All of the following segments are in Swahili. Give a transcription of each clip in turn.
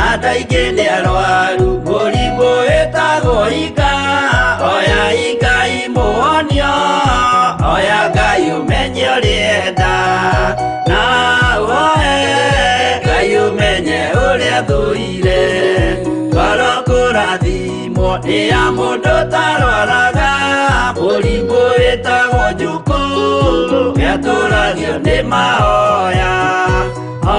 Ataigene arwaru mũrimũ wĩtagwo ika oya Ngai mũhonio oya Ngai ũmenye ũrĩenda na woe Ngai ũmenye ũrĩa thũire ngoro kũrathimwo nĩ ya mũndũ tarwaraga mũrimũ wĩtagwo njukũ gĩatũragio nĩ mahoya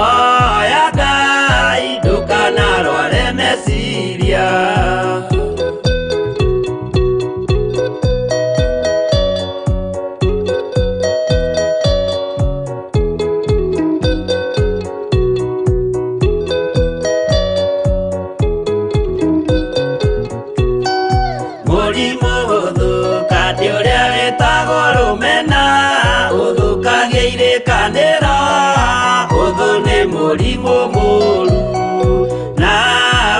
oya Ngai ndũkanarware meciria mũrimũ ũthũka nĩ ũrĩa wĩtagwo rũmena ũthũkagia irĩkanĩro ũthũ nĩ mũrimũ mũru na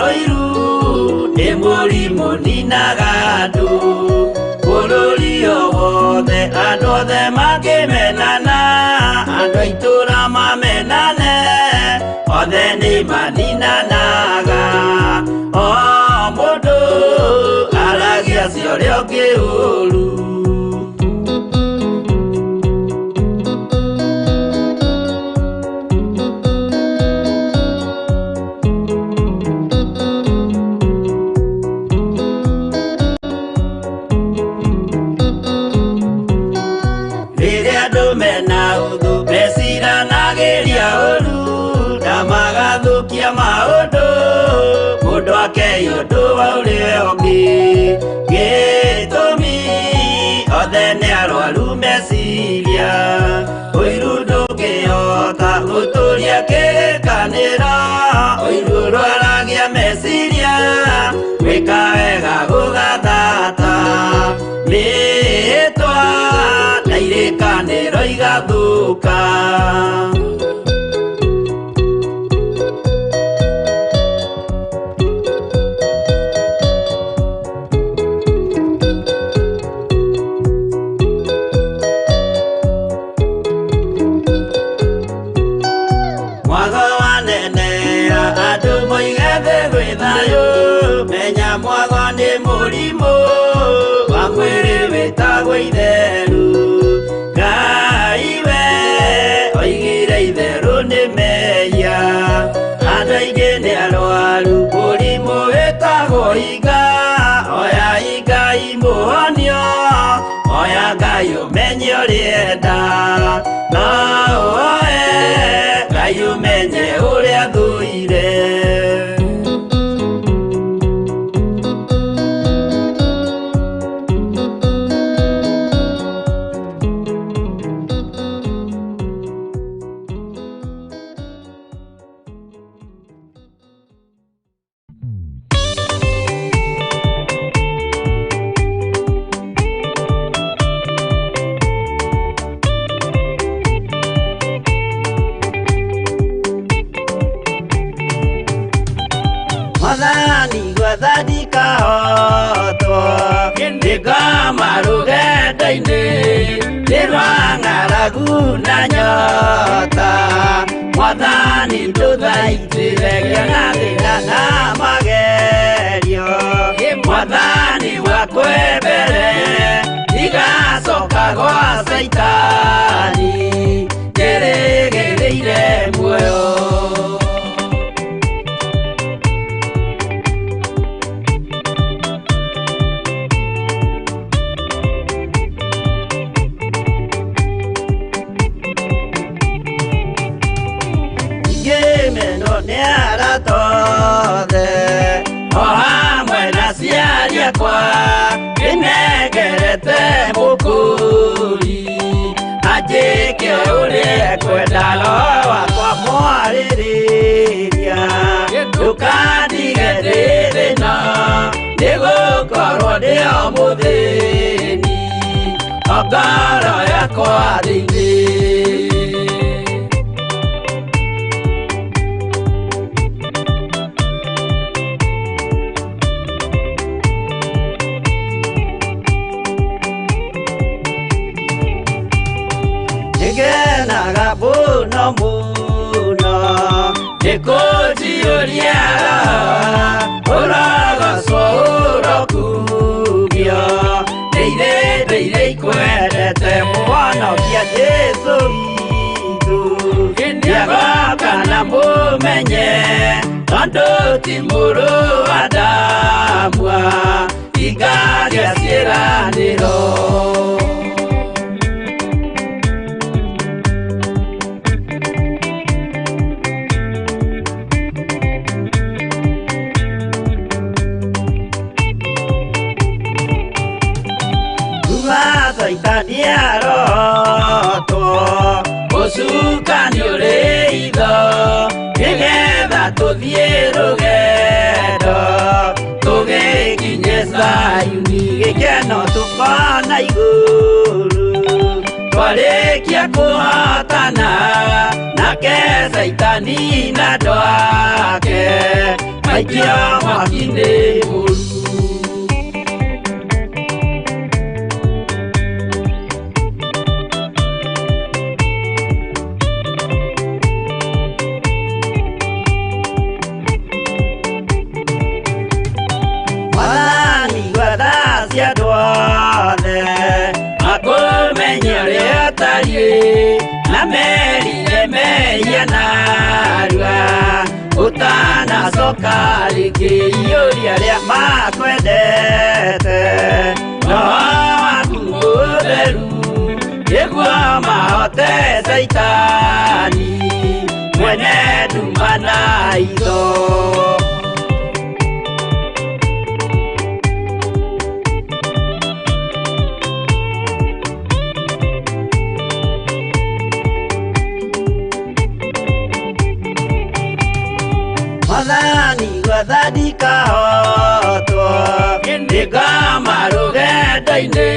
ũiru nĩ mũrimũ ninaga andũ bũrũri o wothe andũ othe makĩmenana andũ a itũũra mamenane othe nĩ maninanaga o mũndũ aragia cio ũrĩa ũngĩ ũru rĩrĩa andũ mena ũthũ meciranagĩria ũru na magathũkia maũndũ mũndũ akei ũndũ wa ũrĩa ũngĩ gĩtũmi othe nĩ arwaru meciria ũiru ndũngĩhota gũtũria kĩrĩkanĩro ũiru ũrwaragia meciria gwĩka wega gũgathata rĩĩtwa na irĩkanĩro igathũka mwago wanenera andũ moige thĩ gwĩ thayũ menya mwago nĩ mũrimũ wa mwĩrĩ wĩtagwo itherũ Ngai we oigire itherũ nĩ mehia andũ aingĩ nĩ arwaru mũrimũ wĩtagwo ika oya Ngai mũhonio oya Ngai ũmenye ũrĩenda na woe Ngai ũmenye ũrĩa thũire Mwathani gwathani kahotwo nĩngoma rũgendo-inĩ nĩ rwa ng'aragu na nyota Mwathani ndũthaitĩre na thĩna na magerio Mwathani wakwe mbere igacoka gwa Saitani njĩrĩgĩrĩire muoyo o hamwe na ciari akwa nĩnengerete mũkũri anjĩke ũrĩa kwenda roho wakwa mwarĩrĩria ndũkandige ndĩ thĩna nĩgũkorwo ndĩ o mũthĩni o ngoro yakwa thĩinĩ muno muno nikujiuria uragacwo urokugio ndeire ikwendete muhonokia Jesu witũ ndiagoka na mumenye tondu ti mũrũ wa ndamwa igaria ciĩranĩro. Saitani arotwo ucukani uri itho nigetha tuthie rugendo tugikinye Sayuni gikeno tukona iguru twarikia kuhotana nake Saitani na andũ ake maikio mwaki-inĩ mũru. Na merire meia narua utana soka rĩngĩiyũria rĩa makwendete no waku mũtheru nĩguo mahote Saitani mwene nduma na itho. Mwathani gwathadika hotwo nĩngama rũgendo-inĩ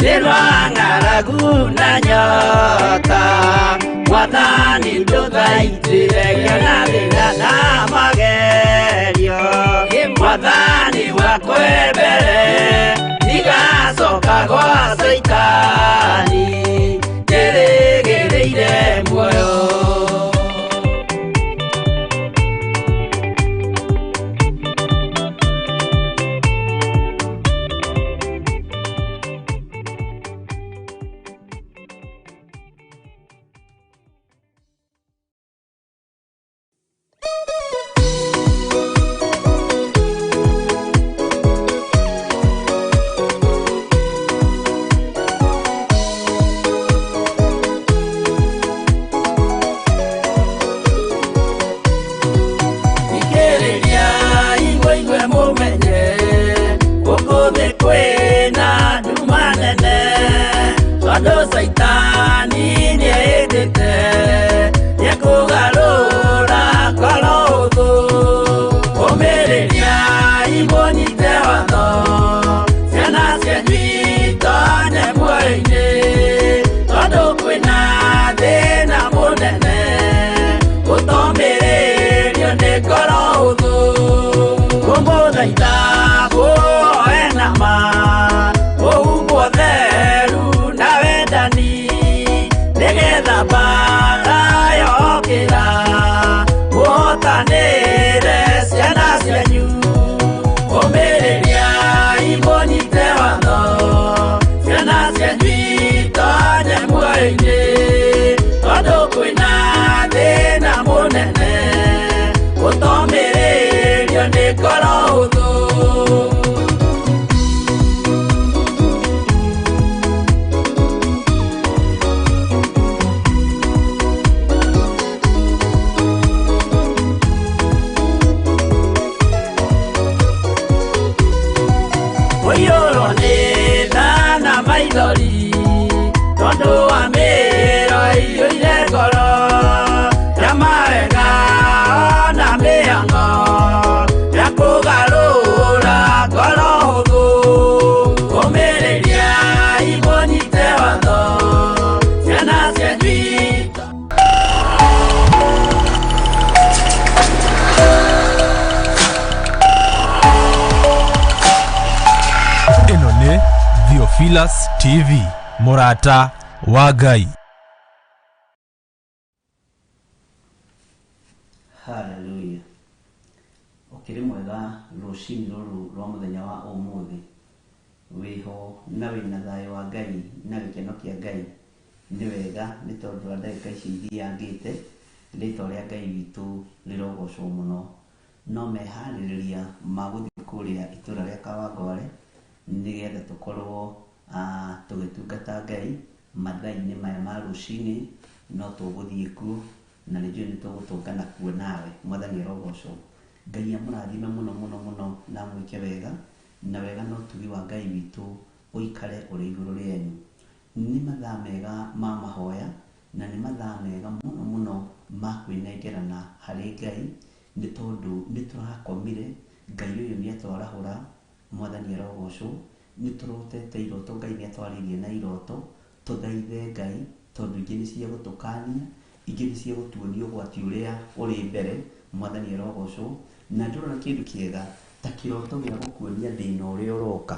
nĩrwa ng'aragu na nyota Mwathani ndũthaitĩre ngĩona thĩna na magerio Mwathani wakwa mbere ndigacoka gwa Saitani ndĩrĩgĩrĩire muoyo. Saitani nĩendete nĩekũgarũra ngoro hũthũ ũmĩrĩria imũnyite watho ciana cianyu itonye muoyo-inĩ tondũ kwĩna thĩna mũnene ũtomĩrĩrio nĩ ngoro hũthũ ũmũthaitha mũhoe na ma ũhumbwo theru na wendani nĩgetha mbara yokĩra mũhotanĩre ciana cianyu ũmĩrĩria imũnyite watho ciana cianyu itonye muoyo-inĩ tondũ kwĩna thĩna mũnene ũtomĩrĩrio nĩ ngoro hũthũ. Ũiyũrwo nĩ tha na maithori tondũ wa mĩĩro ĩiyũire ngoro ya mawega ona mĩhang'o ya kũgarũra ngoro hũthũ ũmĩrĩria imũnyite watho ciana cianyu Theophilus TV, Murata wa Ngai. rũcinĩ rũrũ rwa mũthenya wa ũmũthĩ wĩho na wĩna thayũ wa Ngai na gĩkeno kĩa Ngai. Nĩ wega nĩ tondũ wa ndagĩka ici ithiangĩte rĩtwa rĩa Ngai witũ rĩrogocwo mũno. No meharĩrĩria ma gũthiĩ kũrĩa itũra rĩa Kawangware nĩgetha tũkorwo tũgĩtungata Ngai mathaa-inĩ maya ma rũcinĩ, no tũgũthiĩ kuo na nĩnjũĩ nĩ tũgũtũngana kuo nawe. Mwathani arogocwo. Ngai amũrathime mũno mũno mũno na mwĩke wega, na wega na ũtugi wa Ngai witũ ũikare ũrĩ igũrũ rĩanyu. Nĩ mathaa mega ma mahoya na nĩ mathaa mega mũno mũno ma kwĩnengerana harĩ Ngai, nĩ tondũ nĩ tũrakomire, Ngai ũyũ nĩ atwarahũra. Mwathani arogocwo. Nĩ tũrotete iroto, Ngai nĩ atwarĩirie na iroto. Tũthaithe Ngai tondũ ingĩ nĩ cia gũtũkania, ingĩ nĩ cia gũtuonia ũgwati ũrĩa ũrĩ mbere. Mwathani arogocwo. Na ndũrona kĩndũ kĩega ta kĩroto gĩa gũkuonia thĩna ũrĩa ũroka,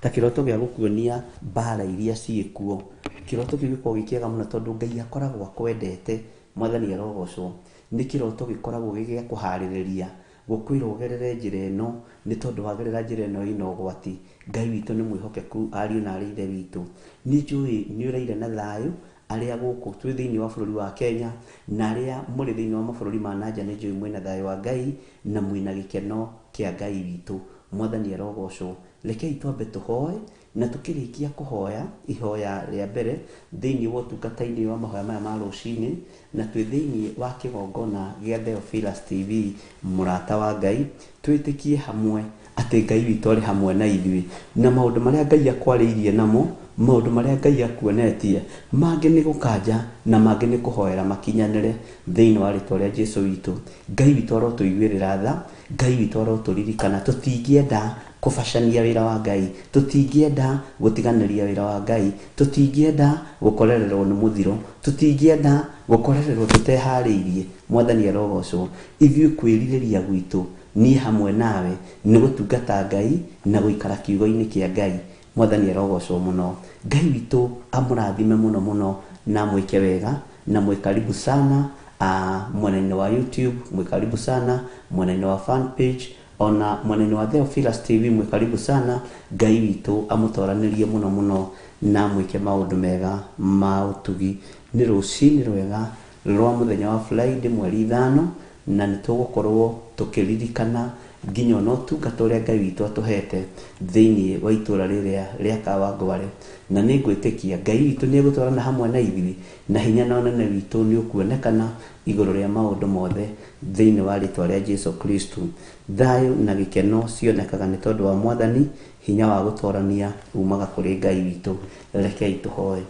ta kĩroto gĩa gũkuonia mbara iria ciĩkuo. Kĩroto kĩu gĩkoragwo gĩkĩega mũno tondũ Ngai akoragwo akwendete. Mwathani arogocwo. Nĩ kĩroto gĩkoragwo gĩgĩa kũharĩrĩria gũkwĩra ũgerere njĩra ĩno, nĩ tondũ wagerera njĩra ĩno ĩna ũgwati. Ngai witũ nĩ mwĩhokeku, ariũ na arĩ ithe witũ. Nĩ njũĩ nĩ ũraire na thayũ arĩa gũkũ twĩ thĩinĩ wa bũrũri wa Kenya na arĩa mũrĩ thĩinĩ wa mabũrũri ma nanja. Nĩ njũĩ mwĩna thayũ wa Ngai na mwĩna gĩkeno kĩa Ngai witũ. Mwathani arogocwo. Rekei twambe tũhoe, na tũkĩrĩkia kũhoya ihoya rĩa mbere thĩinĩ wa ũtungata-inĩ wa mahoya maya ma rũcinĩ, na twĩ thĩinĩ wa kĩgongona gĩa Theophilus TV mũrata wa Ngai, twĩtĩkie hamwe atĩ Ngai witũ arĩ hamwe na ithuĩ, na maũndũ marĩa Ngai akwarĩirie namo, maũndũ marĩa Ngai akuonetie, mangĩ nĩ gũkanja na mangĩ nĩ kũhoera makinyanĩre thĩinĩ wa rĩtwa rĩa Jesũ witũ. Ngai witũ arotũiguĩrĩra tha, Ngai witũ arotũririkana. Tũtingĩenda kũbacania wĩra wa Ngai, tũtingĩenda gũtiganĩria wĩra wa Ngai, tũtingĩenda gũkorererwo nĩ mũthiro, tũtingĩenda gũkorererwo tũteharĩirie. Mwathani arogocwo. Ithuĩ kwĩrirĩria gwitũ niĩ hamwe nawe nĩ gũtungata Ngai na gũikara kiugo-inĩ kĩa Ngai. Mwathani arogocwo mũno. Ngai witũ amũrathime mũno mũno na mwĩke wega, na mwĩkaribu sana mwena-inĩ wa YouTube, mwĩkaribu sana mwena-inĩ wa fan page, ona mwena-inĩ wa Theophilus TV mwĩkaribu sana. Ngai witũ amũtoranĩrie mũno mũno na mwĩke maũndũ mega ma ũtugi. Nĩ rũcinĩ rwega rwa mũthenya wa Friday mweri 5, na nĩ tũgũkorwo tũkĩririkana nginya ona ũtungata ũrĩa Ngai witũ atũhete thĩinĩ wa itũra rĩrĩa rĩa Kawangware. Na nĩ ngwĩtĩkia Ngai witũ nĩ egũtwarana hamwe na ithuĩ, na hinya na ũnene witũ nĩ ũkuonekana igũrũ rĩa maũndũ mothe thĩinĩ wa rĩtwa rĩa Jesũ Kristo. Thayũ na gĩkeno cionekaga nĩ tondũ wa Mwathani, hinya wa gũtwarania umaga kũrĩ Ngai witũ. Rekei tũhoe.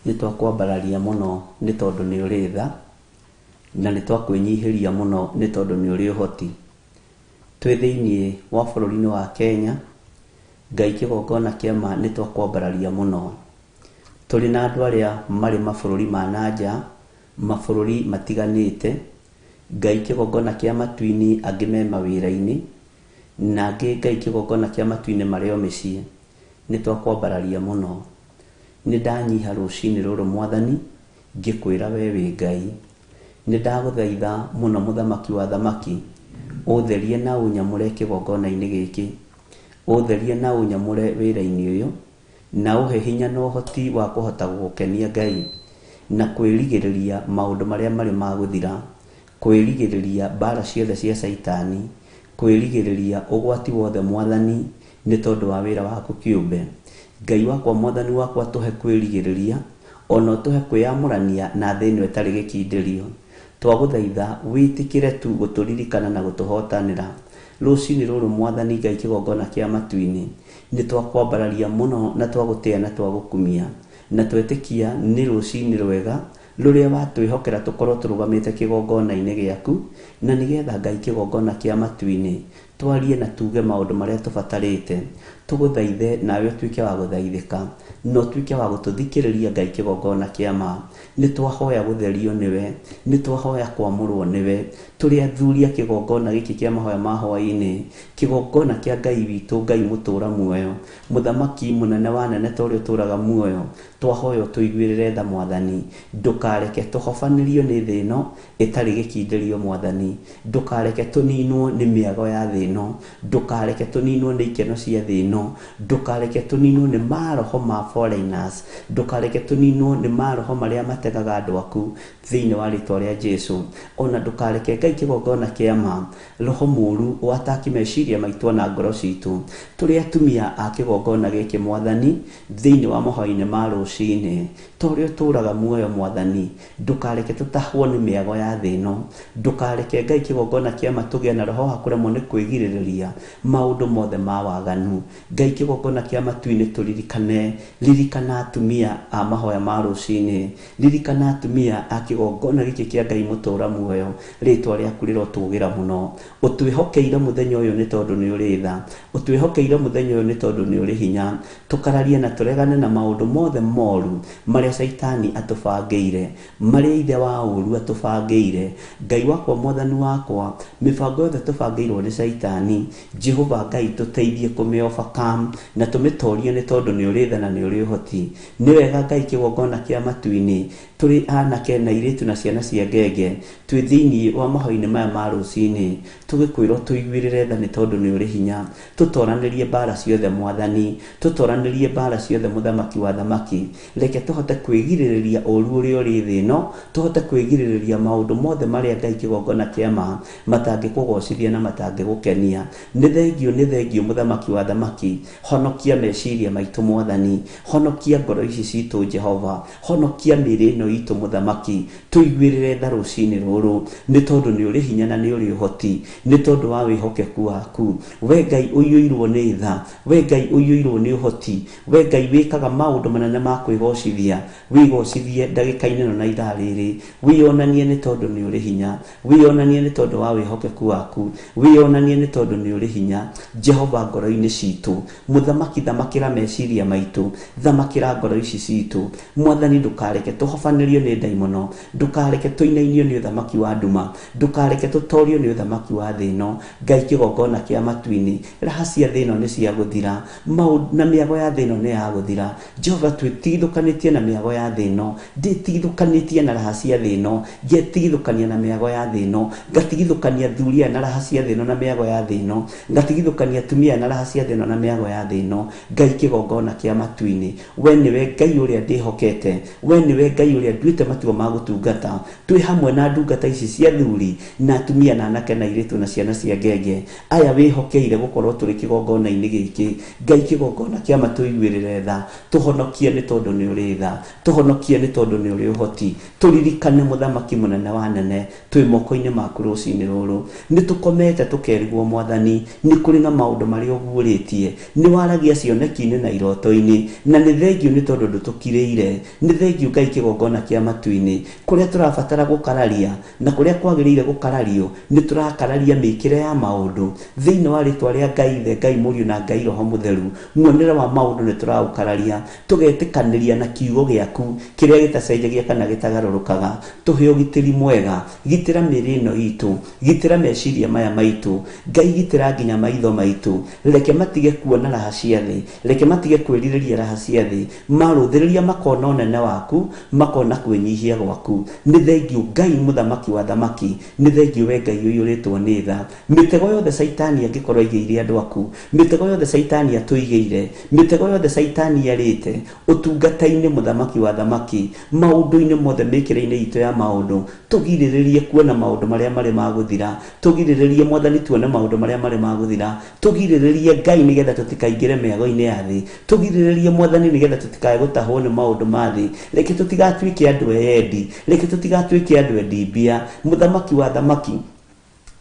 Nĩ twakwambararia mũno nĩ tondũ nĩ ũrĩ tha, na nĩ twakwĩnyihĩria mũno nĩ tondũ nĩ ũrĩ ũhoti. Twĩ thĩinĩ wa bũrũri-inĩ wa Kenya, Ngai kĩgongona kĩama nĩ twakwambararia mũno. Tũrĩ na andũ arĩa marĩ mabũrũri ma nanja, mabũrũri matiganĩte. Ngai kĩgongona kĩa matu-inĩ, angĩ me mawĩra-inĩ, na angĩ Ngai kĩgongona kĩa matu-inĩ marĩ o mĩciĩ. Nĩ twakwambararia mũno. Nĩ ndanyiha rũcinĩ rũrũ Mwathani ngĩkwĩra we wĩ Ngai. Nĩ ndagũthaitha mũno mũthamaki wa thamaki, ũtherie na ũnyamũre kĩgongona-inĩ gĩkĩ, ũtherie na ũnyamũre wĩra-inĩ ũyũ, na ũhe hinya na ũhoti wa kũhota gũgũkenia Ngai, na kwĩrigĩrĩria maũndũ marĩa marĩ ma gũthira, kwĩrigĩrĩria mbara ciothe cia Saitani, kwĩrigĩrĩria ũgwati wothe Mwathani nĩ tondũ wa wĩra waku kĩũmbe. Ngai wakwa, Mwathani wakwa, tũhe kwĩrigĩrĩria, ona tũhe kwĩyamũrania na thĩ ĩno ĩtarĩ gĩkindĩrio. Twagũthaitha wĩtĩkĩre tu gũtũririkana na gũtũhotanĩra rũcinĩ rũrũ Mwathani. Ngai kĩgongona kĩa matu-inĩ, nĩ twakwambararia mũno na twagũtĩa na twagũkumia, na twetĩkia nĩ rũcinĩ rwega rũrĩa watwĩhokera tũkorwo tũrũgamĩte kĩgongona-inĩ gĩaku, na nĩgetha Ngai kĩgongona kĩa matu-inĩ twarie na tuge maũndũ marĩa tũbatarĩte, tuguthaithe nawe utuike wa guthaithika no tuike wa gututhikiriria Ngai kigongona kia ma ni twahoya gutherio niwe ni twahoya kwamurwo niwe turi athuria kigongona giki kia mahoya ma hwaini kigongona kia Ngai witu Ngai mutura muoyo muthamaki munene wa nene turi uturaga muoyo twahoya tuiguirire tha Mwathani ndukareke tuhofanirio ni thino itari gikindirio Mwathani ndukareke tuninwo ni miago ya thino ndukareke tuninwo ni ikeno cia thino ndukareke tuninwo ni maroho ma foreigners ndukareke tuninwo ni maroho maria mategaga andu aku thiini wa ritwa ria Jesu ona ndukareke Ngai kigongona kia ma roho muru wataki meciria maitu na ngoro citu turi atumia a kigongona giki Mwathani thiini wa mahoya-ini ma rucini turi uturaga muoyo Mwathani ndukareke tutahwo ni miago ya thino ndukareke Ngai kigongona kia ma tugie na roho hakuremwo ni kwigiririria maundu mothe ma waganu Ngai kigongona kia ma tuini ririkana atumia a mahoya ma rucini ririkana atumia a kigongona giki kia Ngai mutura muoyo ritwa riaku rirotugira muno utwihokeire muthenya uyu ni tondu ni uri tha utwihokeire muthenya uyu ni tondu ni uri hinya tukararie na turegane na maundu mothe moru maria Saitani atubangeire maria ithe wa uru atubangeire Ngai wakwa Mwathani wakwa mibango yothe tubangeirwo ni Saitani Jehova Ngai tuteithie kumiovercome na tumitorie ni tondu ni uri tha na ni uri uhoti ni wega Ngai kigongona kia matuini turi anake na iritu na ciana cia ngenge twi thiini wa mahoya-ini maya ma rucini tugikwirwo tuiguirire tha ni tondu ni uri hinya tutoranirie mbara ciothe Mwathani tutoranirie mbara ciothe muthamaki wa thamaki reke tuhote kwigiririria uru uria uri thino tuhote kwigiririria maundu mothe maria Ngai kigongona kia ma matangikugocithia na matangigukenia ni thengio muthamaki wa thamaki honokia meciria maitu Mwathani honokia ngoro ici citu Jehova honokia miri ino itu muthamaki tuiguirire tha rucini ruru ni tondu ni uri hinya na ni uri uhoti ni tondu wa wihokeku waku we Ngai uiyuirwo ni tha we Ngai uiyuirwo ni uhoti we Ngai wikaga maundu manene ma kwigocithia wigocithie ndagika-ini no na ithaa riri wionanie ni tondu ni uri hinya wionanie ni tondu wa wihokeku waku wionanie ni tondu ni uri hinya Jehova ngoro-ini citu muthamaki thamakira meciria maitu thamakira ngoro ici citu Mwathani ndukareke tuhofanirio ni daimono ndukareke tuinainio ni uthamaki wa nduma ndukareke tutorio ni uthamaki wa thino Ngai kigongona kia matuini raha cia thino ni cia guthira na miago ya thino ni ya guthira Jehova twitithukanitie na miago ya thino nditithukanitie na raha cia thino ngetithukania na miago ya thino ngatigithukania thuria na raha cia thino na miago ya thino ngatigithukania tumia na raha cia thino na miago ya thino Ngai kigongona kia matuini we niwe Ngai uria ndihokete we niwe Ngai uria nduite matuo ma gutungata twi hamwe na ndungata ici cia thuri na atumia na anake na iritu na ciana cia ngenge aya wihokeire gukorwo turi kigongona-ini giki Ngai kigongona kia matuiguirire tha tuhonokie ni tondu ni uri tha tuhonokie ni tondu ni uri uhoti turirikane muthamaki munene wa nene twi moko-ini maku rucini ruru ni tukomete tukerigwo Mwathani ni kuri na maundu maria uguritie ni waragia cioneki-ini na iroto-ini na ni thengio ni tondu ndutukiriire ni thengio Ngai kigongona kia matuini kuria turabatara gukararia na kuria kwagiriire gukarario ni turakararia mikire ya maundu thiini wa ritwa ria Ngai the Ngai Muriu na Ngai Roho Mutheru muonere wa maundu ni turaukararia tugetikaniria na kiugo giaku kiria gitacenjagia kana gitagarurukaga tuhe ugitiri mwega gitira miri ino itu gitira meciria maya maitu Ngai gitira nginya maitho maitu reke matige kuona raha cia thi reke matige kwiririria raha cia thi maruthiriria makona unene waku makona kwinyihia gwaku ni thengio Ngai muthamaki wa thamaki ni thengio we Ngai uiyuritwo ni tha mitego yothe Saitani angikorwo igeire andu aku mitego yothe Saitani atuigeire mitego yothe Saitani yarite utungata-ini muthamaki wa thamaki maundu-ini mothe mikire-ini itu ya maundu tugiriririe kuona maundu maria mari maguthira tugiriririe Mwathani tuone maundu maria mari maguthira tugiriririe Ngai nigetha tutikaingire miago-ini ya thi tugiriririe Mwathani nigetha tutikae gutahwo ni maundu ma thi reke tutigatuike andu endi reke tutigatuike andu endimbia muthamaki wa thamaki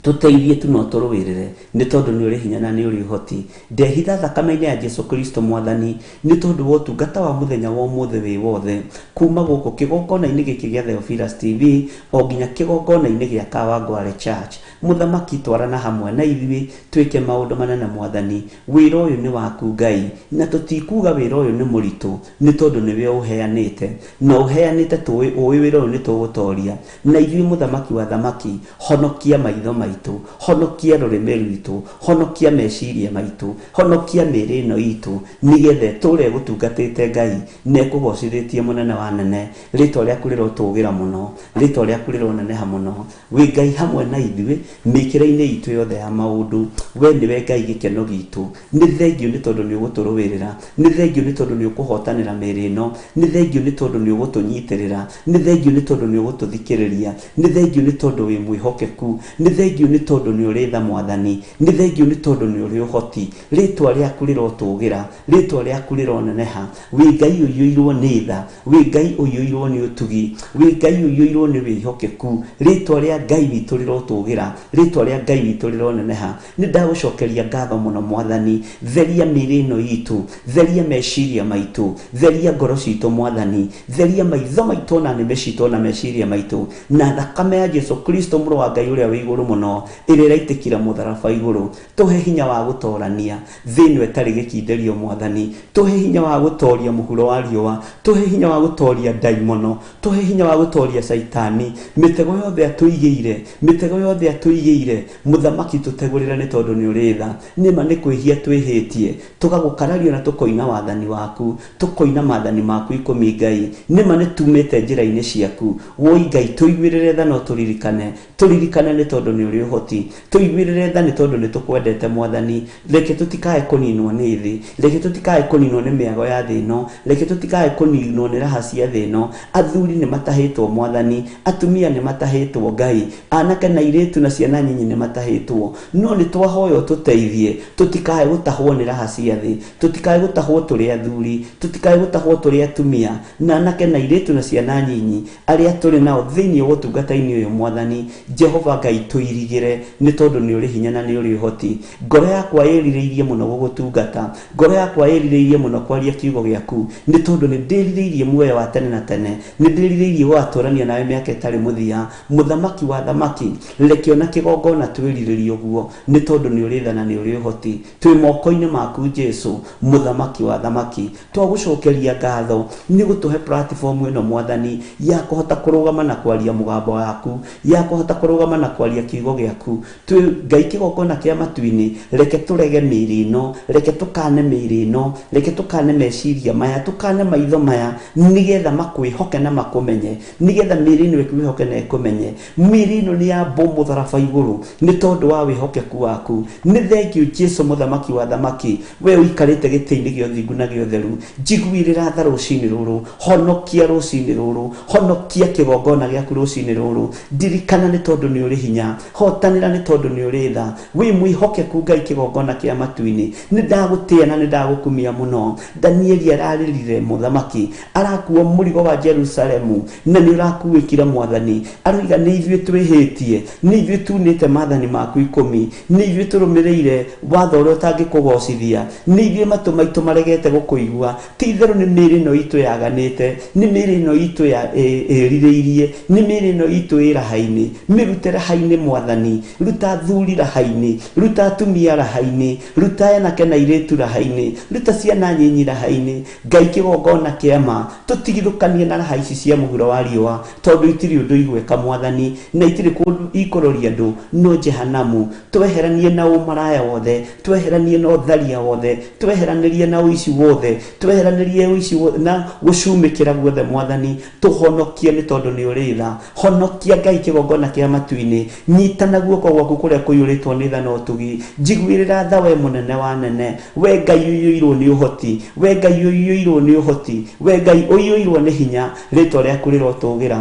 tuteithie tu no turuwirire ni tondu ni uri hinya na ni uri uhoti ndehitha thakame-ini ya Jesu Kristo Mwathani ni tondu wa utungata wa muthenya wa umuthe wi wothe kuma guku kigongona-ini giki gia Theophilus TV o nginya kigongona-ini gia Kawangware Church muthamaki twarana hamwe na ithuĩ twĩke maũndũ manene Mwathani. Wĩra ũyũ nĩ waku Ngai, na tũtikuga wĩra ũyũ nĩ mũritũ, nĩ tondũ nĩwe ũheanĩte, na ũheanĩte ũĩ wĩra ũyũ nĩ tũgũtoria. Na ithuĩ Mũthamaki wa thamaki, honokia maitho maitũ, honokia rũrĩmĩ rwitũ, honokia meciria maitũ, honokia mĩĩrĩ ĩno itũ, nĩgetha tũrĩa gũtungatĩte Ngai na ĩkũgocithĩtie mũnene wa nene. Rĩĩtwa rĩaku rĩrotũũgĩra mũno, rĩĩtwa rĩaku rĩroneneha mũno. Wĩ Ngai hamwe na ithuĩ mĩkĩra-inĩ itũ yothe ya maũndũ. We nĩwe Ngai gĩkeno gitũ. Nĩ thengiũ nĩ tondũ nĩ ũgũtũrũĩrĩra, nĩ thengiũ nĩ tondũ nĩ ũkũhotanĩra mĩĩrĩ ĩno, nĩ thengiũ nĩ tondũ nĩ ũgũtũnyitĩrĩra, nĩ thengiũ nĩ tondũ nĩ ũgũtũthikĩrĩria, nĩ thengiũ nĩ tondũ wĩ mwĩhokeku, nĩ thengiũ nĩ tondũ nĩ ũrĩ tha Mwathani, nĩ thengiũ nĩ tondũ nĩ ũrĩ ũhoti. Rĩĩtwa rĩaku rĩrotũũgĩra, rĩĩtwa rĩaku rĩroneneha. Wĩ Ngai ũiyũirwo nĩ tha, wĩ Ngai ũiyũirwo nĩ ũtugi, wĩ Ngai ũiyũirwo nĩ wĩhokeku. Rĩĩtwa rĩa Ngai witũ rĩrotũũgĩra, rĩĩtwa rĩa Ngai witũ rĩroneneha. Nĩ ndagũcokeria ngatho mũno Mwathani. Theria mĩĩrĩ ĩno itũ, theria meciria maitũ, theria ngoro citũ Mwathani, theria maitho maitũ na nĩmĩ citũ na meciria maitũ, na thakame ya Jesũ Kristo mũrũ wa Ngai ũrĩa wĩ igũrũ mũno ĩrĩa ĩraitĩkĩra mũtharaba igũrũ. Tũhe hinya wa gũtoorania thĩinĩ ĩtarĩ gĩkinderio Mwathani. Tũhe hinya wa gũtooria mũhuro wa riũa, tũhe hinya wa gũtooria ndaimono, tũhe hinya wa gũtooria Saitani. Mĩtego yothe atũigĩire, mĩtego yothe atũigĩire Mũthamaki tũtegũrĩra nĩ tondũ nĩ ũrĩ tha. Nĩma nĩ kwĩhia twĩhĩtie tũgagũkarario na tũkoina wathani waku, tũkoina maathani maku ikũmi Ngai. Nĩma nĩ tumĩte njĩra-inĩ ciaku. Woi Ngai tũiguĩrĩre tha no tũririkane, tũririkane nĩ tondũ nĩ ũrĩ ũhoti, tũiguĩrĩre tha nĩ tondũ nĩ tũkwendete Mwathani. Reke tũtikae kũninwo nĩ thĩ, reke tũtikae kũninwo nĩ mĩago ya thĩ ĩno, reke tũtikae kũninwo nĩ raha cia thĩ ĩno. Athuri nĩ matahĩtwo Mwathani, atumia nĩ matahĩtwo Ngai, anake na airĩtu na ciana nyinyi nĩ matahĩtwo. No nĩ twahoya ũtũteithie tũtikae gũtahwo nĩ raha cia thĩ, tũtikae gũtahwo tũrĩ athuri, tũtikae gũtahwo tũrĩ atumia na anake na airĩtu na ciana nyinyi arĩa tũrĩ nao thĩinĩ wa ũtungata-inĩ ũyũ Mwathani. Jehova Ngai tũirigĩre nĩ tondũ nĩ ũrĩ hinya na nĩ ũrĩ ũhoti. Ngoro yakwa ĩrirĩirie mũno gũgũtungata, ngoro yakwa ĩrirĩirie mũno kwaria kiugo gĩaku, nĩ tondũ nĩ ndĩrirĩirie muoyo wa tene na tene, nĩ ndĩrirĩirie gũgatũrania nawe mĩaka ĩtarĩ mũthia. Mũthamaki wa thamaki, reke ona kĩgongona twĩrirĩrie ũguo nĩ tondũ nĩ ũrĩ tha na nĩ ũrĩ ũhoti. Twĩ moko-inĩ maku Jesũ, Mũthamaki wa thamaki. Twagũcokeria ngatho nĩ gũtũhe platform ĩno Mwathani ya kũhota kũrũgama na kwaria mũgambo waku, ya kũhota kũrũgama na kwaria kiugo gĩaku. Twĩ Ngai kĩgongona kĩa matu-inĩ, reke tũrege mĩĩrĩ ĩno, reke tũkane mĩĩrĩ ĩno, reke tũkane meciria maya, tũkane maitho maya, nĩgetha makwĩhoke na makũmenye, nĩgetha mĩĩrĩ ĩno ĩkwĩhoke na ĩkũmenye. Mĩĩrĩ ĩno nĩ yambwo mũtharaba igũrũ nĩ tondũ wa wĩhokeku waku. Nĩ thengiũ Jesũ Mũthamaki wa thamaki, we ũikarĩte gĩtĩ-inĩ gĩa ũthingu na gĩa ũtheru. Njiguĩrĩra tha rũcinĩ rũrũ, honokia rũcinĩ rũrũ, honokia kĩgongona gĩaku rũcinĩ rũrũ. Ndirikana nĩ tondũ nĩ ũrĩ hinya, hotanĩra nĩ tondũ nĩ ũrĩ tha. Wĩ mwĩhokeku Ngai kĩgongona kĩa matu-inĩ. Nĩ ndagũtĩa na nĩ ndagũkumia mũno. Danieli ararĩrire Mũthamaki, arakuo mũrigo wa Jerusalemu na nĩ ũrakuĩkire Mwathani. Aroiga nĩ ithuĩ twĩhĩtie, nĩ ithuĩ tunĩte maathani maku ikũmi, nĩ ithuĩ tũrũmĩrĩire watho ũrĩa ũtangĩkũgocithia, nĩ ithuĩ matũ maitũ maregete gũkũigua. Ti itherũ nĩ mĩĩrĩ ĩno itũ yaganĩte, nĩ mĩĩrĩ ĩno itũ ĩrirĩirie, nĩ mĩĩrĩ ĩno itũ ĩ raha-inĩ. Mĩrute raha-inĩ Mwathani, ruta athuri raha-inĩ, ruta atumia raha-inĩ, ruta anake na airĩtu raha-inĩ, ruta ciana nyinyi raha-inĩ. Ngai kĩgongona kĩa ma, tũtigithũkanie na raha ici cia mũhuro wa riũa, tondũ itirĩ ũndũ igwĩka Mwathani, na itirĩ kũndũ ikũroria andũ no Jehanamu. Tweheranie na ũmaraya wothe, tweheranie na ũtharia wothe, tweheranĩrie na ũici wothe, tweheranĩrie ũici na gũcumĩkĩra guothe Mwathani. Tũhonokie nĩ tondũ nĩ ũrĩ tha. Honokia Ngai kĩgongona kĩa matu-inĩ, nyitana guoko gwaku kũrĩa kũiyũrĩtwo nĩ tha na ũtugi. Njiguĩrĩra tha we mũnene wa nene, we Ngai ũiyũirwo nĩ ũhoti, we Ngai ũiyũirwo nĩ ũhoti, we Ngai ũiyũirwo nĩ hinya. Rĩĩtwa rĩaku rĩrotũũgĩra,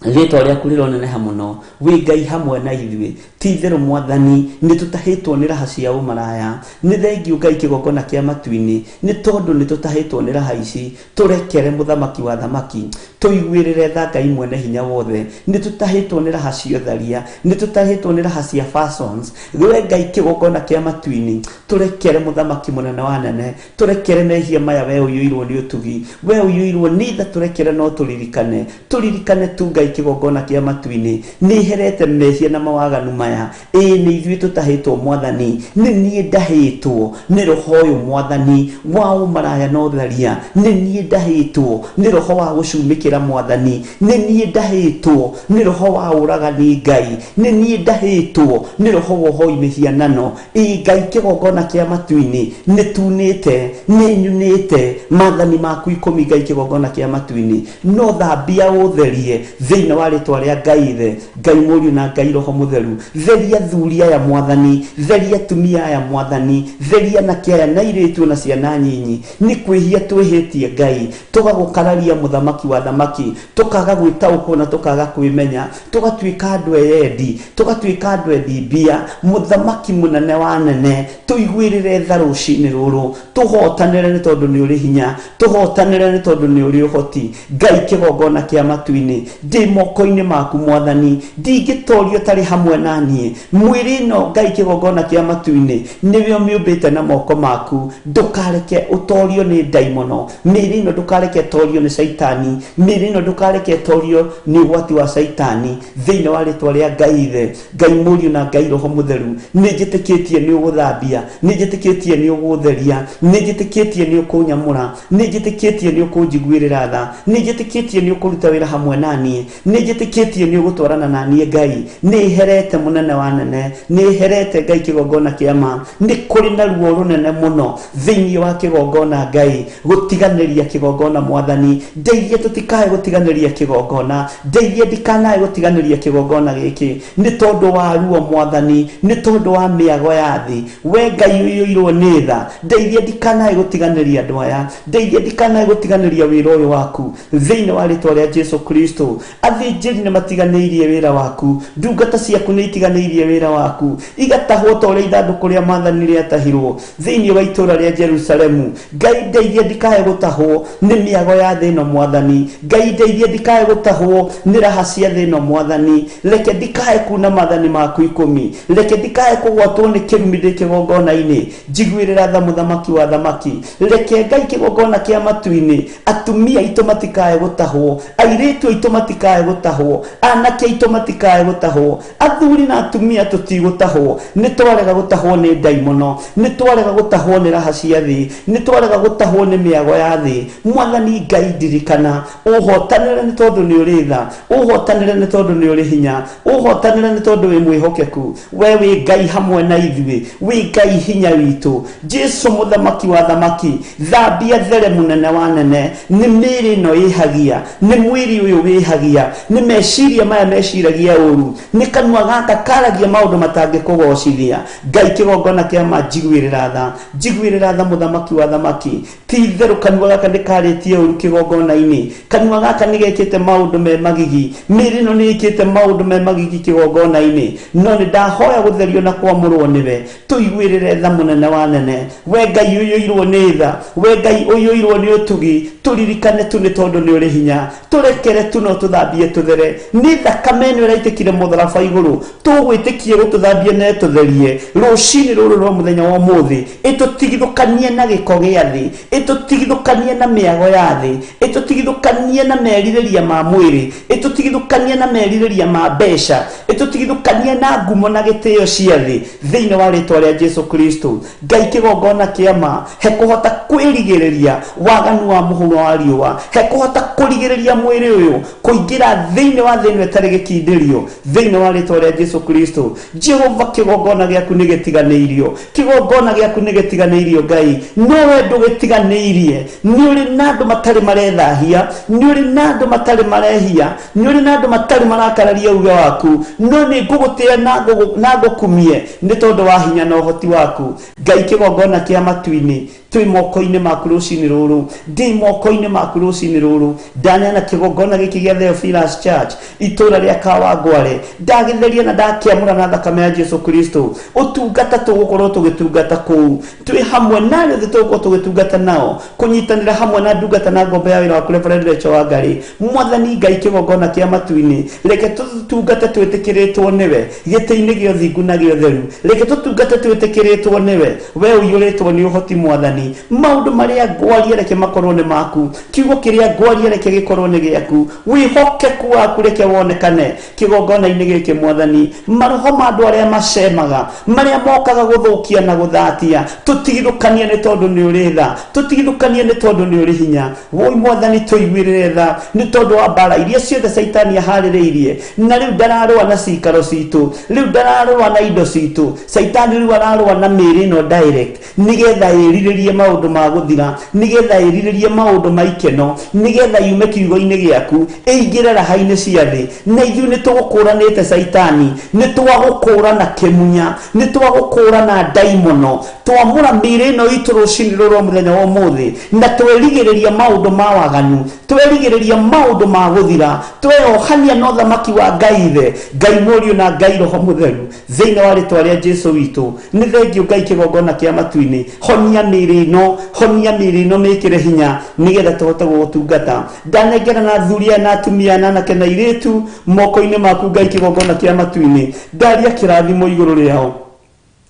rĩĩtwa rĩaku rĩroneneha mũno. Wĩ Ngai hamwe na ithuĩ. Ti itherũ Mwathani nĩ tũtahĩtwo nĩ raha cia ũmaraya. Nĩ thengiũ Ngai kĩgongona kĩa matu-inĩ nĩ tondũ nĩ tũtahĩtwo nĩ raha ici. Tũrekere Mũthamaki wa thamaki, tũiguĩrĩre tha Ngai mwene hinya wothe. Nĩ tũtahĩtwo nĩ raha cia ũtharia, nĩ tũtahĩtwo nĩ raha cia fashions. We Ngai kĩgongona kĩa matu-inĩ, tũrekere Mũthamaki mũnene wa nene, tũrekere mehia maya we ũiyũirwo nĩ ũtugi, we ũiyũirwo nĩ tha. Tũrekere no tũririkane, tũririkane tu Ngai kigongona kia matu-ini ni herete mehia na mawaganu maya ni ithuĩ tũtahĩtwo Mwathani nĩ niĩ ndahĩtwo nĩ roho ũyũ Mwathani wa ũmaraya na ũtharia nĩ niĩ ndahĩtwo nĩ roho wa gũcumĩkĩra Mwathani nĩ niĩ ndahĩtwo nĩ roho wa ũragani Ngai nĩ niĩ ndahĩtwo nĩ roho wa ũhoi mĩhianano Ngai kigongona kia matu-ini nĩ tunĩte nĩ nyunĩte maathani maku 10 Ngai kigongona kia matu-ini no thambia ũtherie thĩinĩ wa rĩtwa rĩa Ngai Ithe Ngai Mũriũ na Ngai Roho Mũtheru theria thuri aya Mwathani theria tumia aya Mwathani theria anake aya na airĩtu na ciana nyinyi nĩ kwĩhia twĩhĩtie Ngai tũgagũkararia mũthamaki wa thamaki tũkaga gwĩtaũkwo na tũkaga kwĩmenya tũgatuĩka andũ eyendi tũgatuĩka andũ ethibia mũthamaki mũnene wa nene tũiguĩrĩre tha rũcinĩ rũrũ tũhotanĩre nĩ tondũ nĩ ũrĩ hinya tũhotanĩre nĩ tondũ nĩ ũrĩ ũhoti Ngai kigongona kia matu-ini ndĩ moko-inĩ maku Mwathani ndingĩtorio tarĩ hamwe na niĩ mwĩrĩ ĩno Ngai kigongona kia matu-ini nĩwe ũmĩũmbĩte na moko maku ndũkareke ũtorio nĩ ndaimono mĩrĩ ĩno ndũkareke torio nĩ Saitani mĩrĩ ĩno ndũkareke torio nĩ ũgwati wa Saitani thĩinĩ wa rĩtwa rĩa Ngai Ithe Ngai Mũriũ na Ngai Roho Mũtheru nĩ njĩtĩkĩtie nĩ ũgũthambia nĩ njĩtĩkĩtie nĩ ũgũtheria nĩ njĩtĩkĩtie nĩ ũkũnyamũra nĩ njĩtĩkĩtie nĩ ũkũnjiguĩrĩra tha nĩ njĩtĩkĩtie nĩ ũkũruta wĩra hamwe na niĩ nĩ njĩtĩkĩtie nĩ ũgũtwarana na niĩ Ngai nĩ herete mũnene wa nene nĩ herete Ngai kigongona kĩa ma nĩ kũrĩ na ruo rũnene mũno thĩinĩ wa kigongona Ngai gũtiganĩria kigongona Mwathani ndeithia tũtikae gũtiganĩria kigongona ndeithia ndikanae gũtiganĩria kigongona gĩkĩ nĩ tondũ wa ruo Mwathani nĩ tondũ wa mĩago ya thĩ we Ngai ũiyũirwo nĩ tha ndeithia ndikanae gũtiganĩria andũ aya ndeithia ndikanae gũtiganĩria wĩra ũyũ waku thĩinĩ wa rĩtwa rĩa Jesu Kristo athĩnjĩri nĩ matiganĩirie wĩra waku ndungata ciaku nĩ itiganĩirie wĩra waku igatahwo ta ũrĩa ithandũkũ rĩa maathani rĩatahirwo thĩinĩ wa itũũra rĩa Jerusalemu Ngai ndeithia ndikae gũtahwo nĩ mĩago ya thĩ ĩno Mwathani Ngai ndeithia ndikae gũtahwo nĩ raha cia thĩ ĩno Mwathani reke ndikae kuna maathani maku 10 reke ndikae kũgwatwo nĩ kĩrumi ndĩ kĩgongona-inĩ njiguĩrĩra tha mũthamaki wa thamaki reke Ngai kigongona kĩa matu-inĩ atumia aitũ matikae gũtahwo airĩtu aitũ matikae gũtahwo anake aitũ matikae gũtahwo athuri na atumia tũtigũtahwo nĩ twarega gũtahwo nĩ ndaimono nĩ twarega gũtahwo nĩ raha cia thĩ nĩ twarega gũtahwo nĩ mĩago ya thĩ Mwathani Ngai ndirikana ũhotanĩre nĩ tondũ nĩ ũrĩ tha ũhotanĩre nĩ tondũ nĩ ũrĩ hinya ũhotanĩre nĩ tondũ wĩ mwĩhokeku we wĩ Ngai hamwe na ithuĩ wĩ Ngai hinya witũ Jesu mũthamaki wa thamaki thambia there mũnene wa nene nĩ mĩrĩ ĩno ĩhagia nĩ mwĩrĩ ũyũ wĩhagia nĩ meciria maya meciragia ũru nĩ kanua gaka karagia maũndũ matangĩkũgocithia Ngai kigongona kĩa ma njiguĩrĩra tha mũthamaki wa thamaki ti itherũ kanua gaka nĩ karĩtie ũru kigongona-inĩ kanua gaka nĩ gekĩte maũndũ me magigi mĩrĩ ĩno nĩ ĩkĩte maũndũ me magigi kigongona-inĩ no nĩ ndahoya gũtherio na kwamũrwo nĩwe tũiguĩrĩre tha mũnene wa nene we Ngai ũiyũirwo nĩ tha we Ngai ũiyũirwo nĩ ũtugi tũririkane tu nĩ tondũ nĩ ũrĩ hinya tũrekere tu no tũthambie tũthere nĩ thakame ĩno ĩraitĩkire mũtharaba igũrũ tũgwĩtĩkie gũtũthambia na tũtherie rũcinĩ rũrũ rwa mũthenya wa ũmũthĩ ĩtũtigithũkanie na gĩko gĩa thĩ ĩtũtigithũkanie na mĩago ya thĩ ĩtũtigithũkanie na merirĩria ma mwĩrĩ ĩtũtigithũkanie na merirĩria ma mbeca ĩtũtigithũkanie na ngumo na gĩtĩo cia thĩ thĩinĩ wa rĩtwa rĩa Jesu Kristo Ngai kigongona kĩa ma he kũhota kwĩrigĩrĩria waganu wa mũhuro wa riũa he kũhota kũrigĩrĩria mwĩrĩ ũyũ kũingĩra thĩinĩ wa thĩ ĩno ĩtarĩ gĩkindĩrio thĩinĩ wa rĩtwa rĩa Jesu Kristo Jehova kigongona gĩaku nĩ gĩtiganĩirio kigongona gĩaku nĩ gĩtiganĩirio Ngai no we ndũgĩtiganĩirie nĩ ũrĩ na andũ matarĩ marethahia nĩ ũrĩ na andũ matarĩ marehia nĩ ũrĩ na andũ matarĩ marakararia uge waku no nĩ ngũgũtĩĩa na ngũkumie nĩ tondũ wa hinya na ũhoti waku Ngai kigongona kĩa matu-inĩ twĩ moko-inĩ maku rũcinĩ rũrũ ndĩ moko-inĩ maku rũcinĩ rũrũ ndaneana kigongona gĩkĩ gĩa Theophilus Church itũũra rĩa Kawangware ndagĩtheria na ndakĩamũra na thakame ya Jesu Kristo ũtungata tũgũkorwo tũgĩtungata kũu twĩ hamwe na arĩa othe tũgũkorwo tũgĩtungata nao kũnyitanĩra hamwe na ndungata na ngombo ya wĩra wa Reverend Rachel Wangari Mwathani Ngai kigongona kĩa matu-inĩ reke tũtungate twĩtĩkĩrĩtwo nĩwe gĩtĩ-inĩ gĩa ũthingu na gĩa ũtheru reke tũtungate twĩtĩkĩrĩtwo nĩwe we ũiyũrĩtwo nĩ ũhoti Mwathani maũndũ marĩa ngwaria reke makorwo nĩ maku kiugo kĩrĩa ngwaria reke gĩkorwo nĩ gĩaku wĩhoke wihokeku waku reke wonekane kigongona-inĩ gĩkĩ Mwathani. Maroho ma andũ arĩa macemaga, marĩa mokaga gũthũkia na gũthatia, tũtigithũkanie nĩ tondũ nĩ ũrĩ tha, tũtigithũkanie nĩ tondũ nĩ ũrĩ hinya. Woi Mwathani, tũiguĩrĩre tha nĩ tondũ wa mbara iria ciothe Saitani aharĩrĩirie, na rĩu ndararũa na cikaro citũ, rĩu ndararũa na indo citũ. Saitani rĩu ararũa na mĩĩrĩ ĩno direct, nĩgetha ĩrirĩrie maũndũ ma gũthira, nĩgetha ĩrirĩrie maũndũ ma ikeno, nĩgetha yume kiugo-inĩ gĩaku ĩingĩre raha-inĩ cia thĩ. Na ithuĩ nĩ tũgũkũranĩte Saitani, nĩ twagũkũrana kĩmunya, nĩ twagũkũrana ndaimono, twamũra mĩĩrĩ ĩno itũ rũcinĩ rũrũ mũthenya wa ũmũthĩ, na twĩrigĩrĩria maũndũ ma waganu, twĩrigĩrĩria maũndũ ma gũthira, tweyohania na ũthamaki wa Ngai Ithe, Ngai Mũriũ na Ngai Roho Mũtheru, thĩinĩ wa rĩĩtwa rĩa Jesũ witũ. Nĩ thengiũ Ngai kĩgongona kĩa matu-inĩ, honia mĩĩrĩ ĩno mĩĩkĩre hinya, nĩgetha tũhote gũgũtungata. Ndanengera na athuri na atumia na anake na airĩtu moko-inĩ maku Ngai kĩgongona kĩa matu-inĩ. Ndaria kĩrathimo igũrũ rĩao,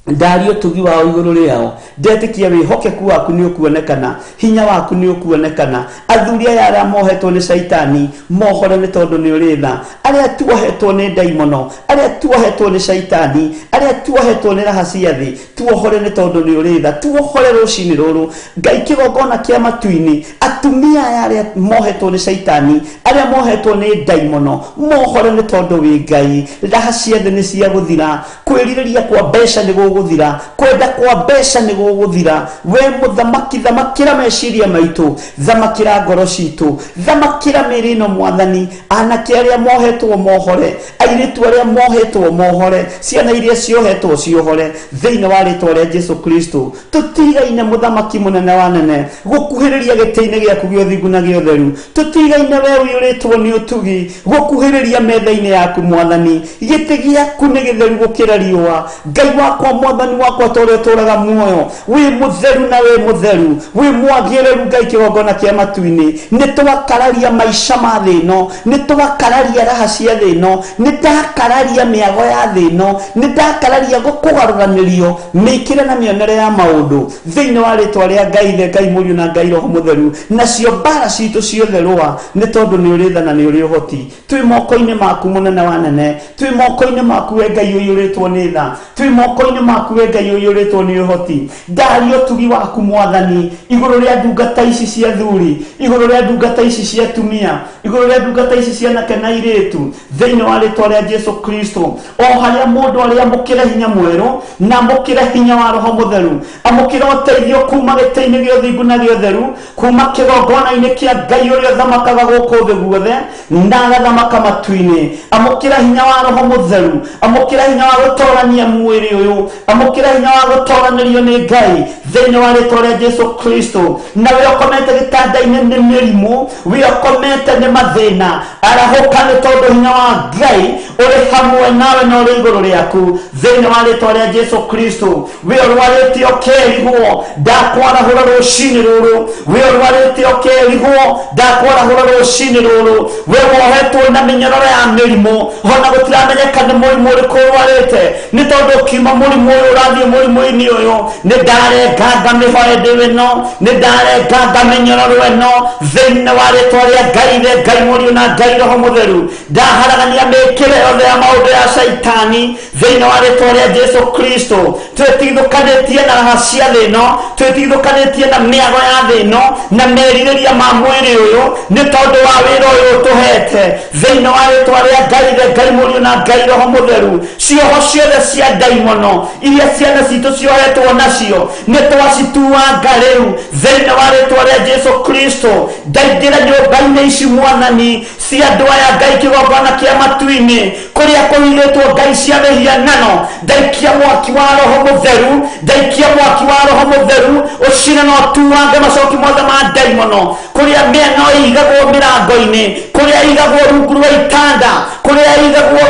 ndaria ũtugi wao igũrũ rĩao. Ndetĩkia wĩhokeku waku nĩ ũkuonekana, hinya waku nĩ ũkuonekana. Athuri aya arĩa mohetwo nĩ Saitani mohore nĩ tondũ nĩ ũrĩ tha, arĩa tuohetwo nĩ ndaimono, arĩa tuohetwo nĩ Saitani, arĩa tuohetwo nĩ raha cia thĩ, tuohore nĩ tondũ nĩ ũrĩ tha. Tuohore rũcinĩ rũrũ Ngai kĩgongona kĩa matu-inĩ. Atumia aya arĩa mohetwo nĩ Saitani, arĩa mohetwo nĩ ndaimono, mohore nĩ tondũ wĩ Ngai. Raha cia thĩ nĩ cia gũthira, kwĩrirĩria kwa mbeca nĩ gũgũthira, kwenda kwa mbeca nĩ gũgũthira. We Mũthamaki, thamakĩra meciria maitũ, thamakĩra ngoro citũ, thamakĩra mĩĩrĩ ĩno Mwathani. Anake arĩa mohetwo mohore, airĩtu arĩa mohetwo mohore, ciana iria ciohetwo ciohore, thĩinĩ wa rĩĩtwa rĩa Jesũ Kristo. Tũtigaine Mũthamaki mũnene wa nene, gũkuhĩrĩria gĩtĩ-inĩ gĩaku gĩa ũthingu na gĩa ũtheru. Tũtigaine we ũiyũrĩtwo nĩ ũtugi, gũkuhĩrĩria metha-inĩ yaku Mwathani. Gĩtĩ gĩaku nĩ gĩtheru gũkĩra riũa. Ngai wakwa, Mwathani wakwa, tũrĩa ũtũũraga muoyo, wĩ mũtheru na wĩ mũtheru, wĩ mwagĩrĩru Ngai kĩgongona kĩa matu-inĩ. Nĩ twakararia maica ma thĩ ĩno, nĩ twakararia raha cia thĩ ĩno, nĩ ndakararia mĩago ya thĩ ĩno, nĩ ndakararia gũkũgarũranĩrio mĩkĩre na mĩonere ya maũndũ thĩinĩ wa rĩĩtwa rĩa Ngai Ithe, Ngai Mũriũ na Ngai Roho Mũtheru. Nacio mbara citũ ciothe rũa nĩ tondũ nĩ ũrĩ tha na nĩ ũrĩ ũhoti. Twĩ moko-inĩ maku mũnene wa nene, twĩ moko-inĩ maku we Ngai ũiyũrĩtwo nĩ tha, twĩ moko-inĩ maku we Ngai ũiyũrĩtwo nĩ ũhoti. Ndaria ũtugi waku Mwathani igũrũ rĩa ndungata ici cia thuri, igũrũ rĩa ndungata ici cia atumia, igũrũ rĩa ndungata ici cia anake na airĩtu, thĩinĩ wa rĩĩtwa rĩa Jesũ Kristo. O harĩa mũndũ arĩ amũkĩre hinya mwerũ na amũkĩre hinya wa Roho Mũtheru, amũkĩre ũteithio kuma gĩtĩ-inĩ gĩa ũthingu na gĩa ũtheru, kuma kĩgongona-inĩ kĩa Ngai ũrĩa ũthamakaga gũkũ thĩ guothe na agathamaka matu-inĩ. Amũkĩre hinya wa Roho Mũtheru, amũkĩre hinya wa gũtoorania mwĩrĩ ũyũ, amũkĩre hinya wa gũtooranĩrio nĩ Ngai thĩinĩ wa rĩĩtwa rĩa Jesũ Kristo. Na wĩ ũkomete gĩtanda-inĩ nĩ mĩrimũ, wĩ ũkomete nĩ mathĩna, arahũka nĩ tondũ hinya wa Ngai ũrĩ hamwe nawe na ũrĩ igũrũ rĩaku thĩinĩ wa rĩĩtwa rĩa Jesũ Kristo. Wĩ ũrwarĩte ũkĩrigwo, ndakwarahũra rũcinĩ rũrũ, wĩ ũrwarĩte ũkĩrigwo, ndakwarahũra rũcinĩ rũrũ. Wĩ wohetwo na mĩnyororo ya mĩrimũ, ona gũtiramenyeka nĩ mũrimũ ũrĩkũ ũrwarĩte, nĩ tondũ ũkiuma mũrimũ ũyũ ũrathiĩ mũrimũ-inĩ ũyũ. Nĩ ndarenganga mĩhoendo ĩno, nĩ ndarenganga mĩnyororo ĩno thĩinĩ wa rĩĩtwa rĩa Ngai Ithe, Ngai Mũriũ na Ngai Roho Mũtheru. Ndaharagania mĩĩkĩre yothe ya maũndũ ya Saitani thĩinĩ wa rĩĩtwa rĩa Jesũ Kristo. Twĩtigithũkanĩtie na raha cia thĩ ĩno, twĩtigithũkanĩtie na mĩago ya thĩ ĩno na merirĩria ma mwĩrĩ ũyũ, nĩ tondũ wa wĩra ũyũ ũtũhete thĩinĩ wa rĩĩtwa rĩa Ngai Ithe, Ngai Mũriũ na Ngai Roho Mũtheru. Cioho ciothe cia ndaimono iria ciana citũ ciohetwo nacio nĩ twacituanga rĩu thĩinĩ wa rĩĩtwa rĩa Jesũ Kristo. Ndaingĩra nyũmba-inĩ ici Mwathani cia andũ aya Ngai kĩgongona kĩa matu-inĩ kũrĩa kũhithĩtwo ngai cia mĩhianano. Ndaikia mwaki wa Roho Mũtheru, ndaikia mwaki wa Roho Mũtheru ũcine na ũtuange macoki mothe ma ndaimono kũrĩa mĩena ĩigagwo mĩrango-inĩ, kũrĩa ĩigagwo rungu rwa itanda, kũrĩa ĩigagwo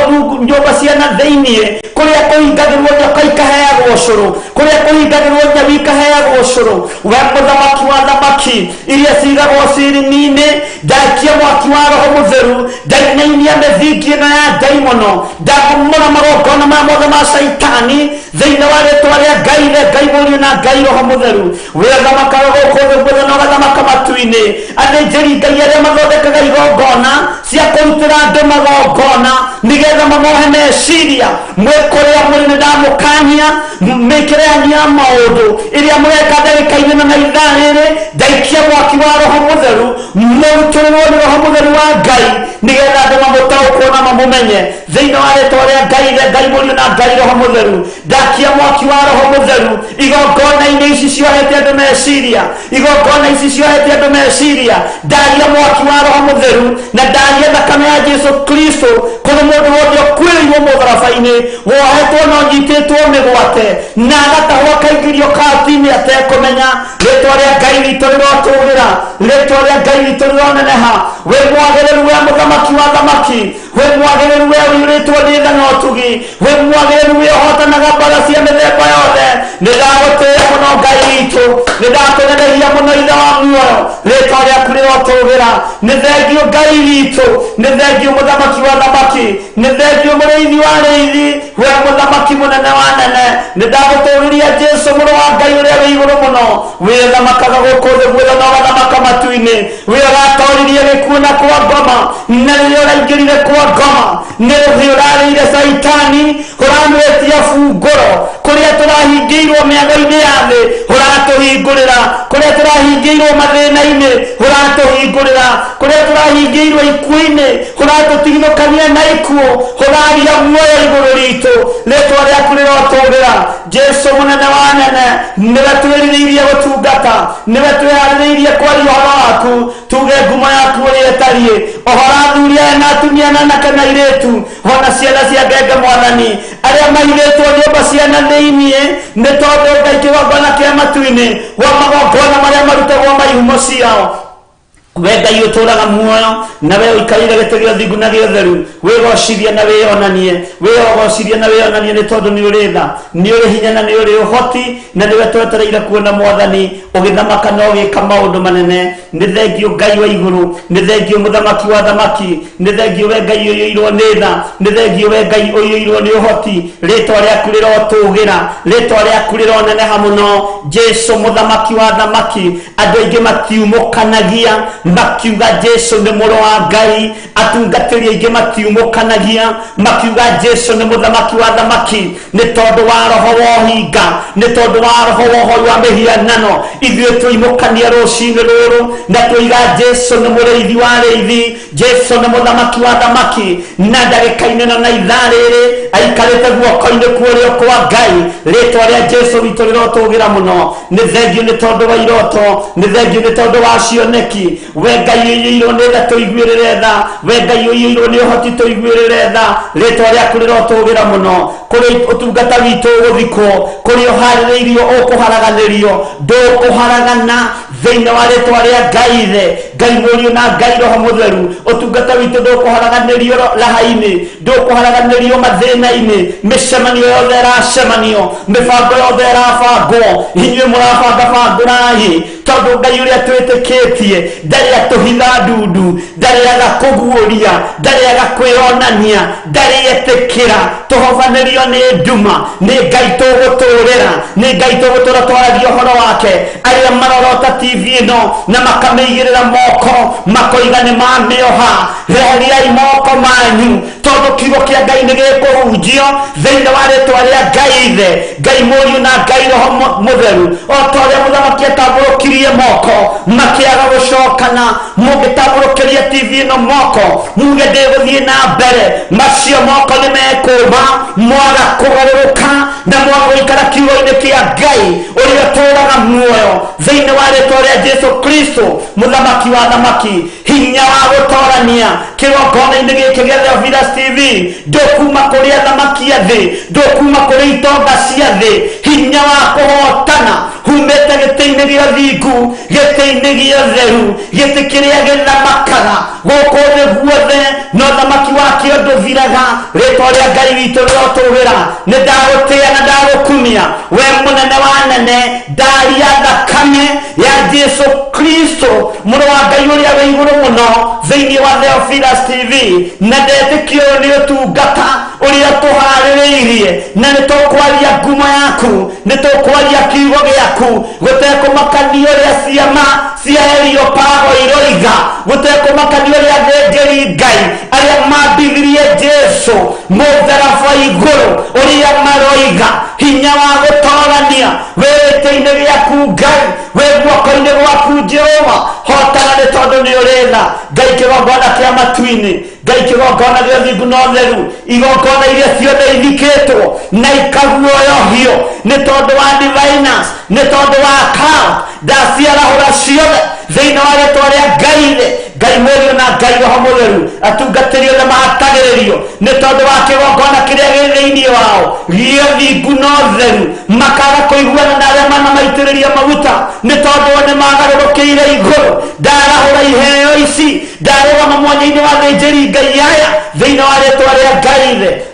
nyũmba cia na thĩinĩ, kũrĩa kũhingagĩrwo nyoka ikaheagwo ũcũrũ, kũrĩa kũhingagĩrwo nyaũ ikaheagwo ũcũrũ. We Mũthamaki wa thamaki, iria cigagwo cirini-inĩ, ndaikia mwaki wa Roho Mũtheru, ndainainia mĩthingi ĩno ya ndaimono, ndamomora magongona maya mothe ma Saitani thĩinĩ wa rĩtwa rĩa Ngai Ngai Mũriũ na Ngai Roho Mũtheru wĩthamakaga gũkũ thĩ gwothe na ũgathamaka matu-inĩ athĩnjĩri Ngai arĩa mathondekaga igongona cia kũrutĩra andũ magongona nĩgetha mamohe meciria mwĩkũrĩa mũrĩ nĩndamũkania mĩkĩrania maũndũ ĩrĩa mũreka ndagĩka-inĩ na ithaa rĩrĩ ndaikia mwaki wa Roho Mũtheru mũrutĩrĩrwo nĩ Roho Mũtheru wa Ngai nĩgetha andũ mamũtaũkwo na mamũmenye thĩinĩ wa rĩtwa rĩa Ngai Mũriũ na Ngai Roho Mũtheru ndakia mwaki wa Roho Mũtheru igongona-inĩ ici ciohete andũ meciria igongona ici ciohete andũ meciria ndaria mwaki wa Roho Mũtheru na ndaria thakame ya Jesu Kristo kũrĩ mũndũ wothe ũkuĩrĩirwo mũtharaba-inĩ wohetwo na ũnyitĩtwo mĩgwate na agatahwo akaingĩrio kaoti-inĩ atekũmenya rĩtwa rĩa Ngai witũ rĩrotũgĩra rĩtwa rĩa Ngai witũ rĩroneneha wĩ mwagĩrĩru we mũthamaki wa thamaki wĩ mwagĩrĩru we ũiyũrĩtwo nĩ tha na ũtugi wĩ mwagĩrĩru we ũhotanaga mbaara cia mĩthemba yothe nĩndagũtĩĩa mũno Ngai witũ nĩndakũnenehia mũno ithe wa muoyo rĩtwa rĩaku rĩrotũgĩra nĩ thengio Ngai witũ nĩ thengio mũthamaki wa thamaki nĩ thengio mũrĩithi wa arĩithi we mũthamaki mũnene wa nene nĩndagũtũgĩria Jesu mũrũ wa Ngai ũrĩa wĩ igũrũ mũno wĩthamakaga gũkũ thĩ gwothe na ũgathamaka matu-inĩ we ũratoririe gĩkuũ na kwa ngoma na rĩrĩa ũraingĩrire kwa ngoma nĩ rũhĩ ũrarĩire Saitani ũramwĩtia bungũro kũrĩa tũrahingĩirwo mĩago-inĩ ya thĩ ũratũhingũrĩra kũrĩa tũrahingĩirwo mathĩna-inĩ ũratũhingũrĩra kũrĩa tũrahingĩirwo ikuũ-inĩ ũratũtigithũkania na ikuũ ũraria muoyo igũrũ ritũ rĩtwa rĩaku rĩrotũgĩra Jesu mũnene wa nene nĩwe twĩrirĩirie gũtungata nĩwe twĩharĩrĩirie kwaria ũhoro waku tuge ngumo yaku ũrĩa ĩtariĩ ũhoro athuri aya na atumia na anake na airĩtu ona ciana cia ngenge Mwathani arĩa mahithĩtwo nyũmba ciana thĩiniĩ nĩ tondũ Ngai kĩgongona kĩa matu-inĩ wa magongona marĩa marutagwo maihumo ciao we Ngai ũtũraga muoyo na we ũikarĩire gĩtĩ gĩa ũthingu na gĩa ũtheru wĩgocirie na wĩyogocirie na wĩyonanie nĩ tondũ nĩ ũrĩ tha nĩ ũrĩ hinya na nĩ ũrĩ ũhoti na nĩwe twetereire kuona Mwathani ũgĩthamaka na ũgĩka maũndũ manene nĩ thengio Ngai wa igũrũ nĩ thengio mũthamaki wa thamaki nĩ thengio we Ngai ũiyũirwo nĩ tha nĩ thengio we Ngai ũiyũirwo nĩ ũhoti rĩtwa rĩaku rĩrotũgĩra rĩtwa rĩaku rĩroneneha mũno Jesu mũthamaki wa thamaki andũ aingĩ matiumũkanagia makiuga Jesu nĩ mũrũ wa Ngai atungatĩri aingĩ matiumũkanagia makiuga Jesu nĩ mũthamaki wa thamaki nĩ tondũ wa roho wa ũhinga nĩ tondũ wa roho wa ũhoi wa mĩhianano ithuĩ tũimũkania rũciinĩ rũrũ na tũiga Jesu nĩ mũrĩithi wa arĩithi Jesu nĩ mũthamaki wa thamaki na ndagĩka-inĩ na ithaa rĩrĩ aikarĩte guoko-inĩ kuorĩo kwa Ngai rĩtwa rĩa Jesu witũ rĩrotũgĩra mũno nĩ thengio nĩ tondũ wa iroto nĩ thengio nĩ tondũ wa cioneki we Ngai ũiyũirwo nĩ tha tũiguĩrĩre tha we Ngai ũiyũirwo nĩ ũhoti tũiguĩrĩre tha rĩtwa rĩaku rĩrotũgĩra mũno kũrĩ ũtungata witũ ũgũthikwo kũrĩ ũharĩrĩirio ũkũharaganĩrio ndũkũharagana thĩinĩ wa rĩtwa rĩa Ngai Ithe Ngai Mũriũ na Ngai Roho Mũtheru ũtungata witũ ndũkũharaganĩrio raha-inĩ ndũkũharaganĩrio mathĩna-inĩ mĩcemanio yothe ĩracemanio mĩbango yothe ĩrabangwo inyuĩ mũrabangabangũrai tondũ Ngai ũrĩa twĩtĩkĩtie ndarĩaga tũhitha ndundu ndarĩaga kũguũria ndarĩaga kwĩonania ndarĩetĩkĩra tũhobanĩrio nĩ nduma nĩ Ngai tũgũtũrĩra nĩ Ngai tũgũtũra twaragia ũhoro wake arĩa marorota TV ĩno na makamĩigĩrĩra moko makoiga nĩ mamĩoha reheriai moko manyu tondũ kiugo kĩa Ngai nĩ gĩkũhunjio thĩinĩ wa rĩtwa rĩa Ngai Ithe Ngai Mũriũ na Ngai Roho Mũtheru o ta ũrĩa mũthamaki atambũrũkirie moko makĩaga gũcokana mũngĩtambũrũkĩria TV ĩno moko muge ndĩgũthiĩ na mbere macio moko nĩ mekũma mwaga kũgarũrũka na mwaga gũikara kiugo-inĩ kĩa Ngai ũrĩa ũtũũraga muoyo thĩinĩ wa rĩtwa rĩa Jesu Kristo mũthamaki wa thamaki hinya wa gũtorania kĩgongona-inĩ gĩkĩ gĩa Theophilus TV ndũkuma kũrĩ athamaki a thĩ ndũkuma kũrĩ itonga cia thĩ hinya wa kũhotana humĩte gĩtĩ-inĩ gĩa ũthingu gĩtĩ-inĩ gĩa ũtheru gĩtĩ kĩrĩa gĩthamakaga gũkũ thĩ guothe na ũthamaki wake cio ndũthiraga rĩtwa rĩa Ngai witũ rĩrotũgĩra nĩ ndagũtĩĩa na ndagũkumia we mũnene wa nene ndari ya thakame ya Jesu Kristo mũrũ wa Ngai ũrĩa wĩ igũrũ mũno thĩinĩ wa Theophilus TV na ndetĩkio nĩ ũtungata ũrĩa tũharĩrĩirie na nĩ tũkwaria ngumo yaku nĩ tũkwaria kiugo gĩaku gũtekũmakania ũrĩa ciama cia Areopago iroiga gũtekũmakania ũrĩa athĩnjĩri Ngai arĩa mambithirie Jesu mũtharaba igũrũ ũrĩa maroiga hinya wa gũtoorania wĩtĩ-inĩ gĩaku Ngai wĩ guoko-inĩ gwaku Jehova hotana nĩ tondũ nĩ ũrĩtha Ngai kĩgongona kĩa matu-inĩ Ngai kĩgongona gĩa ũthingu na ũtheru igongona iria ciothe ithikĩtwo na ikaguoyohio nĩ tondũ wa diviners nĩ tondũ wa account ndaciarahũra ciothe thĩinĩ wa rĩtwa rĩa Ngai mũriũ na Ngai Roho Mũtheru atungatĩri othe mahatagĩrĩrio nĩ tondũ wa kĩgongona kĩrĩa gĩ thĩinĩ wao gĩa ũthingu na ũtheru makaga kũiguana na arĩa manamaitĩrĩria maguta nĩ tondũ nĩ magarũrũkĩire igũrũ ndarahũra iheo ici ndarũgama mwanya-inĩ wa thĩnjĩri Ngai aya thĩinĩ wa rĩtwa rĩa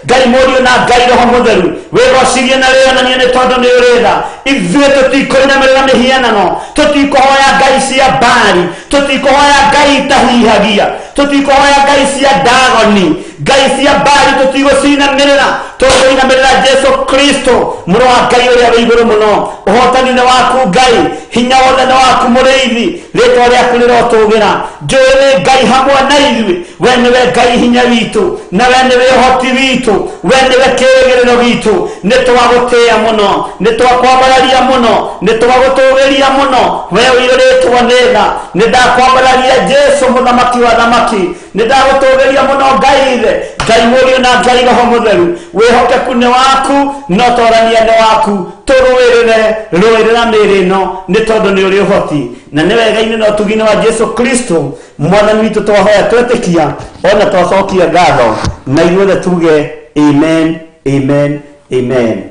Ngai mũriũ na Ngai Roho Mũtheru wĩgocirie na wĩonanie nĩ tondũ nĩ ũrĩtha ithuĩ tũtikũinamĩrĩra mĩhianano tũtikũhoya ngai cia Baali tũtikũhoya ngai itahihagia tũtikũhoya ngai cia Dagoni ngai cia Baali tũtigũcinamĩrĩra tũkũinamĩrĩra Jesu Kristo mũrũ wa Ngai ũrĩa wĩ igũrũ mũno ũhotani nĩ waku Ngai hinya wothe nĩ waku mũrĩithi rĩtwa rĩaku rĩrotũgĩra njũĩ nĩ Ngai hamwe na ithuĩ we nĩwe Ngai hinya witũ na we nĩwe ũhoti witũ we nĩwe kĩĩrĩgĩrĩro gitũ nĩ twagũtĩĩa mũno nĩ twakwambararia mũno nĩ twagũtũgĩria mũno we ũiyũrĩtwo nĩ tha nĩ ndakwambararia Jesu mũthamaki wa thamaki nĩ ndagũtũgĩria mũno Ngai ithe Ngai mũriũ na Ngai Roho Mũtheru wĩhokeku nĩ waku no torania nĩ waku tũrũĩrĩra mĩĩrĩ ĩno nĩ tondũ nĩ ũrĩ ũhoti na nĩ wega-inĩ na ũtugi-inĩ wa Jesu Kristo mwathani witũ twahoya twetĩkia ona twacokia ngatho na inyuothe tuge amen amen amen.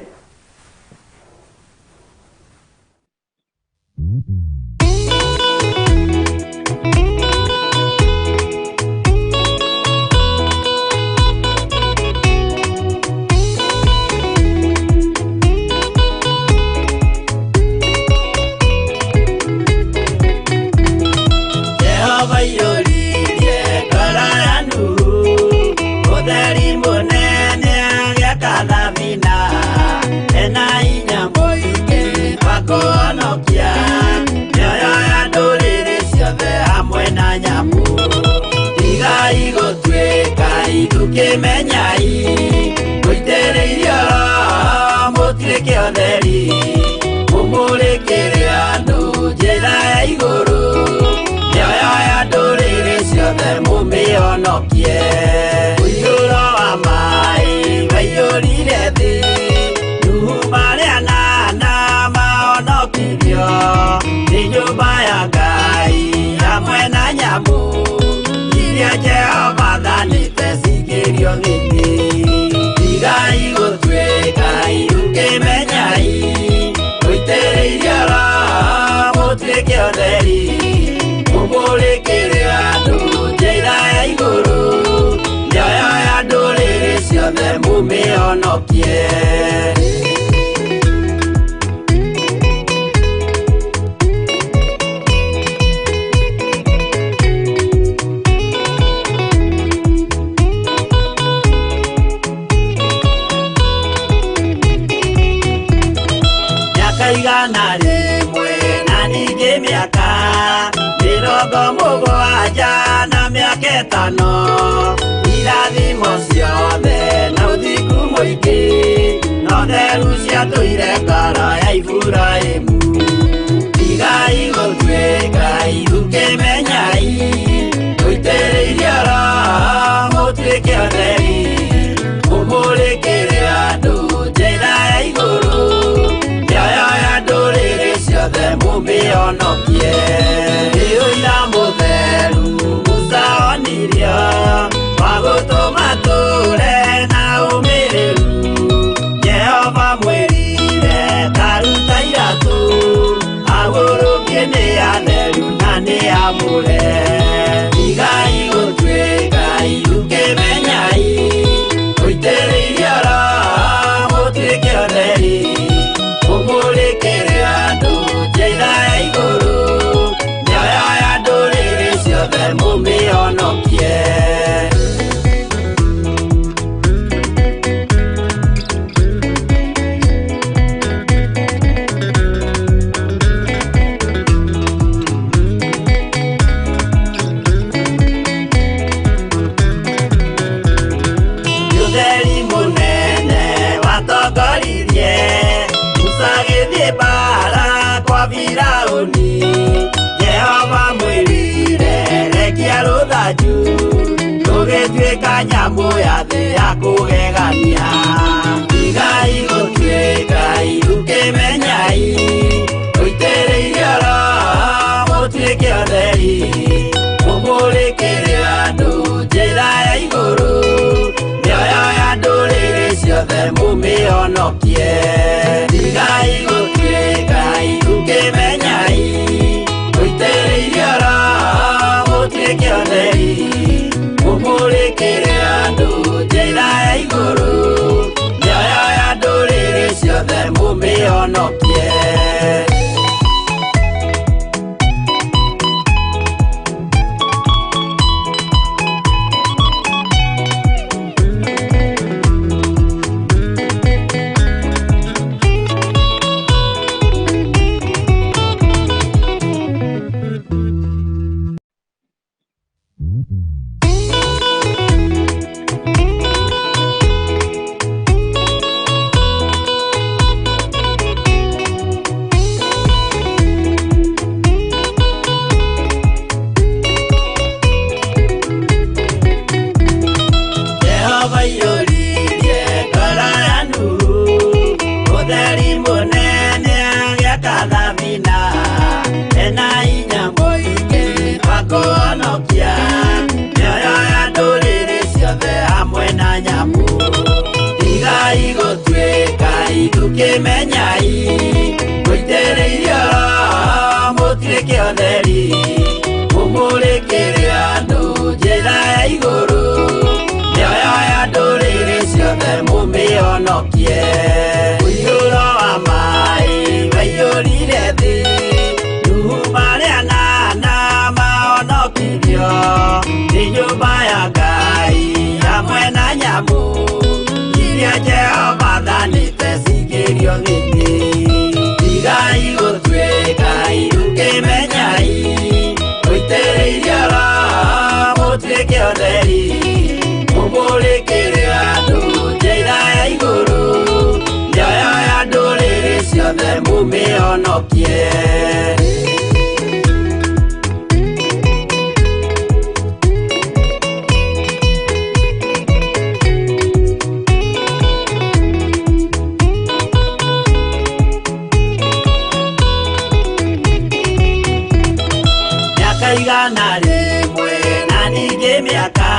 Kemenyai muitereirio mutireke otheri mumurekere andu njĩra ya igũrũ nĩoyo ya ndũrĩrĩ ciothe mumĩonokie mũiyũro wa maĩ waiyũrire thĩ nuhu marĩa nana maonokirio nĩ nyũmba ya Ngai hamwe na nyamũ iria Jehova thanĩte cingĩrio thĩinĩ tigai gũtuĩka ukĩmenyai mũitĩrĩirio Roho mũtuĩke ũtheri mũmũrĩkĩre andũ njĩra ya igũrũ nĩoyo ya ndũrĩrĩ ciothe mumĩonokie. Igana rĩmwe na ningĩ mĩaka mĩrongo mũgwanja na mĩaka ĩtano irathimo ciothe na ũthingu mũingĩ na ũtheru ciatũire ngoro ya Iburahĩmu tigai gũtuĩka ukĩmenyai mũitĩrĩirio Roho mũtuĩke ũtheri mũmũrĩkĩre andũ njĩra ya igũrũ ciothe mumĩonokie ũira mũtheru Musa onirio wa gũtũma tũre na ũmĩrĩru Jehova mwĩrire taruta iratũ agũrũkie nĩ atheru na nĩ amũre mumĩonokie. Jehova mwĩrire rekia rũthanju rũgĩtuĩka nyamũ ya thĩ ya kũgegania. Igai gũtuĩka iru kĩmenyai ũitĩrĩirie Roho mũtuĩke ũtheri mũmũrĩkĩre andũ njĩra ya igũrũ mĩoyo ya ndũrĩrĩ ciothe mũmĩonokie. Igai gũtuĩka iru kĩmenyai ũitĩrĩirie Roho mũtuĩke ũtheri mũmũrĩkĩre andũ njĩra ya igũrũ mĩoyo ya ndũrĩrĩ ciothe mũmĩonokie. Kĩmenyai mũitĩrĩirie Roho mũtuĩke ũtheri mũmũrĩkĩre andũ njĩra ya igũrũ mĩoyo ya ndũrĩrĩ ciothe mũmĩonokie. Mũiyũro wa maĩ waiyũrire thĩ Nuhu marĩa anana mahonokirio nĩ nyũmba ya Ngai hamwe na nyamũ iria Jehova thanĩte cingĩrio thĩinĩ. Igai gũtuĩka iru kĩmenyai ũitĩrĩirie Roho mũtuĩke ũtheri mũmũrĩkĩre andũ njĩra ya igũrũ mĩoyo ya ndũrĩrĩ ciothe mũmĩonokie. Igana rĩmwe na ningĩ mĩaka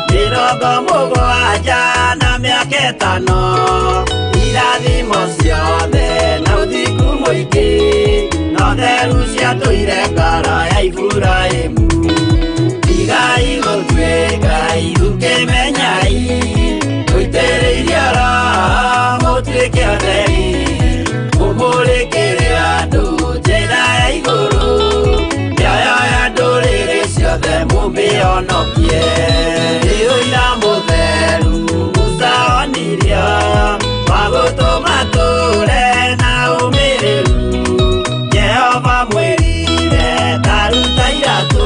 70 na mĩaka 5 irathimo ciothe na ũthingu mũingĩ na ũtheru ciatũire ngoro ya Iburahĩmu. Igai gũtuĩka iru kĩmenyai ũitĩrĩirie Roho mũtuĩke ũtheri mũmũrĩkĩre andũ njĩra ya igũrũ mĩoyo ya ndũrĩrĩ ciothe mũmĩonokie. Ũira mũtheru Musa onirio wa gũtũma tũre na ũmĩrĩru. Jehova mwĩrire taruta iratũ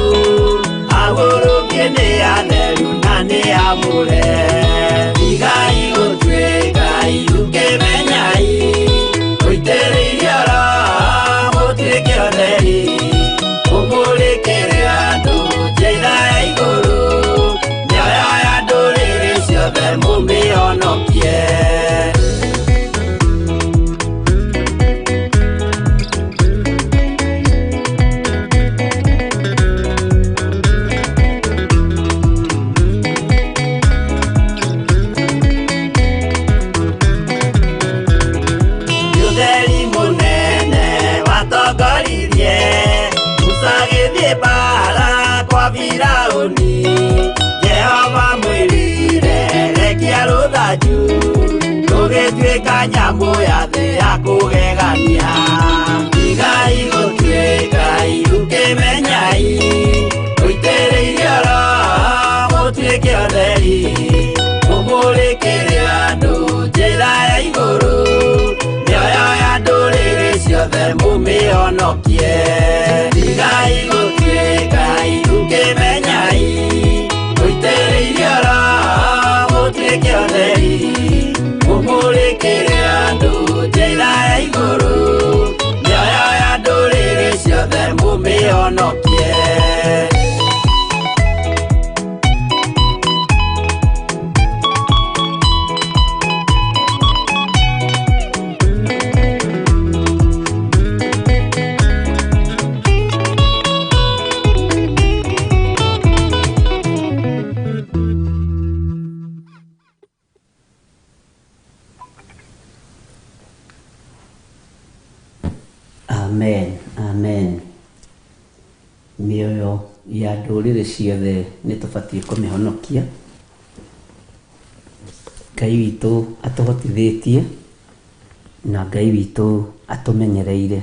agũrũkie nĩ atheru na nĩ amũre. Igai gũtuĩka iru kĩmenyai ũitĩrĩirie Roho mũtuĩke ũtheri mũmũrĩkĩre andũ njĩra ya igũrũ mĩoyo ya ndũrĩrĩ ciothe mũmĩonokie. Ũtheri mũnene watongoririe Musa gĩthiĩ mbara kwa Firaũni. Jehova mwĩrire rekia rũthanju rũgĩtuĩka nyamũ ya thĩ ya kũgegania. Igai gũtuĩka iru kĩmenyai ũitĩrĩirie mũhonokie tigai gũtuĩka itũkĩmenyai mũitĩrĩirie roho mũtuĩke ũtheri mũmũrĩkĩre andũ njĩra ya igũrũ mĩoyo ya ndũrĩrĩ ciothe mũmĩhonokie. Amen, amen. Mĩoyo ya ndũrĩrĩ ciothe nĩ tũbatiĩ kũmĩhonokia. Ngai witũ atũhotithĩtie na Ngai witũ atũmenyereire.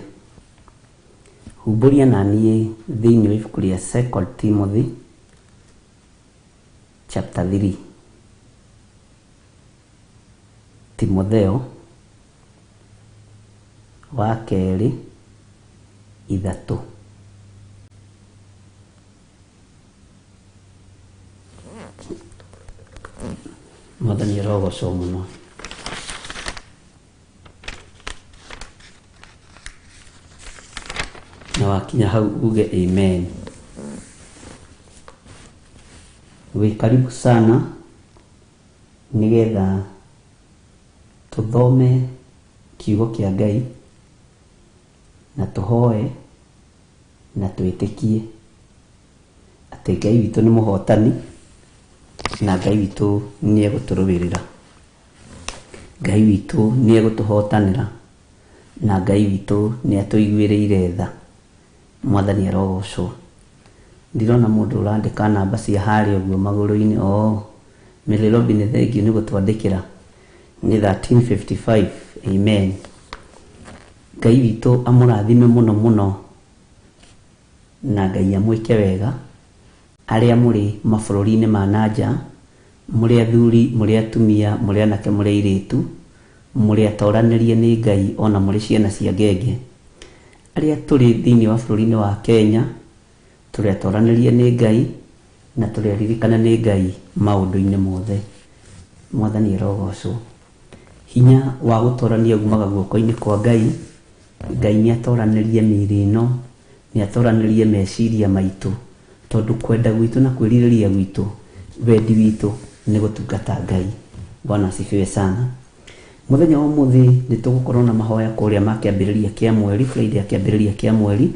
Humbũria na niĩ thĩinĩ wa ibuku rĩa 2 Timothy chapter 3. Timotheo wa kerĩ 3. Mwathani arogocwo mũno. Na wakinya hau uge amen. Wĩ karibu sana nigetha tũthome kiugo kĩa Ngai na tũhoe na twĩtĩkie atĩ Ngai witũ nĩ mũhotani na Ngai witũ nĩ egũtũrũĩrĩra. Ngai witũ nĩ egũtũhotanĩra na Ngai witũ nĩ atũiguĩrĩire tha. Mwathani arogocwo. Ndirona mũndũ ũrandĩka namba cia harĩa ũguo magũrũ-inĩ. Mĩrĩrobi nĩ thengiũ nĩ gũtwandĩkĩra. Nĩ 1355. Amen. Ngai witũ amũrathime mũno mũno na Ngai amwĩke wega. Arĩa mũrĩ mabũrũri-inĩ ma nanja, mũrĩ athuri, mũrĩ atumia, mũrĩ anake, mũrĩ airĩtu, mũrĩ atoranĩrie nĩ Ngai ona mũrĩ ciana cia ngenge. Arĩa tũrĩ thĩinĩ wa bũrũri-inĩ wa Kenya, tũrĩ atoranĩrie nĩ Ngai na tũrĩ aririkana nĩ Ngai maũndũ-inĩ mothe. Mwathani arogocwo. Hinya wa gũtorania umaga guoko-inĩ kwa Ngai. Ngai nĩ atoranĩrie mĩĩrĩ ĩno, nĩ atoranĩrie meciria maitũ, tondũ kwenda gwitũ na kwĩrirĩria gwitũ, wendi witũ nĩ gũtungata Ngai. Bwana asifiwe sana. Mũthenya wa ũmũthĩ nĩ tũgũkorwo na mahoya kũrĩa ma kĩambĩrĩria kĩa mweri, Friday ya kĩambĩrĩria kĩa mweri,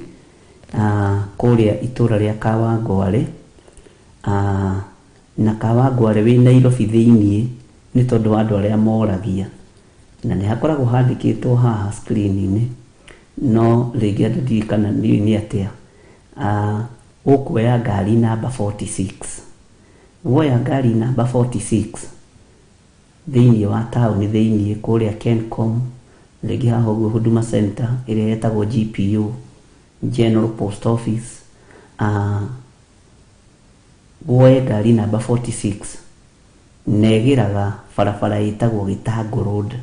kũrĩa itũra rĩa Kawangware. Na Kawangware wĩ Nairobi thĩinĩ nĩ tondũ wa andũ arĩa moragia, na nĩ hakoragwo handĩkĩtwo haha screen-inĩ, no rĩngĩ andũ ndirikana nĩ atĩa. Ũkuoya ngari namba 46. Woya ngari namba 46 thĩinĩ wa taũni thĩinĩ kũrĩa Kencom, rĩngĩ haha ũguo Huduma Center ĩrĩa yetagwo GPO, General Post Office. Woye ngari namba 46 negĩraga barabara ĩtagwo Gĩtangũ Road.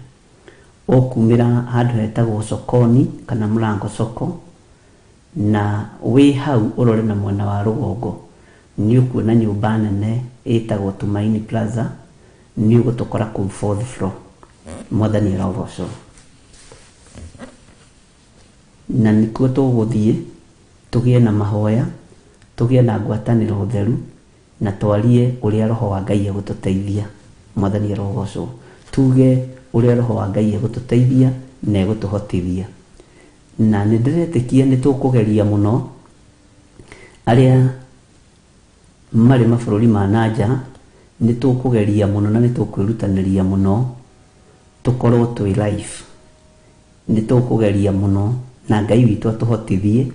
Ũkumĩra handũ hetagwo Sokoni kana Mlango Soko, na wĩ hau ũrore na mwena wa rũgongo nĩ ũkuona nyũmba nene ĩtagwo Tumaini Plaza. Nĩ ũgũtũkora kũu 4th floor. Mwathani arogocwo. Na nĩkuo tũgũthiĩ tũgĩe na mahoya, tũgĩe na ngwatanĩro theru, na twarie ũrĩa roho wa Ngai egũtũteithia. Mwathani arogocwo. Tuge ũrĩa roho wa Ngai egũtũteithia na egũtũhotithia. Na nĩ ndĩretĩkia nĩ tũkũgeria mũno arĩa marĩ mabũrũri ma nanja, nĩ tũkũgeria mũno na nĩ tũkwĩrutanĩria mũno tũkorwo twĩ live. Nĩ tũkũgeria mũno na Ngai witũ atũhotithie.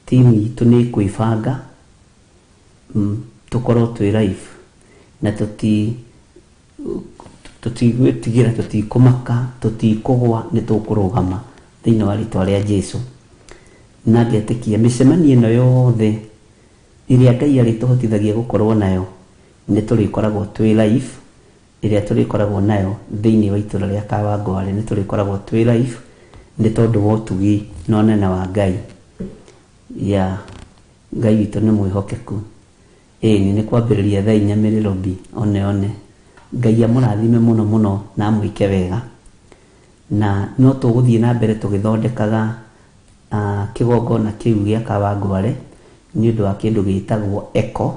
Timu itũ nĩ kwĩbanga tũkorwo twĩ live, na tũtigwĩtigĩra, tũtikũmaka, tũtikũgwa, nĩ tũkũrũgama thĩinĩ wa rĩtwa rĩa Jesũ. Na ngetĩkia mĩcemanio ĩno yothe ĩrĩa Ngai arĩtũhotithagia gũkorwo nayo nĩ tũrĩkoragwo twĩ live. Ĩrĩa tũrĩkoragwo nayo thĩinĩ wa itũra rĩa Kawangware nĩ tũrĩkoragwo twĩ live, nĩ tondũ wa ũtugi na ũnene wa Ngai. ya Ngai witũ nĩ mwĩhokeku. Nĩ kwambĩrĩria thaa 4 Nairobi one Ngai amũrathime mũno mũno na mwĩke wega, na no tũgũthiĩ na mbere tũgĩthondekaga kĩgongona kĩu gĩa Kawangware nĩ ũndũ wa kĩndũ gĩtagwo echo,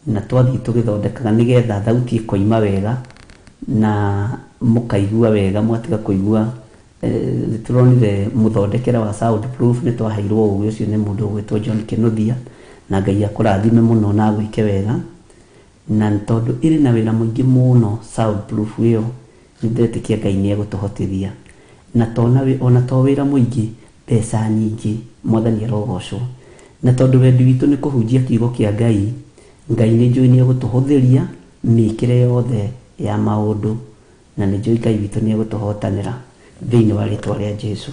na twathiĩ tũgĩthondekaga nĩgetha thauti ĩkoima wega na mũkaigua wega, mwatiga kũigua. Turonire mũthondekera wa soundproof nĩ twaheirwo ũgĩ ũcio nĩ mũndũ ũgwĩtwo John Kĩnuthia, na Ngai akũrathime mũno na gwĩke wega. Na tondũ ĩrĩ na wĩra mũingĩ mũno soundproof ĩyo, nĩ ndĩretĩkia Ngai nĩ egũtũhotithia, na ona to wĩra mũingĩ, mbeca nyingĩ, Mwathani arogocwo. Na tondũ wendi witũ nĩ kũhunjia kiugo kĩa Ngai, Ngai nĩ njũĩ nĩ egũtũhũthĩria mĩkĩre yothe ya maũndũ, na nĩ njũĩ Ngai witũ nĩ egũtũhotanĩra thĩinĩ wa rĩtwa rĩa Jesũ.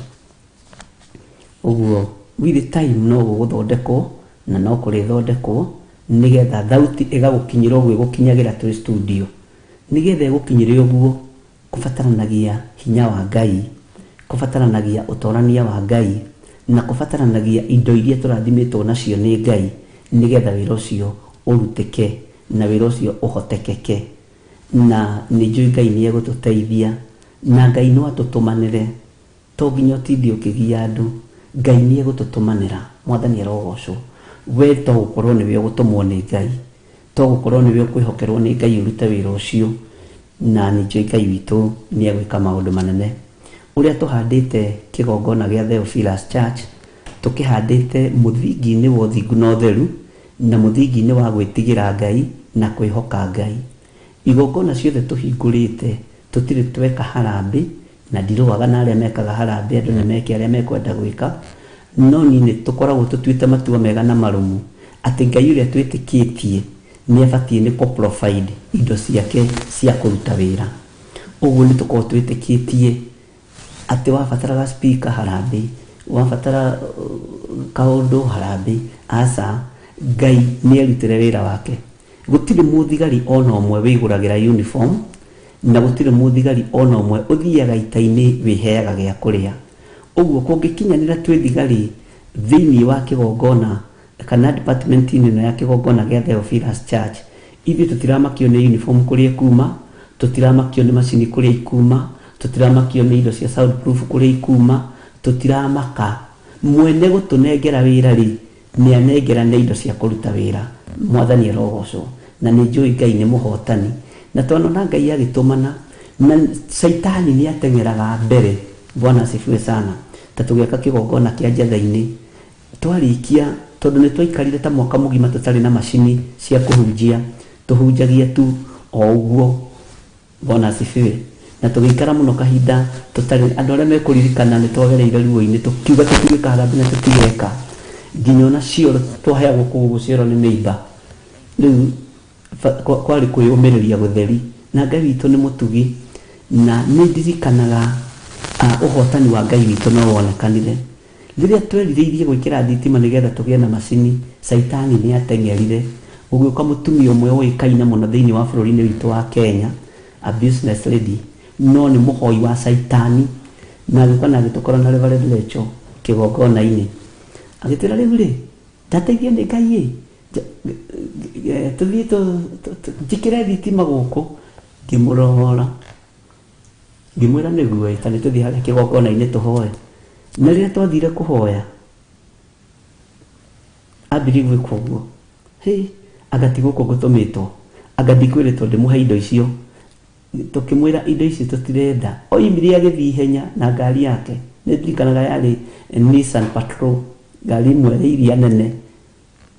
Ũguo with time no gũgũthondekwo na no kũrĩthondekwo nĩgetha thauti ĩgagũkinyĩra ũguo ĩgũkinyagĩra twĩ studio. Nĩgetha ĩgũkinyĩre ũguo kũbataranagia hinya wa Ngai, kũbataranagia ũtorania wa Ngai, na kũbataranagia indo iria tũrathimĩtwo nacio nĩ Ngai, nĩgetha wĩra ũcio ũrutĩke na wĩra ũcio ũhotekeke. Na nĩ njũĩ Ngai nĩ egũtũteithia, na Ngai no atũtũmanĩre, to nginya ũtinde ũkĩgia andũ. Ngai nĩ egũtũtũmanĩra. Mwathani arogocwo. We to gũkorwo nĩwe ũgũtũmwo nĩ Ngai, to gũkorwo nĩwe ũkwĩhokerwo nĩ Ngai ũrute wĩra ũcio, na nĩ njũĩ Ngai witũ nĩ egwĩka maũndũ manene. Ũrĩa tũhandĩte kĩgongona gĩa Theophilus Church, tũkĩhandĩte mũthingi-inĩ wa ũthingu na ũtheru, na mũthingi-inĩ wa gwĩtigĩra Ngai na kwĩhoka Ngai. Igongona ciothe tũhingũrĩte, tũtirĩ tweka harambĩ, na ndirũaga na arĩa mekaga harambĩ, andũ nĩ meke arĩa mekwenda gwĩka. No nĩ tũkoragwo tũtuĩte matua mega na marũmu atĩ Ngai ũrĩa twĩtĩkĩtie nĩ abatiĩ nĩ kũ-provide indo ciake cia kũruta wĩra. Ũguo nĩ tũkoragwo twĩtĩkĩtie atĩ wabataraga speaker harambĩ, wabatara kaũndũ harambĩ, aca Ngai nĩ erutĩre wĩra wake. Gũtirĩ mũthigari ona ũmwe wĩgũragĩra uniform, na gũtirĩ mũthigari ona ũmwe ũthiaga ita-inĩ wĩheaga gĩa kũrĩa. Ũguo kũngĩkinyanĩra twĩ thigari thĩinĩ wa kĩgongona kana department-inĩ ĩno ya kĩgongona gĩa Theophilus Church, ithuĩ tũtiramakio nĩ uniform kũrĩa ikuma, tũtiramakio nĩ macini kũrĩa ikuma, tũtiramakio nĩ indo cia soundproof kũrĩa ikuma, tũtiramaka. Mwene gũtũnengera wĩra rĩ, nĩ anengera nĩ indo cia kũruta wĩra. Mwathani arogocwo. Na nĩ njũĩ Ngai nĩ mũhotani, na tondũ na Ngai agĩtũmana, na Saitani nĩ ateng'eraga mbere. Bwana asifiwe sana. Ta tũgĩaka kĩgongona kĩa Njatha-inĩ, twarĩkia tondũ nĩ twaikarire ta mwaka mũgima tũtarĩ na macini cia kũhunjia, tũhunjagia tu o ũguo. Bwana asifiwe. Na tũgĩikara mũno kahinda tũtarĩ, andũ arĩa mekũririkana nĩ twagereire ruo-inĩ, tũkiuga tũtigĩka harambĩ na tũtigeka, nginya ona cioro twaheagwo kũgũgũ cioro nĩ neighbor. Rĩu kwarĩ kwĩyũmĩrĩria gũtheri, na Ngai witũ nĩ mũtugi, na nĩ ndirikanaga ũhotani wa Ngai witũ no wonekanire rĩrĩa twerirĩirie gwĩkĩra thitima nĩgetha tũgĩe na macini. Saitani nĩ ateng'erire. Ũgĩũka mũtumia ũmwe ũĩkaine mũno thĩinĩ wa bũrũri-inĩ witũ wa Kenya, a business lady, no nĩ mũhoi wa Saitani, na agĩũka na agĩtũkora na Reverend Rachel kĩgongona-inĩ, agĩtwĩra rĩu rĩ, ndateithio nĩ Ngai tũthiĩ njĩkĩre thitima gũkũ. Ngĩmũrora ngĩmwĩra nĩguo ta nĩ tũthiĩ harĩa kĩgongona-inĩ tũhoe. Na rĩrĩa twathire kũhoya, ambĩrĩirie gwĩka ũguo, agati gũkũ gũtũmĩtwo, angathikwĩrĩtwo ndĩmũhe indo icio. Tũkĩmwĩra indo icio tũtirenda. Oimire agĩthiĩ ihenya na ngari yake, nĩ ndirikanaga yarĩ Nissan Patrol, ngari imwe iria nene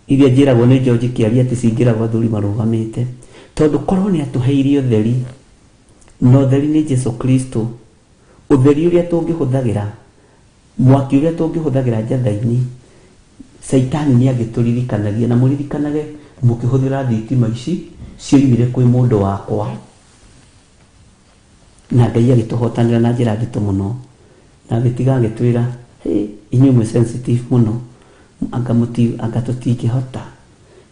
iria njĩragwo nĩ George Kĩaria atĩ cingĩragwo athuri marũgamĩte. Tondũ korwo nĩ atũheire ũtheri, na ũtheri nĩ Jesũ Kristo, ũtheri ũrĩa tũngĩhũthagĩra, mwaki ũrĩa tũngĩhũthagĩra Njatha-inĩ, Saitani nĩ agĩtũririkanagia, na mũririkanage mũkĩhũthĩra thitima ici cioimire kwĩ mũndũ wakwa. Na Ngai agĩtũhotanĩra na njĩra nditũ mũno, na agĩtiga agĩtwĩra, inyuĩ mwĩ sensitive mũno, anga tũtingĩhota.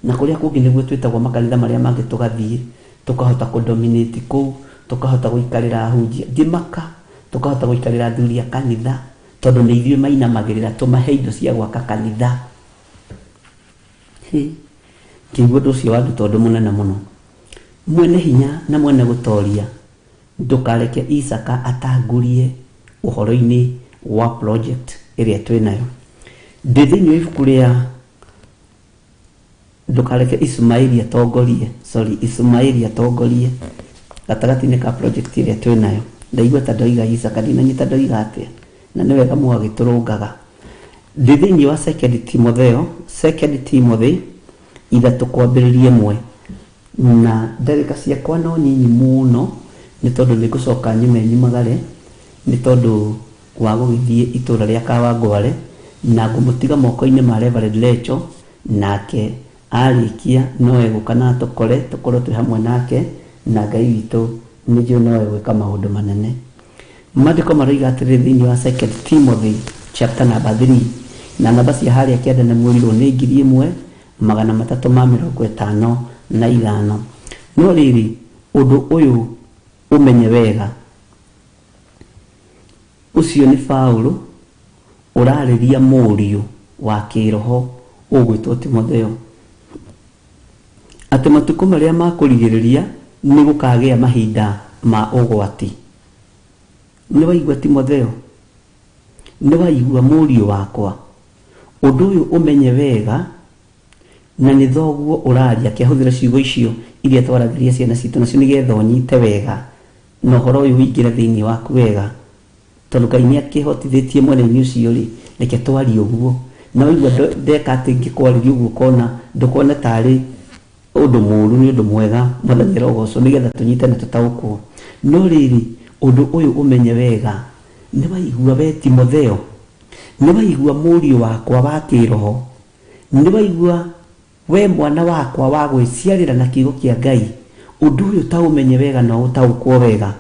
Na kũrĩa kũngĩ nĩguo twĩtagwo makanitha marĩa mangĩ tũgathiĩ, tũkahota kũdominate kũu, tũkahota gũikarĩra ahunjia, ngĩmaka, tũkahota gũikarĩra athuri a kanitha, tondũ nĩ ithuĩ mainamagĩrĩra tũmahe indo cia gwaka kanitha. Kĩiguo ũndũ ũcio wanduta ũndũ mũnene mũno. Mwene hinya na mwene gũtoria ndũkareke Isaka atangurie ũhoro-inĩ wa project ĩrĩa twĩnayo. Ndĩ thĩinĩ wa ibuku rĩa ndũkareke Ismaili atongorie gatagatĩ-inĩ ka project ĩrĩa twĩnayo. Ndaigua ta ndoiga Isaka, ndinanyita ndoiga atĩa, na nĩ wega mũgagĩtũrũngaga. Ndĩ thĩinĩ wa 2 Timothy 3:1 na ndagĩka ciakwa no nini mũno nĩ tondũ nĩ ngũcoka nyumagare nĩ tondũ wa gũgĩthiĩ itũũra rĩa Kawangware na ngũmũtiga moko-inĩ ma Reverend Lecho, nake arĩkia no egũka na tũkorwo twĩ hamwe nake, na Ngai witũ nĩ njũĩ no egwĩka maũndũ manene. Maandĩko maroiga atĩrĩ thĩinĩ wa 2 Timothy chapter number 3 na namba cia harĩa kĩanda nĩ mwĩrirwo nĩ 1355. No rĩrĩ ũndũ ũyũ ũmenye wega, ũcio nĩ Paulo ũrarĩria mũriũ wa kĩroho ũgwĩtwo Timotheo, atĩ matukũ marĩa makũrigĩrĩria nĩ gũkagĩa mahinda ma ũgwati. Nĩ waigua Timotheo? Nĩ waigua mũriũ wakwa? Ũndũ ũyũ ũmenye wega, na nĩ thoguo ũraria akĩhũthĩra ciugo icio iria twaragĩria ciana citũ nacio nĩgetha ũnyite wega na ũhoro ũyũ ũingĩre thĩinĩ waku wega, tondũ Ngai nĩ akĩhotithĩtie mwena-inĩ ũcio rĩ, reke twarie ũguo. Na waigua ndeka atĩ ngĩkwarĩria ũguo kona ndũkona tarĩ ũndũ mũũru, nĩ ũndũ mwega. Mwathani arogocwo nĩgetha tũnyitane tũtaũkwo. No rĩrĩ ũndũ ũyũ ũmenye wega, nĩ waigua we Timotheo, nĩ waigua mũriũ wakwa wa kĩroho, nĩ waigua we mwana wakwa wa gwĩciarĩra na kiugo kĩa Ngai. Ũndũ ũyũ ta ũmenye wega na ũtaũkwo wega,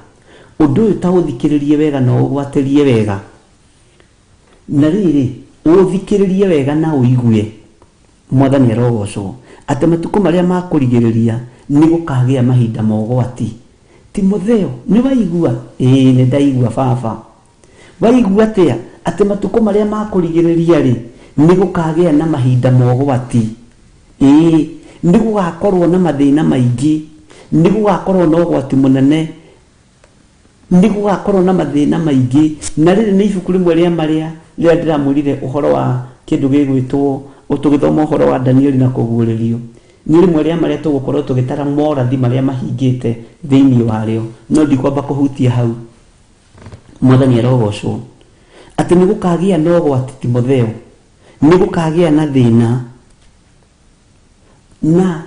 ũndũ ũyũ ta ũthikĩrĩrie wega na ũgwatĩrie wega. Na rĩrĩ ũthikĩrĩrie wega na ũigue, Mwathani arogocwo, atĩ matukũ marĩa makũrigĩrĩria nĩ gũkagĩa mahinda ma ũgwati. Timotheo, nĩ waigua? Nĩ ndaigua baba. Waigua atĩa? Atĩ matukũ marĩa makũrigĩrĩria rĩ, nĩ gũkagĩa na mahinda ma ũgwati. Nĩ gũgakorwo na mathĩna maingĩ, nĩ gũgakorwo na ũgwati mũnene, nĩ gũgakorwo na mathĩna maingĩ. Na rĩrĩ nĩ ibuku rĩmwe rĩa marĩa rĩrĩa ndĩramwĩrire ũhoro wa kĩndũ gĩgwĩtwo, tũgĩthoma ũhoro wa Danieli na kũguũrĩrio. Nĩ rĩmwe rĩa marĩa tũgũkorwo tũgĩtara morathi marĩa mahingĩte thĩinĩ warĩo, no ndikwamba kũhutia hau. Mwathani arogocwo, atĩ nĩ gũkagĩa na ũgwati Timotheo, nĩ gũkagĩa na thĩna. Na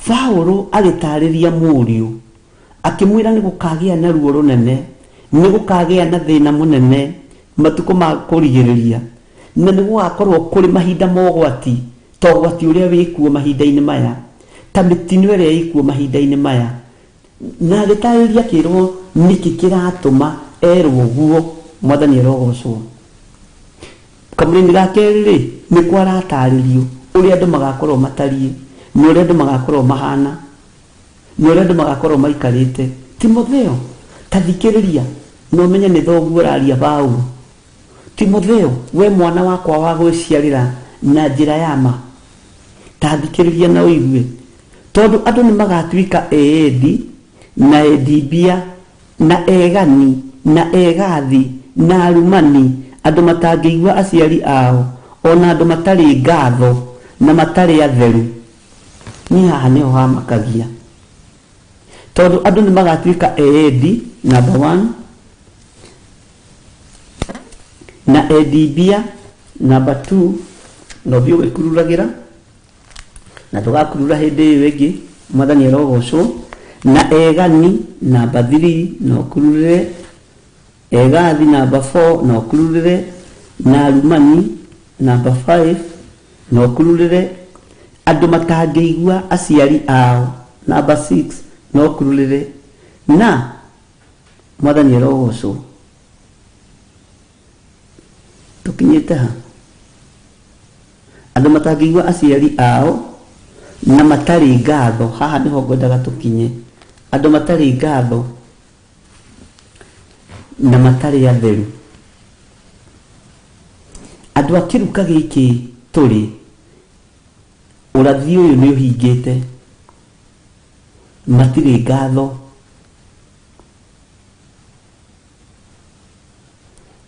Paulo agĩtarĩria mũriũ akĩmwĩra nĩ gũkagĩa na ruo rũnene, nĩ gũkagĩa na thĩna mũnene, matukũ ma kũrigĩrĩria, na nĩ gũgakorwo kũrĩ mahinda ma ũgwati, ta ũgwati ũrĩa wĩkuo mahinda-inĩ maya, ta mĩtino ĩrĩa ĩkuo mahinda-inĩ maya. Na agĩtarĩria kĩrwo nĩkĩ kĩratũma erwo ũguo. Mwathani arogocwo. Kamũrĩni gake rĩ, nĩ kwaratarĩrio ũrĩa andũ magakorwo matariĩ, nĩ ũrĩa andũ magakorwo mahana, nĩ ũrĩa andũ magakorwo maikarĩte. Timotheo, ta thikĩrĩria na ũmenye nĩ thoguo ũraria Paulo. Timotheo, we mwana wakwa wa gwĩciarĩra na njĩra ya ma, ta thikĩrĩria na ũigue, tondũ andũ nĩ magatuĩka eedi na edibia na egani na egathi na arumani, andũ matangĩigua aciari ao, ona andũ matarĩ ngatho na matarĩ atheru. Niĩ haha nĩho hamakagia, tondũ andũ nĩ magatuĩka eedi number 1 na edibia number 2, no biũ gĩkururagĩra na tũgakurura hĩndĩ ĩyo ĩngĩ. Mwathani arogocwo. Na egani number 3 no kururire, egathi number 4 no kururire, na arumani number 5 no kururire, andũ matangĩigua aciari ao number 6 no kururire. Na Mwathani arogocwo, tukinyĩte ha, andũ matangĩigua aciari ao na matarĩ ngatho. Haha nĩho ngwendaga tũkinye. Andũ matarĩ ngatho na matarĩ atheru. Andũ a kĩruka gĩkĩ tũrĩ, urathi uyu ni uhingite, matire ngatho,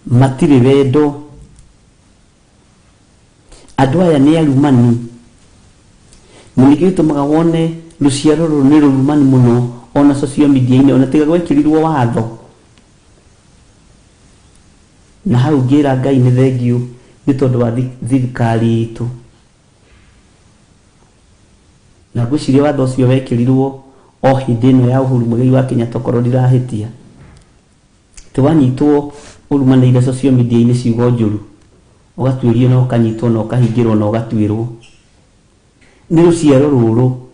matire wendo. Andu aya ni arumani, munigi tumaga wone ruciaro ruru ni rurumani muno ona social media-ini, ona tiga gwekirirwo watho. Na hau ngira Ngai ni thengio ni tondu wa thirikari itu, na gwiciria watho ucio wekirirwo o hindi ino ya Uhuru Muigai wa Kenyatta korwo ndirahitia, tiwanyitwo urumanĩire social media-ini ciugo njuru, ugatuĩrio na ukanyitwo na ukahingĩrwo na ugatuĩrwo. Nĩ ruciaro ruru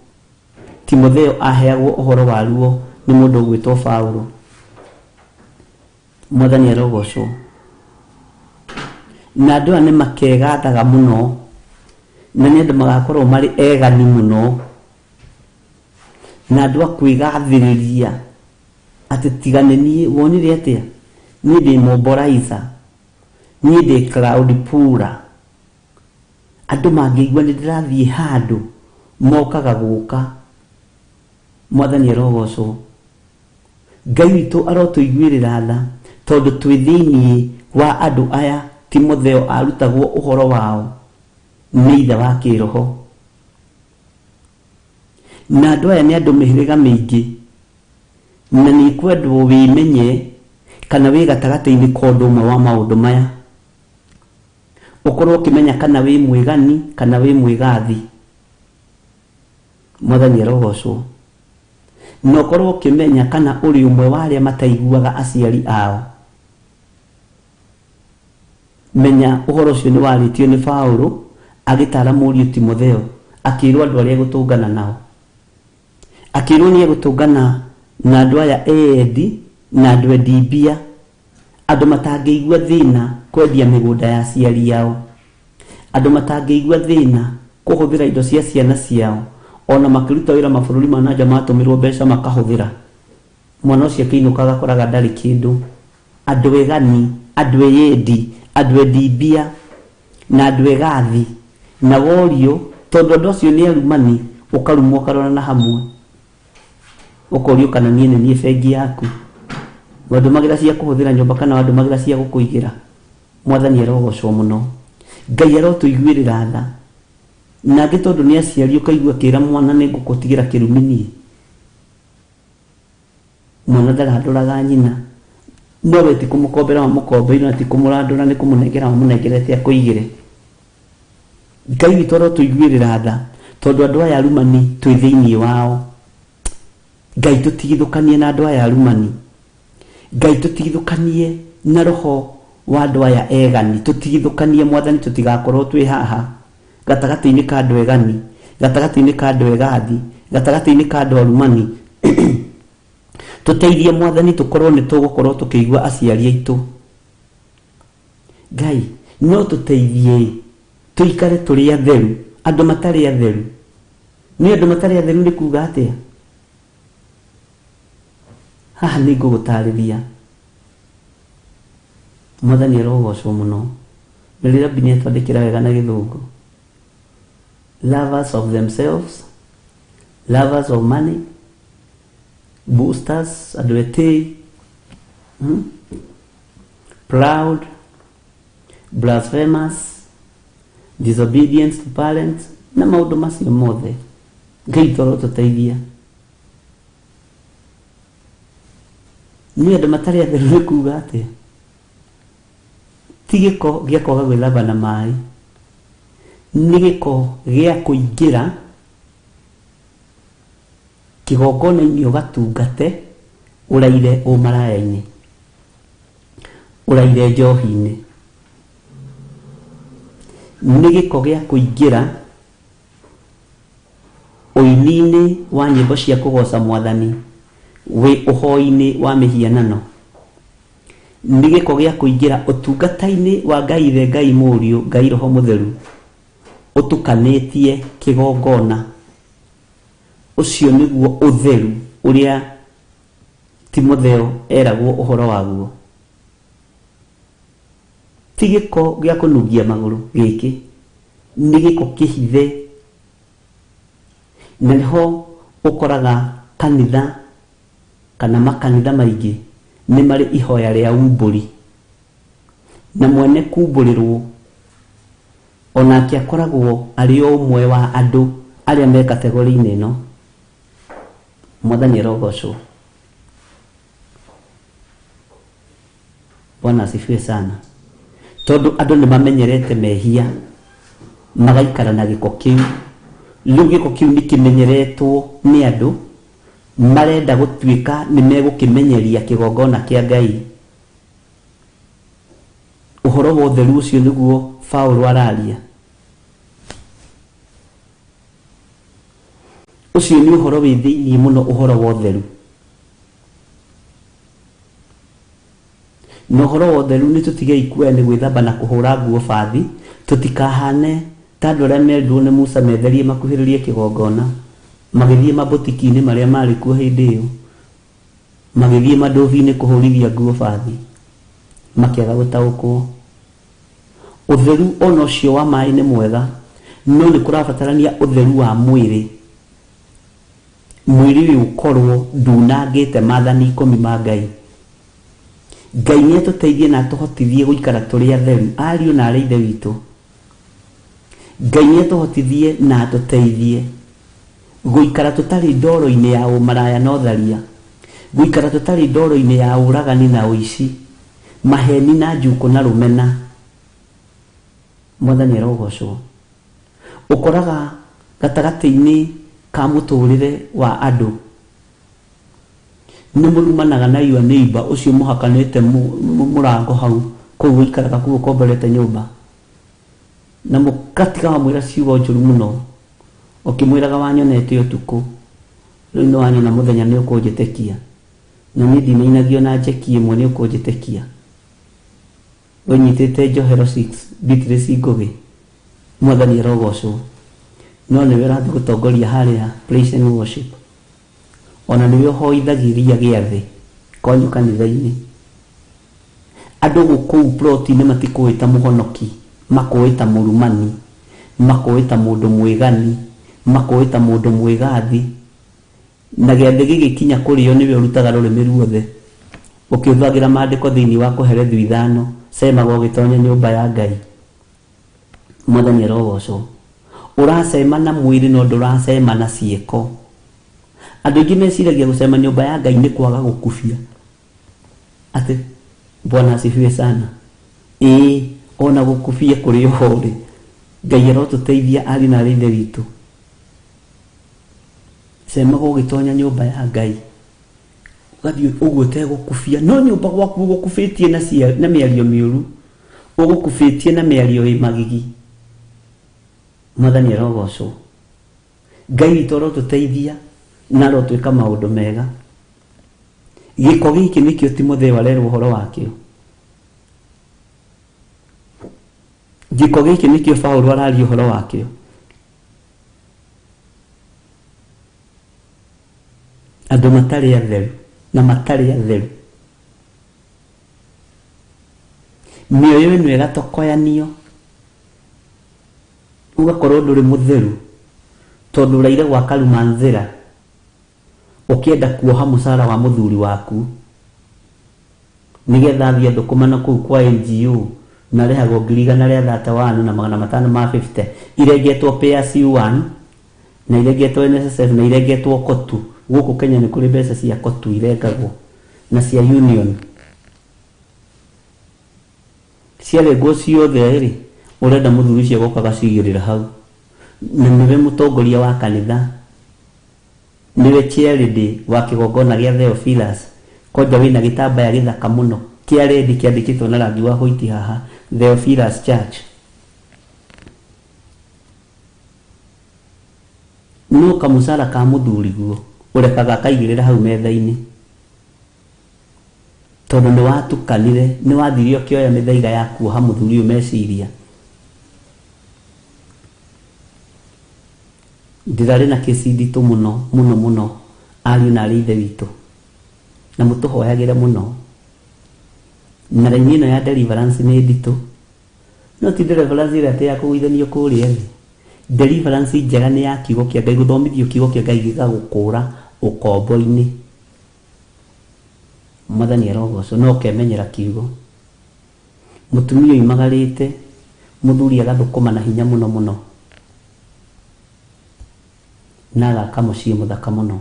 Timotheo aheagwo uhoro waruo ni mundu ugwitwo Paulo. Mwathani arogocwo. Na andu ane makegathaga muno, na nĩ andũ magakorwo marĩ egani muno, na andu akwigathĩrĩria atĩ tigane niĩ wonire atĩa, niĩ ndĩ Momborizer, niĩ ndĩ Cloud Pura. Andu mangĩigua nĩ ndĩrathiĩ handũ mokaga gũka. Mwathani arogocwo. Ngai witũ arotũiguĩrĩra tha tondũ twĩ thĩinĩ wa andu aya Timotheo arutagwo uhoro wao nĩ ithe wa kĩroho. Na andu aya nĩ andu mĩhĩrĩga mĩingĩ, na nĩ kwendwo wĩmenye kana wĩ gatagatĩ-inĩ ka ũndũ ũmwe wa maũndũ maya, ukorwo ukimenya kana wĩ mwĩgani kana wĩ mwĩgathi. Mwathani arogocwo. Na ukorwo ukimenya kana uri umwe wa arĩa mataiguaga aciari ao. Menya uhoro ucio nĩ warĩtio nĩ Paulo agĩtara mũriũ Timotheo, akĩrwo andũ arĩa gũtũngana nao, akĩrwo nĩ egũtũngana na andũ aya endi na andũ endi mbia, andũ matangĩigua thĩna kwendia mĩgũnda ya aciari ao, andũ matangĩigua thĩna kũhũthĩra indo cia ciana ciao, ona makĩruta wĩra mabũrũri ma nanja matũmĩrwo mbeca makahũthĩra. Mwana ũcio akĩinũka agakoraga ndarĩ kĩndũ. Andũ egani, andũ eyendi, andũ endi mbia na andũ egathi na worio, tondũ andũ acio nĩ arumani, ũkarumwo ũkarorana hamwe, ũkorio kana niĩ nĩ niĩ bengi yaku, andũ magira cia kũhũthĩra nyũmba kana andũ magira cia gũkũigĩra. Mwathani arogocwo mũno. Ngai arotũiguĩrĩra tha, na angĩ tondũ nĩ aciari ũkaigua kĩra mwana nĩ ngũkũtigĩra kĩrumi niĩ. Mwana ndarandũraga nyina, no we ti kũmũkombera wa mũkombeire, na ti kũmũrandũra nĩ kũmũnengera wa mũnengerete akũigĩre. Ngai witũ arotũiguĩrĩra tha tondũ andũ aya arumani twĩ thĩinĩ wao. Ngai tũtigithũkanie na andũ aya arumani. Ngai tũtigithũkanie na roho wa andũ aya egani. Tũtigithũkanie Mwathani, tũtigakorwo twĩ haha gatagatĩ-inĩ ka andũ egani, gatagatĩ-inĩ ka andũ egathi, gatagatĩ-inĩ ka andũ arumani. Tũteithie Mwathani tũkorwo nĩ tũgũkorwo tũkĩigua aciari aitũ. Ngai no tũteithie tũikare tũrĩ atheru. Andũ matarĩ atheru, nĩ andũ matarĩ atheru nĩ kuuga atĩa? Haha nĩ ngũgũtarĩria. Mwathani arogocwo mũno. Rĩrĩa Rabi nĩ atwandĩkĩra wega na Gĩthũngũ. Lovers of themselves, lovers of money, boosters, andũ etĩ, proud, blasphemous, disobedience to parents, na maũndũ macio mothe. Ngai toro tũteithia. Nĩ andũ matarĩ atheru nĩ kuuga atĩa? Ti gĩko gĩa kwaga gwĩthamba na maĩ, nĩ gĩko gĩa kũingĩra kĩgongona-inĩ ũgatungate, ũraire ũmaraya-inĩ, ũraire njohi-inĩ. Nĩ gĩko gĩa kũingĩra ũini-inĩ wa nyĩmbo cia kũgoca Mwathani, wĩ ũhoi-inĩ wa mĩhianano. Nĩ gĩko gĩa kũingĩra ũtungata-inĩ wa Ngai Ithe, Ngai Mũriũ, Ngai Roho Mũtheru, ũtukanĩtie kĩgongona. Ũcio nĩguo ũtheru ũrĩa Timotheo eragwo ũhoro waguo. Ti gĩko gĩa kũnungia magũrũ gĩkĩ, nĩ gĩko kĩhithe na niho ukoraga kanitha kana makanitha maingĩ nĩ marĩ ihoya rĩa umbũri, na mwene kumbũrĩrwo onake akoragwo arĩ ũmwe wa andũ arĩa me kategori-inĩ ĩno. Mwathani arogocwo. Bwana asifiwe sana. Tondũ andũ nĩ mamenyerete mehia, magaikara na gĩko kĩu. Rĩu gĩko kĩu nĩ kĩmenyeretwo nĩ andũ, marenda gũtuĩka nĩ megũkĩmenyeria kĩgongona kĩa Ngai. Ũhoro wa ũtheru ũcio nĩguo Paulo araria. Ũcio nĩ ũhoro wĩ thĩinĩ mũno, ũhoro wa ũtheru. Na ũhoro wa ũtheru nĩ tũtige ikuoya nĩ gwĩthamba na kũhũra nguo bathi, tũtikahane ta andũ arĩa merirwo nĩ Musa metherie makuhĩrĩrie kĩgongona, magĩthiĩ mabũtiki-inĩ marĩa marĩ kuo hĩndĩ ĩyo, magĩthiĩ mandũbi-inĩ kũhũrithia nguo bathi, makĩaga gũtaũkwo. Ũtheru ona ũcio wa maĩ nĩ mwega, no nĩ kũrabatarania ũtheru wa mwĩrĩ. Mwĩrĩ ũyũ ũkorwo ndunangĩte maathani 10 ma Ngai. Ngai nĩ atũteithie na atũhotithie gũikara tũrĩ atheru, ariũ na arĩ ithe witũ. Ngai nĩ atũhotithie na atũteithie gũikara tũtarĩ ndoro-inĩ ya ũmaraya na ũtharia, gũikara tũtarĩ ndoro-inĩ ya ũragani na ũici, maheni na njuko na rũmena. Mwathani arogocwo. Ũkoraga gatagatĩ-inĩ ka mũtũrĩre wa andũ nĩ mũrumanaga na your neighbor ũcio mũhakanĩte mũrango hau kũu gũikaraga kũu ũkomborete nyũmba, na mũgatiga wamwĩra ciugo njũru mũno, ũkĩmwĩraga wanyonete ũtukũ, rĩu nĩ wanyona mũthenya nĩ ũkũnjĩtĩkia, na niĩ ndinainagio na njeki ĩmwe nĩ ũkũnjĩtĩkia. Ũnyitĩte njohero 6 Beatrice Ngũgĩ. Mwathani arogocwo. No nĩwe ũrathiĩ gũtongoria harĩa praise and worship, ona nĩwe ũhoithagĩria gĩathĩ kwanyu kanitha-inĩ. Andũ gũkũu ploti-inĩ matikũĩ ta mũhonoki, makũĩ ta mũrumani, makũĩ ta mũndũ mwĩgani, makũĩ ta mũndũ mwĩgathi, na gĩathĩ gĩgĩkinya kũrĩo nĩwe ũrutaga rũrĩmĩ ruothe, ũkĩhũthagĩra maandĩko thĩinĩ wa kũherethio 5 semaga ũgĩtonya nyũmba ya Ngai. Mwathani arogocwo. Ũracema na mwĩrĩ no ndũracema na ciĩko. Andũ aingĩ meciragia gũcema nyũmba ya Ngai nĩ kwaga gũkubia. Atĩ Bwana asifiwe sana. Ona gũkubia kũrĩ ũhorĩ. Ngai arotũteithia arĩ na arĩ ithe witũ. Semaga ũgĩtonya nyũmba ya Ngai, ũgathiĩ ũguo ũtegũkubia. No nyũmba gwaku ũgũkubĩtie na mĩario mĩũru, ũgũkubĩtie na mĩario ĩ magigi. Mwathani arogocwo. Ngai witũ arotũteithia na arotwĩka maũndũ mega. Gĩko gĩkĩ nĩkĩo Timotheo arerwo ũhoro wakĩo. Gĩko gĩkĩ nĩkĩo Paulo araria ũhoro wakĩo. Andũ matarĩ atheru na matarĩ atheru, mĩoyo ĩno ĩgatokoyanio, ũgakorwo ndũrĩ mũtheru tondũ ũraire gwa Karumanzĩra ũkĩenda kuoha mũcara wa mũthuri waku nĩgetha athiĩ thũkũmana kũu kwa NGO na rĩhagwo 131 na 550 irengetwo PSU1 na irengetwo NSSF na irengetwo Kotu. Gũkũ Kenya nĩ kũrĩ mbeca cia Kotu irengagwo na cia Union. Ciarengwo ciothe rĩ, ũrenda mũthuri ũcio gũka gacigĩrĩra hau, na nĩwe mũtongoria wa kanitha, nĩwe chairlady wa kĩgongona gĩa Theophilus. Kwanja wĩna gĩtambaya gĩthaka mũno kĩa rendi kĩandĩkĩtwo na rangi wa white haha, Theophilus Church. No kamũcara ka mũthuri guo ũrekaga kaigĩrĩra hau metha-inĩ, tondũ nĩ watukanire, nĩ wathirio kĩoya mĩthaiga ya kuoha mũthuri ũyũ meciria. Ndirarĩ na kĩsi nditũ mũno mũno mũno, ariũ na arĩ ithe witũ, na mũtũhoyagĩre mũno. Na raini ĩno ya deliverance nĩ nditũ, no ti deliverance ĩrĩa atĩ ya kũgũithanio kũrĩa thĩ. deliverance njega nĩ ya kiugo kĩa Ngai, gũthomithio kiugo kĩa Ngai gĩgagũkũra ũkombo-inĩ. Mwathani arogocwo. No ũkemenyera kiugo. Mũtumia oimagarĩte, mũthuri agathũkũma na hinya mũno mũno, na agaka mũciĩ mũthaka mũno,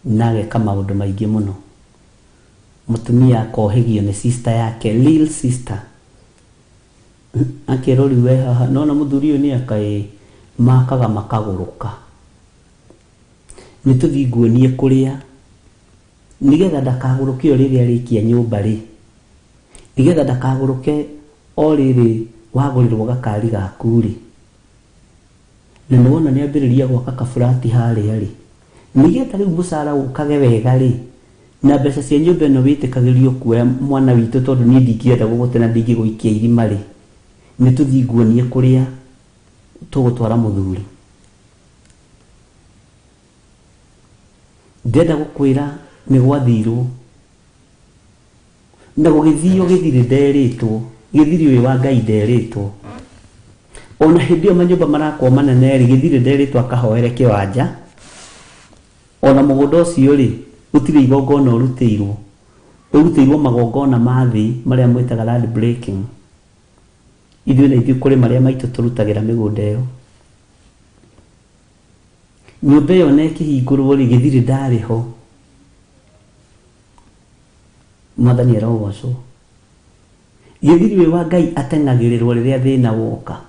na ageka maũndũ maingĩ mũno. Mũtumia akohĩgio nĩ sister yake, real sister. Akerwo rĩu we haha, nona mũthuri ũyũ nĩ akaĩ makaga makagũrũka. Nĩtũthiĩ nguonie kũrĩa, nĩgetha ndakagũrũke o rĩrĩa arĩkia nyũmba rĩ, nĩgetha ndakagũrũke o rĩrĩ wagũrĩrwo gakari gaku rĩ, na nĩwona nĩambĩrĩria gwaka kabũrati harĩa rĩ, nĩgetha rĩu mũcara ũkage wega rĩ, na mbeca cia nyũmba ĩno wĩtĩkagĩrio kuoya mwana witũ, tondũ niĩ ndingĩenda gũgũte na ndingĩgũikia irima rĩ, nĩtũthiĩ nguonie kũrĩa tũgũtwara mũthuri. Ndenda gũkwĩra nĩ gwathirwo, na gũgĩthio gĩthirĩ nderĩtwo, gĩthirĩ ũyũ wa Ngai nderĩtwo. Ona hĩndĩ ĩyo manyũmba marakwo manene rĩ, gĩthirĩ nderĩtwo akahoere kĩwanja. Ona mũgũnda ũcio rĩ, gũtirĩ igongona ũrutĩirwo, ũrutĩirwo magongona ma thĩ marĩa mwĩtaga land breaking. Ithuĩ na ithuĩ kũrĩ marĩa maitũ tũrutagĩra mĩgũnda ĩyo. Nyũmba ĩyo na ĩkĩhingũrwo rĩ, gĩthirĩ ndarĩ ho. Mwathani arogocwo. Gĩthirĩ ũyũ wa Ngai ateng'agĩrĩrwo rĩrĩa thĩna woka.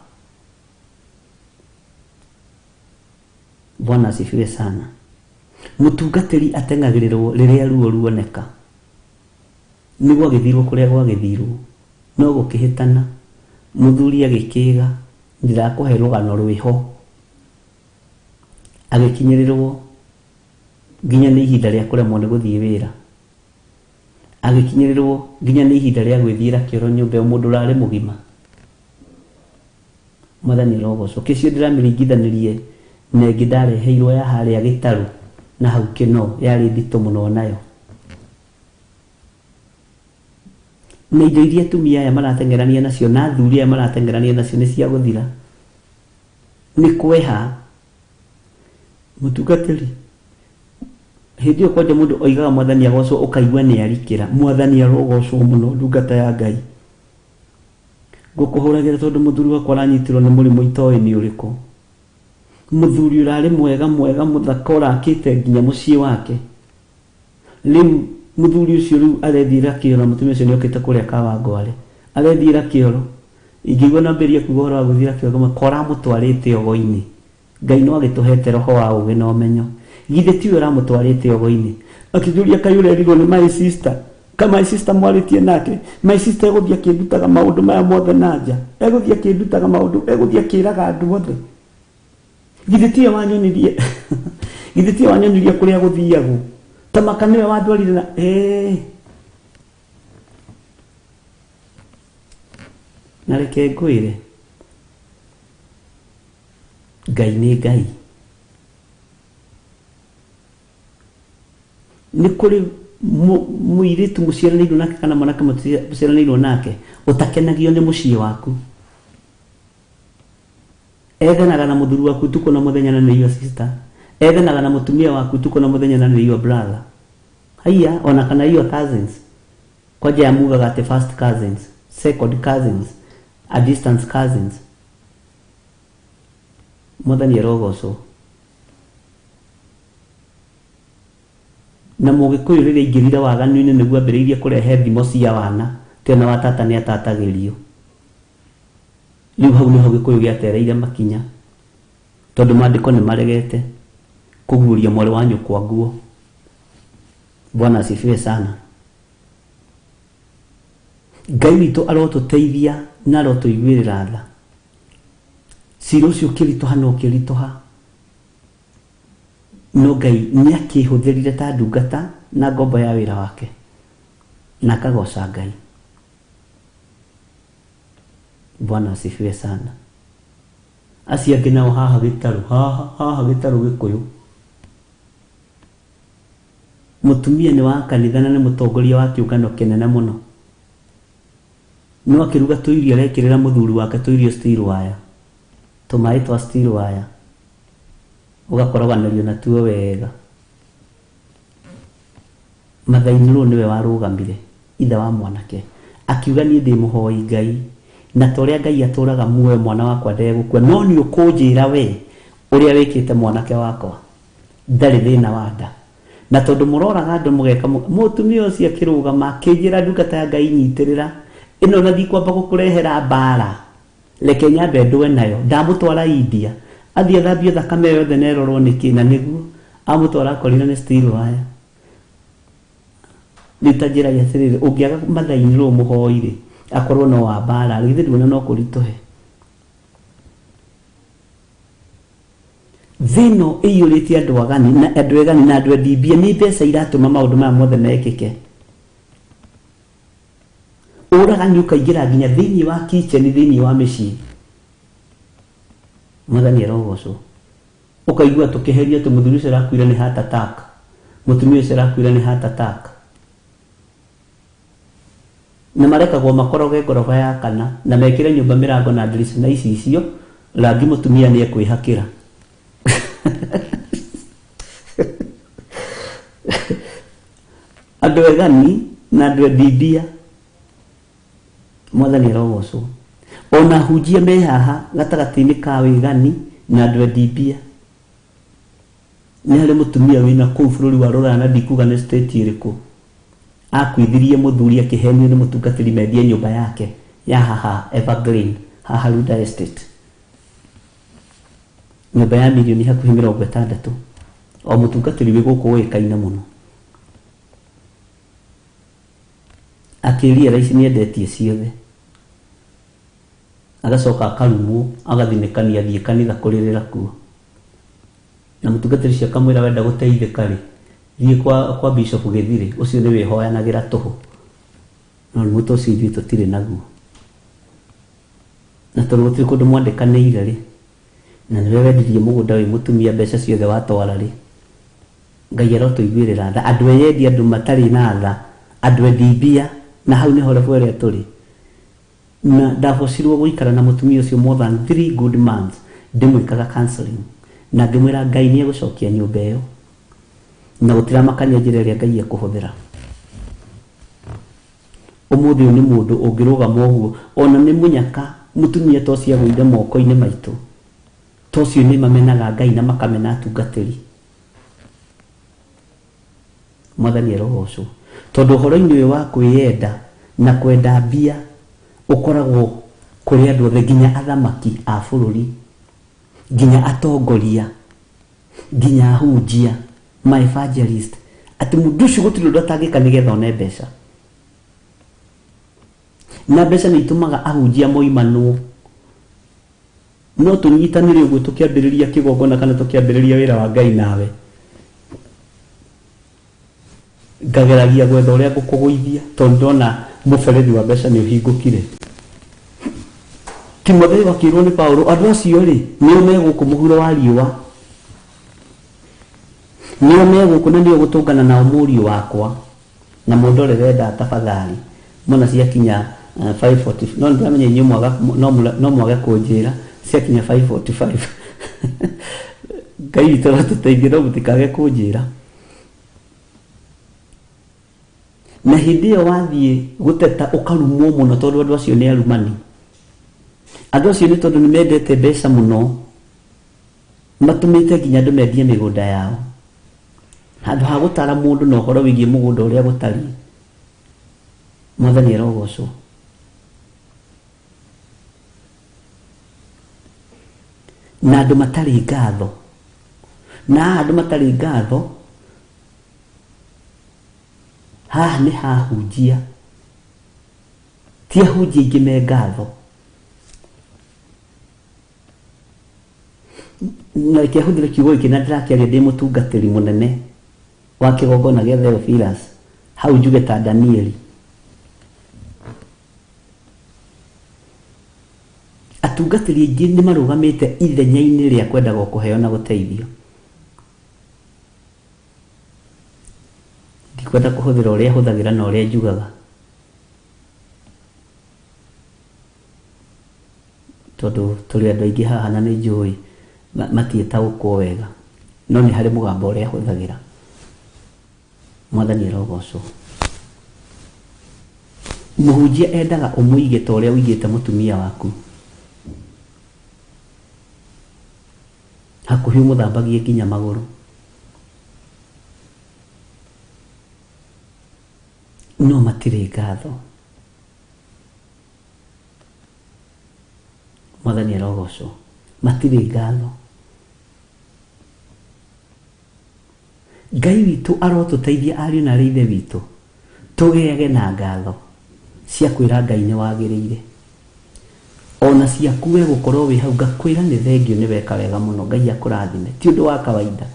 Bwana asifiwe sana. Mũtungatĩri ateng'agĩrĩrwo rĩrĩa ruo ruoneka. Nĩguo agĩthirwo kũrĩa gwagĩthirwo, no gũkĩhĩtana, mũthuri agĩkĩga, ndirakũhe rũgano rwĩho. Agĩkinyĩrĩrwo nginya nĩ ihinda rĩa kũremwo nĩ gũthiĩ wĩra. Agĩkinyĩrĩrwo nginya nĩ ihinda rĩa gwĩthiĩra kĩoro nyũmba ĩyo, mũndũ ũrarĩ mũgima. Mwathani arogocwo. Kĩcio ndĩramĩringithanĩrie na ĩngĩ ndareheirwo ya harĩa gĩtarũ na hau kĩno, yarĩ nditũ mũno nayo. Na indo iria atumia aya marateng'erania nacio na athuri aya marateng'erania nacio nĩ cia gũthira. Nĩ kweha. Mũtungatĩri, hĩndĩ ĩyo kwanja mũndũ oigaga Mwathani agocwo, ũkaigua nĩ arikĩra. Mwathani arogocwo mũno, ndungata ya Ngai. Ngũkũhũragĩra tondũ mũthuri wakwa aranyitirwo nĩ mũrimũ itoĩ nĩ ũrĩkũ. Mũthuri ũrarĩ mwega mũthaka, ũrakĩte nginya mũciĩ wake. Rĩu mũthuri ũcio rĩu arethiĩra kĩoro, mũtumia ũcio nĩokĩte kũrĩa Kawangware, arethiĩra kĩoro. Ingĩigua nambĩrĩria kuuga ũhoro wa gũthiĩra kĩoro, kora mũtwarĩte ogo-inĩ. Ngai no agĩtũhete roho wa ũũgĩ na ũmenyo. Githĩ tiwe ũramũtwarĩte ogo-inĩ? Akĩjũria Kaĩ ũrerirwo nĩ my sister? Ka my sister mwarĩtie nake? My sister egũthiĩ akĩndutaga maũndũ maya mothe na nja, egũthiĩ akĩndutaga maũndũ, egũthiĩ akĩraga andũ othe. Githĩ tiwe wanyonirie githĩ tiwe wanyonirie kũrĩa gũthiagwo? Ta maka nĩwe wandwarire na na reke ngwĩre, Ngai nĩ Ngai. Nĩ kũrĩ mũirĩtu mũciaranĩirwo nake kana mwanake mũciaranĩirwo nake ũtakenagio nĩ mũciĩ waku. Ethanaga na mũthuri waku tuko na mũthenya na nĩyo sister. Ethanaga na mũtumia waku tuko na mũthenya na nĩyo brother. Haiya, ona kana hiyo cousins. Kwaja ya mugaga ati first cousins, second cousins, a distance cousins. Mwathani arogocwo. Na Mũgĩkũyũ rĩrĩa ingĩrira waganu-inĩ nĩguo ambĩrĩirie kũrehe thimo cia wana, tena wa tata nĩ atatagĩrio. Rĩu hau nĩho Gĩkũyũ gĩatereire makinya, tondũ maandĩko nĩ maregete kũguũria mwarĩ wa nyũkwa nguo. Bwana asifiwe sana. Ngai witũ arotũteithia na arotũiguĩrĩra tha. Cira ũcio ũkĩritũha no ũkĩritũha, no Ngai nĩakĩhũthĩrire ta ndungata na ngombo ya wĩra wake, na akagoca Ngai. Bwana asifiwe sana. Acio angĩ nao haha gĩtarũ, haha gĩtarũ Gĩkũyũ. Mũtumia nĩ wa kanitha na nĩ mũtongoria wa kĩũngano kĩnene mũno. no akiruga tuirio rekirira muthuri wake tuirio steel wire tumai twa steel wire ugakoroganĩrio na tuo wega mathainĩ rũu nĩwe warũgamire ithe wa mwanake akiuga niĩ ndĩ mũhoi Ngai na torĩa Ngai atũraga muoyo mwana wakwa ndegũkua no nĩ ũkũnjĩra we ũrĩa wĩkĩte mwanake wakwa ndarĩ thĩna wa nda na tondũ mũroraga andũ mũgeka mũtumia ũcio akĩrũgama akĩnjĩra ndungata ya Ngai nyitĩrĩra ĩno nathi kwamba gũkũrehera mbara reke nyambe ndũe nayo ndamũtwara India athiĩ athambie thakame yothe na ĩrorwo nĩkĩ na nĩguo amũtwara akorire nĩ steel wire rita njĩra ya atĩrĩrĩ ũngĩaga mathainĩ rũu mũhoi-rĩ akorwo no wa mbara githĩ nduona no kũritũhe thĩno ĩiyũrĩtie andũ agani na andũ egani na andũ endibia nĩ mbeca iratũma maũndũ maya mothe mekĩke ũragani ũkaingĩra nginya thĩinĩ wa kitchen thĩinĩ wa mĩciĩ mwathani arogocwo ũkaigua tũkĩheria atĩ mũthuri ũcio arakuire nĩ heart attack mũtumia ũcio arakuire nĩ heart attack na marekagwo makoroge ngoroba ya kana na mekĩre nyũmba mĩrango na ndirica na icicio rangi mũtumia nĩ ekwĩhakĩra andũ egani na andũ endibia mwathani arogocwo ona hunjia me haha gatagatĩ-inĩ ka wĩgani na andũ endibia nĩ harĩ mũtumia wĩna kũu bũrũri wa Rũraya na ndikuga nĩ state ĩrĩkũ akuithirie mũthuri akĩhenio nĩ mũtungatĩri mendie nyũmba yake ya haha Evergreen haha Ruda Estate nyũmba ya milioni hakuhĩ 60 o mũtungatĩri wĩ gũkũ ũĩkaine mũno akĩria raici nĩ endetie ciothe agacoka akarumwo agathinĩkania thiĩ kanitha kũrĩrĩra kuo na mũtungatĩri cio akamwĩra wenda gũteithĩka rĩ thiĩ kwa Bishop Gĩthiri ũcio nĩ wĩhoyanagĩra tũhũ no mũto ũcio ithuĩ tũtirĩ naguo na tondũ gũtirĩ kũndũ mwandĩkanĩire rĩ na nĩwe wendirie mũgũnda wĩ mũtumia mbeca ciothe watwara rĩ Ngai arotũiguĩrĩra tha andũ eyendi andũ matarĩ na tha andũ endibia na hau nĩho level ĩrĩa tũrĩ na ndabocirwo gũikara na mũtumia ũcio more than 3 good months ndĩmwĩkaga counseling na ngĩmwĩra Ngai nĩ egũcokia nyũmba ĩyo na gũtiramakania njĩra ĩrĩa Ngai ekũhũthĩra ũmũthĩ ũyũ nĩ mũndũ ũngĩrũgama ũguo ona nĩ mũnyaka mũtumia ta ũcio agũire moko-inĩ maitũ ta ũcio nĩ mamenaga Ngai na makamena atungatĩri mwathani arogocwo tondũ ũhoro-inĩ ũyũ wa kwĩyenda na kwenda mbia ũkoragwo kũrĩ andũ othe nginya athamaki a bũrũri nginya atongoria nginya ahunjia my evangelist atĩ mũndũ ũcio gũtirĩ ũndũ atangĩka nĩgetha one mbeca na mbeca nĩ itũmaga ahunjia moimanwo no tũnyitanĩre ũguo tũkĩambĩrĩria kĩgongona kana tũkĩambĩrĩria wĩra wa Ngai nawe ngageragia gwetha ũrĩa ngũkũgũithia tondũ ndona mũberethi wa mbeca nĩ ũhingũkire Timotheo akĩrwo nĩ Paulo andũ acio rĩ nĩo megũkũ mũhuro wa riũa nĩo megũkũ na nĩo gũtũngana nao mũriũ wakwa na mũndorere nda tafadhali mona ciakinya 5:40 no ndamenya inyuĩ no mwage kũnjĩra ciakinya 5:45 Ngai witũ atũteithie no mũtikage kũnjĩra na hĩndĩ ĩyo wathiĩ gũteta ũkarumwo mũno tondũ andũ acio nĩ arumani andũ acio nĩ tondũ nĩ mendete mbeca mũno matũmĩte nginya andũ mendie mĩgũnda yao handũ ha gũtara mũndũ na ũhoro wĩgiĩ mũgũnda ũrĩa gũtariĩ mwathani arogocwo na andũ matarĩ ngatho na andũ matarĩ ngatho haha nĩ hahunjia ti ahunjia ingĩ me ngatho na kĩahũthĩre kiugo gĩkĩ na ndĩrakĩaria ndĩ mũtungatĩri mũnene wa kĩgongona gĩa Theophilus hau njuge ta Danieli atungatĩri aingĩ nĩ marũgamĩte ithenya-inĩ rĩa kwendaga kũheo na gũteithio ndikwenda kũhũthĩra ũrĩa hũthagĩra na ũrĩa njugaga tondu tuli andu aingi haha na ni njui matietaũkwo wega no ni hari mugambo uria huthagira. Mwathani arogocwo. Muhunjia endaga umuige ta uria uigite mutumia waku, hakuhi muthambagie nginya maguru. No matire ngatho. Mwathani arogocwo. Matire ngatho. Ngai witu arotuteithia ariũ na ithe witu tugeage na ngatho cia kwĩra Ngai nĩ wagĩrĩire. Ona ciaku we gũkorwo wĩ hau ngakwĩra nĩ thengio nĩ weka wega mũno, Ngai akũrathime, ti ũndũ wa kawaida.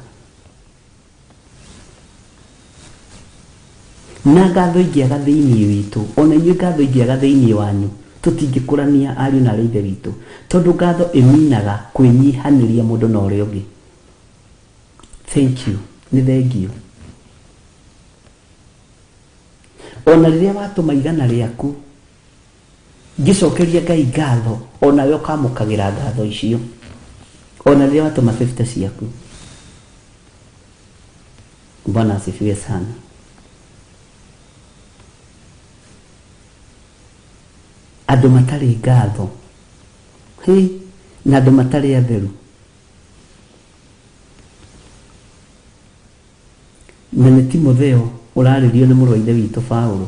Na ngatho ingĩaga thĩinĩ witũ, ona inyuĩ ngatho ingĩaga thĩinĩ wanyu, tũtingĩkũrania ariũ na ithe witũ, tondũ ngatho ĩminaga kwĩnyihanĩria mũndũ na ũrĩa ũngĩ. Thank you. Nĩ thengio. Ona rĩrĩa watũma igana rĩaku ngĩcokeria Ngai ngatho, ona we ũkamũkagĩra ngatho icio. Ona rĩrĩa watũma 50 ciaku. Bwana asifiwe sana. Andũ matarĩ ngatho na andũ matarĩ atheru. Na nĩ Timotheo ũrarĩrio nĩ mũrũ wa ithe witũ Paulo,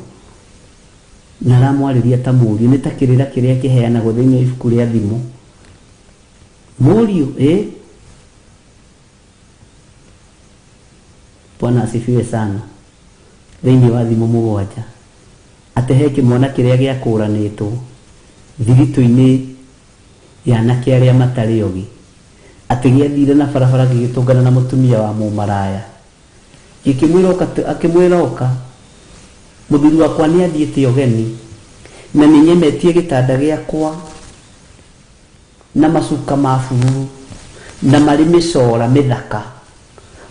na aramwarĩria ta mũriũ, nĩ ta kĩrĩra kĩrĩa kĩheanagwo thĩinĩ wa ibuku rĩa thimo. Mũriũ Bwana asifiwe sana. Thĩinĩ wa thimo 7 atĩ he kĩmwana kĩrĩa gĩakũranĩtwo thiritũ-inĩ ya anake arĩa matarĩ ogi, atĩ gĩathire na barabara gĩgĩtũngana na mũtumia wa mũmaraya. Akĩmwĩra oka, mũthuri wakwa nĩ athiĩte ũgeni na nĩ nyemetie gĩtanda gĩakwa na macuka ma bururu na marĩ mĩcora mĩthaka,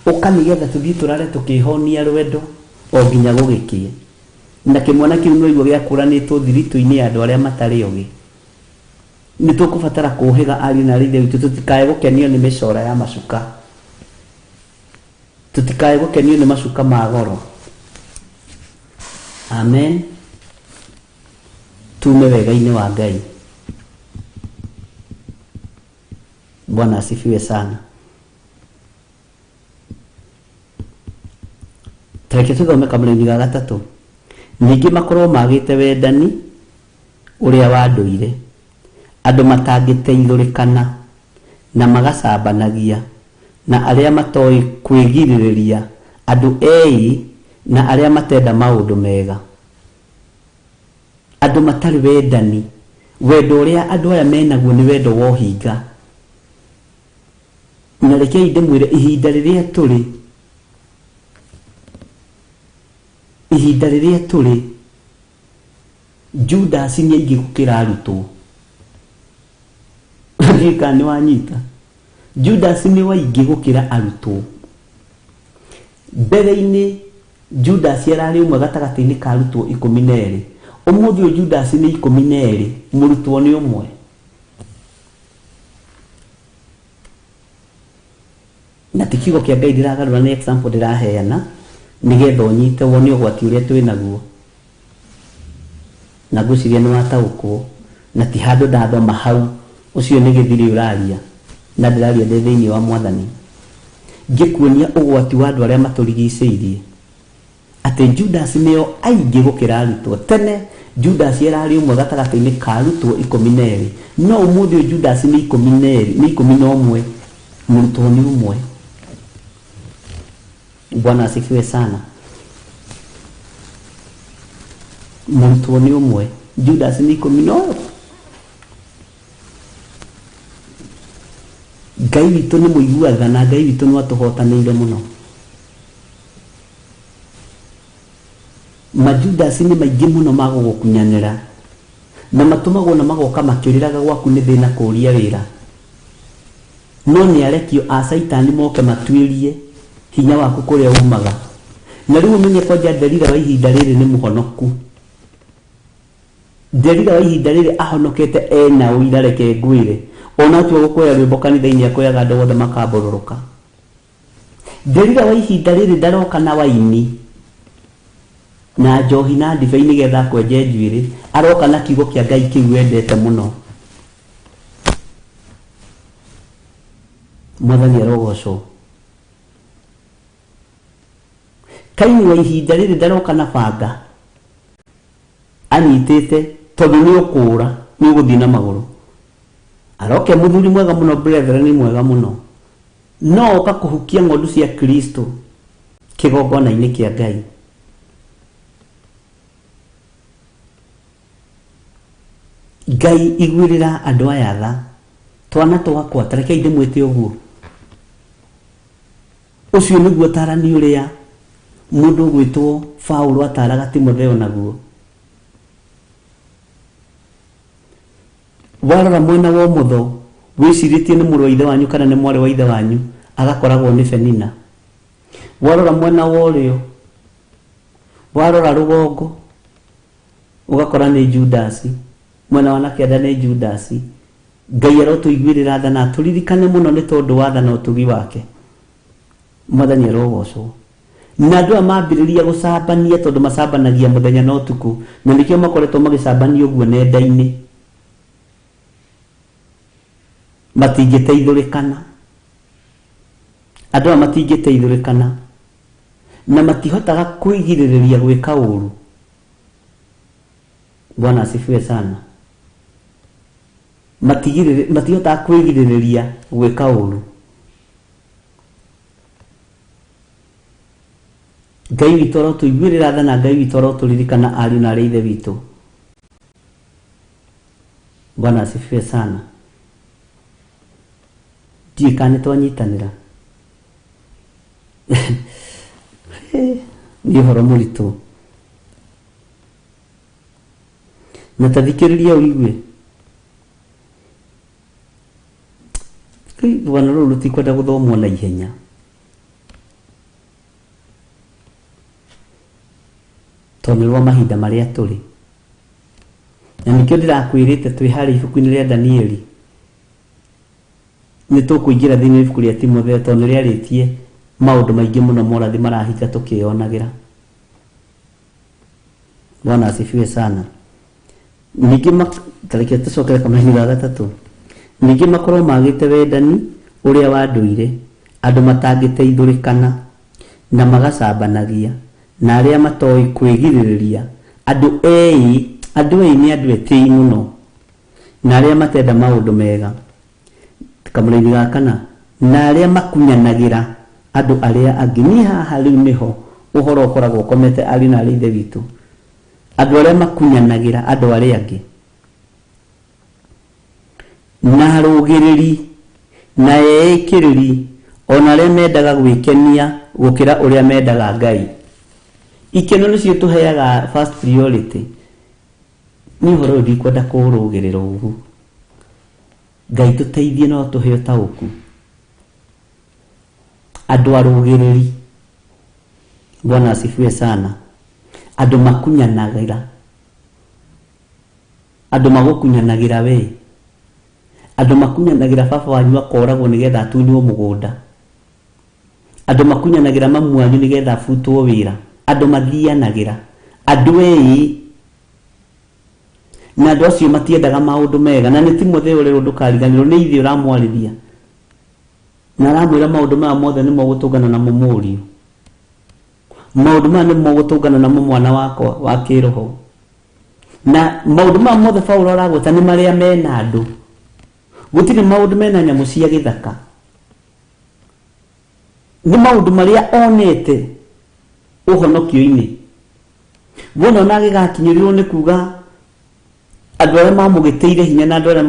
ũka nĩgetha tũthiĩ tũrare tũkĩhonia rwendo o nginya gũgĩkie. Na kĩmwana kĩu no igua gĩakũranĩtwo thiritũ-inĩ ya andũ arĩa matarĩ ogi. Nĩ tũkũbatara kũũhĩga ariũ na ithe witũ, tũtikae gũkenio nĩ mĩcora ya macuka, tutikae gũkenio nĩ macuka ma goro. Amen. Tume wega-inĩ wa Ngai. Bwana asifiwe sana. Tareke tuthome kamũrĩni ga 3. Ningĩ makorwo magĩte wendani ũrĩa wa ndũire, andũ matangĩteithũrĩkana na magacambanagia, na arĩa matoĩ kwĩgirĩrĩria, andũ ei na arĩa matenda maũndũ mega. Andũ matarĩ wendani, wendo ũrĩa andũ aya menaguo nĩ wendo wa ũhinga. Na rekei ndĩmwĩre ihinda rĩrĩa tũrĩ Judas nĩ aingĩ gũkĩra arutwo. Ndika nĩ wanyita. Judas nĩ waingĩ gũkĩra arutwo. Mbere-inĩ Judas yararĩ ũmwe gatagatĩ-inĩ ka arutwo 12. Ũmũthĩ ũyũ Judas nĩ 12, mũrutwo nĩ ũmwe. Na ti kiugo kĩa Ngai ndĩragarũra, nĩ example ndĩraheana nĩgetha ũnyite wone ũgwati ũrĩa twĩ naguo. Na ngwĩciria nĩ wataũkwo, na ti handũ ndathoma hau, ũcio nĩ gĩthiri ũraria, na ndĩraria ndĩ thĩinĩ wa Mwathani, ngĩkuonia ũgwati wa andũ arĩa matũrigicĩirie, atĩ Judas nĩo aingĩ gũkĩra arutwo. Tene Judas yararĩ ũmwe gatagatĩ-inĩ ka arutwo 12, no ũmũthĩ ũyũ Judas nĩ 11, mũrutwo nĩ ũmwe. Bwana asifiwe sana. Mũrutwo nĩ ũmwe, Judas nĩ 11. Ngai witũ nĩ mũiguaga, na Ngai witũ nĩ atũhotanĩire mũno. Majudas nĩ maingĩ mũno magũgũkunyanĩra, na matũmagwo na magoka makĩũrĩraga gwaku nĩ thĩna kũũria wĩra. No nĩ arekio a Saitani moke matuĩrie hinya waku kũrĩa umaga. Na rĩu ũmenye kwanja Delila wa ihinda rĩrĩ nĩ mũhonoku. Delila wa ihinda rĩrĩ ahonokete ena ũira reke ngwĩre ona tu gũkũya rwĩmbo kanitha-inĩ akũyaga andũ othe makambororoka. Delila wa ihinda rĩrĩ ndaroka na waini na njohi na ndibei nĩgetha kwenje njuĩrĩ, aroka na kiugo kĩa Ngai kĩu wendete mũno. Mwathani arogocwo. Kaini wa ihinda rĩrĩ ndaroka na banga anyitĩte tondũ nĩ ũkũũra nĩ ũgũthiĩ na magũrũ. Aroke mũthuri mwega mũno, brethren ni mwega mũno, no oka kũhukia ng'ondu cia Kristo kĩgongona-inĩ kĩa Ngai. Ngai igwĩrĩra andũ aya tha, twana twakwa tarekei ndĩmwĩte ũguo. Ũcio nĩguo ũtaarani ũrĩa mũndũ ũgwĩtwo Paulo ataaraga Timotheo naguo. Warora mwena wa ũmotho wĩcirĩtie nĩ mũrũ wa ithe wanyu kana nĩ mwarĩ wa ithe wanyu, agakoragwo nĩ Penina. Warora mwena wa ũrĩo, warora rũgongo ũgakora nĩ Judasi, mwena wa nakĩanda nĩ Judasi. Ngai arotũiguĩrĩra tha na tũririkane mũno nĩ tondũ wa tha na ũtugi wake. Mwathani arogocwo. Na andũ aya mambĩrĩria gũcambania tondũ macambanagia mũthenya na ũtukũ, na nĩkĩo makoretwo magĩcambania ũguo nenda-inĩ. Matingĩteithũrĩkana. Andũ aya matingĩteithũrĩkana na matihotaga kwĩgirĩrĩria gwĩka ũũru. Bwana asifiwe sana. Matihotaga kwĩgirĩrĩria gwĩka ũũru. Ngai witũ arotũiguĩrĩra tha na Ngai witũ arotũririkana ariũ na arĩa ithe witũ. Bwana asifiwe sana. Ndiĩ kana twanyitanĩra. Nĩ ũhoro mũritũ. Na tathikĩrĩria ũigue. Rwana rũrũ rũtikwenda gũthomwo na ihenya. Tondũ rwa mahinda marĩa tũrĩ. Na nĩkĩo ndĩrakwĩrĩte twĩ harĩ ibuku-inĩ rĩa Danieli. Nĩ tũkũingĩra thĩinĩ wa ibuku rĩa Timotheo tondũ rĩarĩtie maũndũ maingĩ mũno morathi marahika tũkĩonagĩra. Bwana asifiwe sana. Ningĩ tarĩkia tũcokere kamũini ga gatatũ. Ningĩ makorwo magĩte wendani ũrĩa wa ndũire, andũ matangĩteithũrĩkana na magacambanagia, na arĩa matoĩ kwĩgirĩrĩria, andũ nĩ andũ etĩi mũno, na arĩa matenda maũndũ mega. Kamũini ga kana, na arĩa makunyanagĩra andũ arĩa angĩ. Niĩ haha rĩu nĩho ũhoro ũkoragwo ũkomete ariũ na arĩa ithe witũ. Andũ arĩa makunyanagĩra andũ arĩa angĩ, na arũgĩrĩri na eĩkĩrĩri, ona arĩa mendaga gwĩkenia gũkĩra ũrĩa mendaga Ngai. Ikeno nĩcio tũheaga first priority. Nĩ ũhoro ũyũ ndikwenda kũũrũgĩrĩra ũguo. Ngai tũteithie no tũhe ũtaũku. Andũ arũgĩrĩri. Bwana asifiwe sana. Andũ makunyanagĩra. Andũ magũkunyanagĩra we. Andũ makunyanagĩra baba wanyu akoragwo nĩgetha atunĩrwo mũgũnda. Andũ makunyanagĩra mamu wanyu nĩgetha abutwo wĩra. Andũ mathianagĩra. Andũ na andũ acio matiendaga maũndũ mega. Na nĩ Timotheo rĩu ndũkariganĩrwo nĩ ithe ũramwarĩria. Na aramwĩra maũndũ maya mothe nĩmo gũtũngana namo mũriũ. Maũndũ maya nĩmo gũtũngana namo mwana wakwa wa kĩroho. Na maũndũ maya mothe Paulo aragweta nĩ marĩa mena andũ. Gũtirĩ maũndũ mena nyamũ cia gĩthaka. Nĩ maũndũ marĩa onete ũhonokio-inĩ. Wona ona agĩgakinyĩrĩrwo nĩ kuga andũ arĩa mamũgĩteire hinya na andũ arĩa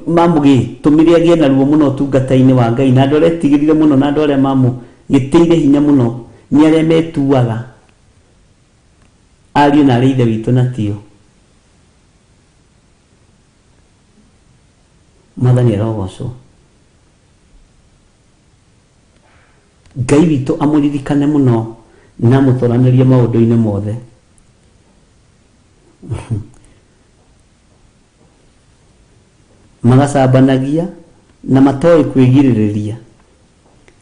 mamũgĩtũmire agĩe na ruo mũno ũtungata-inĩ wa Ngai, na andũ arĩa etigĩrire mũno na andũ arĩa mamũgĩteire hinya mũno nĩ arĩa metuaga ariũ na arĩa ithe witũ na tio. Mwathani arogocwo. Ngai witũ amũririkane mũno na mũtũranĩrie maũndũ-inĩ mothe. magacambanagia na matoĩ kwĩgirĩrĩria.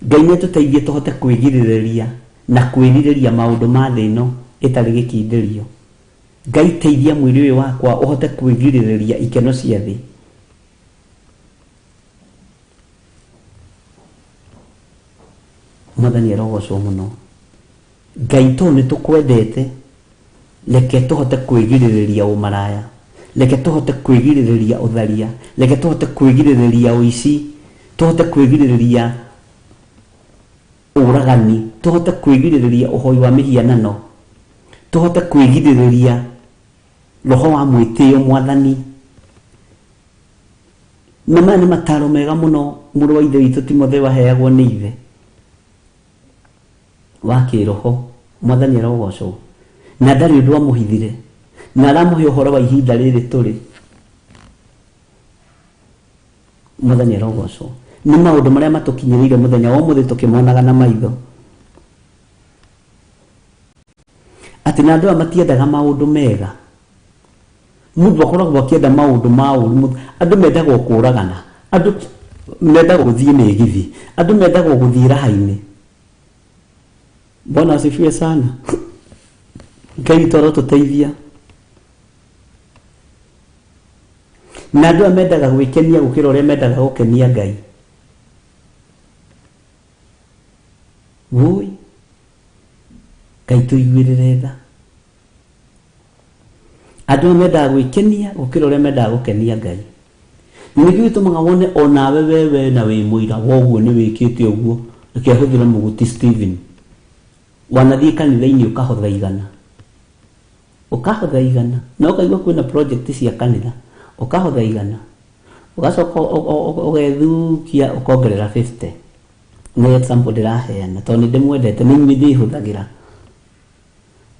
Ngai nĩtũteithie tũhote kwĩgirĩrĩria na kwĩrirĩria maũndũ ma thĩ ĩno ĩtarĩ gĩkindĩrio. Ngai teithia mwĩrĩ ũyũ wakwa ũhote kwĩgirĩrĩria ikeno cia thĩ. Mwathani arogocwo mũno. Ngai tondũ nĩtũkwendete, reke tũhote kwĩgirĩrĩria ũmaraya, reke tũhote kwĩgirĩrĩria ũtharia, reke tũhote kwĩgirĩrĩria ũici, tũhote kwĩgirĩrĩria ũragani, tũhote kwĩgirĩrĩria ũhoi wa mĩhianano, tũhote kwĩgirĩrĩria roho wa mwĩtĩo Mwathani. Na maya nĩ mataro mega mũno mũrũ wa ithe witũ Timotheo aheagwo nĩ ithe wa kĩroho. Mwathani arogocwo, na ndarĩ ũndũ amũhithire, na aramũhe ũhoro wa ihinda rĩrĩ tũrĩ. Mwathani arogocwo. Nĩ maũndũ marĩa matũkinyĩrĩire mũthenya wa ũmũthĩ tũkĩmonaga na maitho, atĩ na andũ aya matiendaga maũndũ mega. Mũndũ akoragwo akĩenda maũndũ ma ũũru. Andũ mendagwo kũũragana, andũ mendagwo gũthiĩ mĩgithi, andũ mendagwo gũthiĩ raha-inĩ. Bwana asifiwe sana. Ngai toro tũteithia. Na andũ aya mendaga gwĩkenia gũkĩra ũrĩa mendaga gũkenia Ngai. Woi, Ngai tũiguĩrĩre tha. Andũ mendaga gwĩkenia gũkĩra ũrĩa mendaga gũkenia Ngai. Nĩguo gĩtũmaga wone onawe wewe na wĩ mũira woguo nĩ wĩkĩte ũguo, reke hũthĩre mũguti Stephen. Wanathiĩ kanitha-inĩ ũkahotha igana. Ũkahotha igana. Na ũkaigua kwĩna project cia kanitha. Ũkahotha igana. Ũgacoka ũgethukia ũkongerera 50. Nĩ example ndĩraheana tondũ ndĩmwendete, nĩ ndĩhũthagĩra.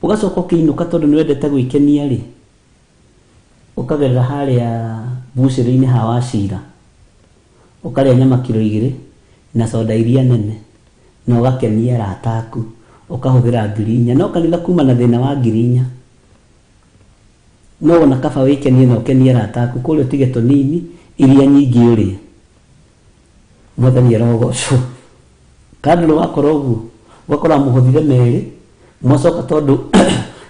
Ũgacoka ũkĩinũka tondũ nĩ wendete gwĩkenia rĩ, ũkagerera harĩa bucĩrĩ-inĩ ha Wachira, ũkarĩa nyama kilo 2 na soda iria nene, na ũgakenia arata aku, ũkahũthĩra 4,000. No kanitha kuma na thĩna wa 4,000. No ona kaba wĩkenie na ũkenie arata aku, kũrĩa ũtige tũnini, iria nyingĩ ũrĩe. Mwathani arogocwo. Kandũ wakorwo ũguo, ũgakora mũhũthire merĩ, mwacoka tondũ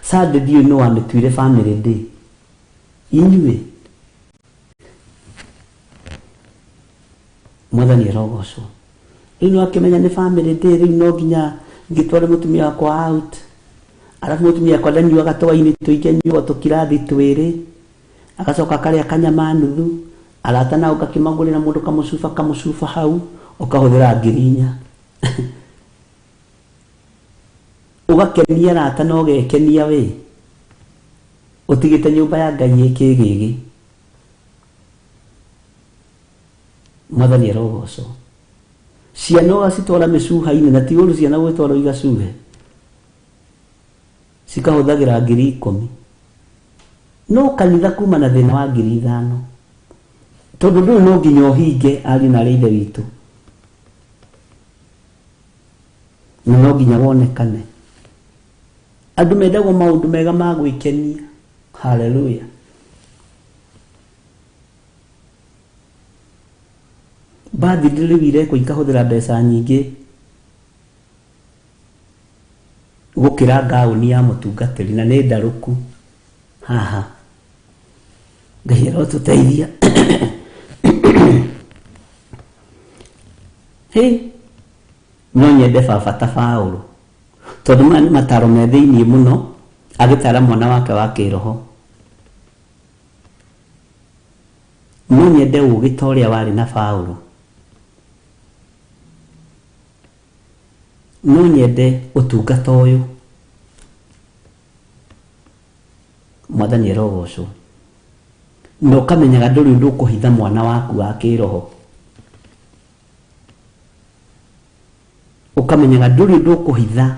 Sunday ndiũ nĩ wamĩtuire family day. Inyuĩ. Mwathani arogocwo. Rĩu nĩ wakĩmenya nĩ family day, rĩu no nginya ngĩtware mũtumia wakwa out. Arabu mũtumia wakwa ndanyuaga twainĩ tũingĩ, nyuaga tũkirathi 2, agacoka akarĩa kanyama nuthu, arata nao ngakĩmagũrĩra mũndũ kamũcuba hau, ũkahũthĩra 4,000. Ũgakenia arata na ũgekenia we, ũtigĩte nyũmba ya Ngai ĩkĩgĩgĩ. Mwathani arogocwo. Ciana ũgacitwara mĩcuha-inĩ, na ti ũru ciana gwĩtwara igacuhe, cikahũthagĩra 10,000. No kanitha kuma na thĩna wa 5,000, tondũ ndũĩ no nginya ũhinge ariũ na ithe witũ, na no nginya wonekane. Andũ mendagwo maũndũ mega ma gwĩkenia. Haleluya. Bathi ndĩrĩwire kwa ikahũthĩra mbeca nyingĩ gũkĩra ngaũni ya mũtungatĩri, na nĩ ndarũku. Haha. Ngai arotũteithia. Hey. No nyende baba ta Paũlũ, tondũ maya nĩ mataro me thĩiniĩ mũno, agĩtara mwana wake wa kĩroho. No nyende ũgĩ ta ũrĩa warĩ na Paũlũ. No nyende ũtungata ũyũ. Mwathani arogocwo. Na ũkamenyaga ndũrĩ ũndũ ũkũhitha mwana waku wa kĩroho. Ũkamenyaga ndũrĩ ũndũ ũkũhitha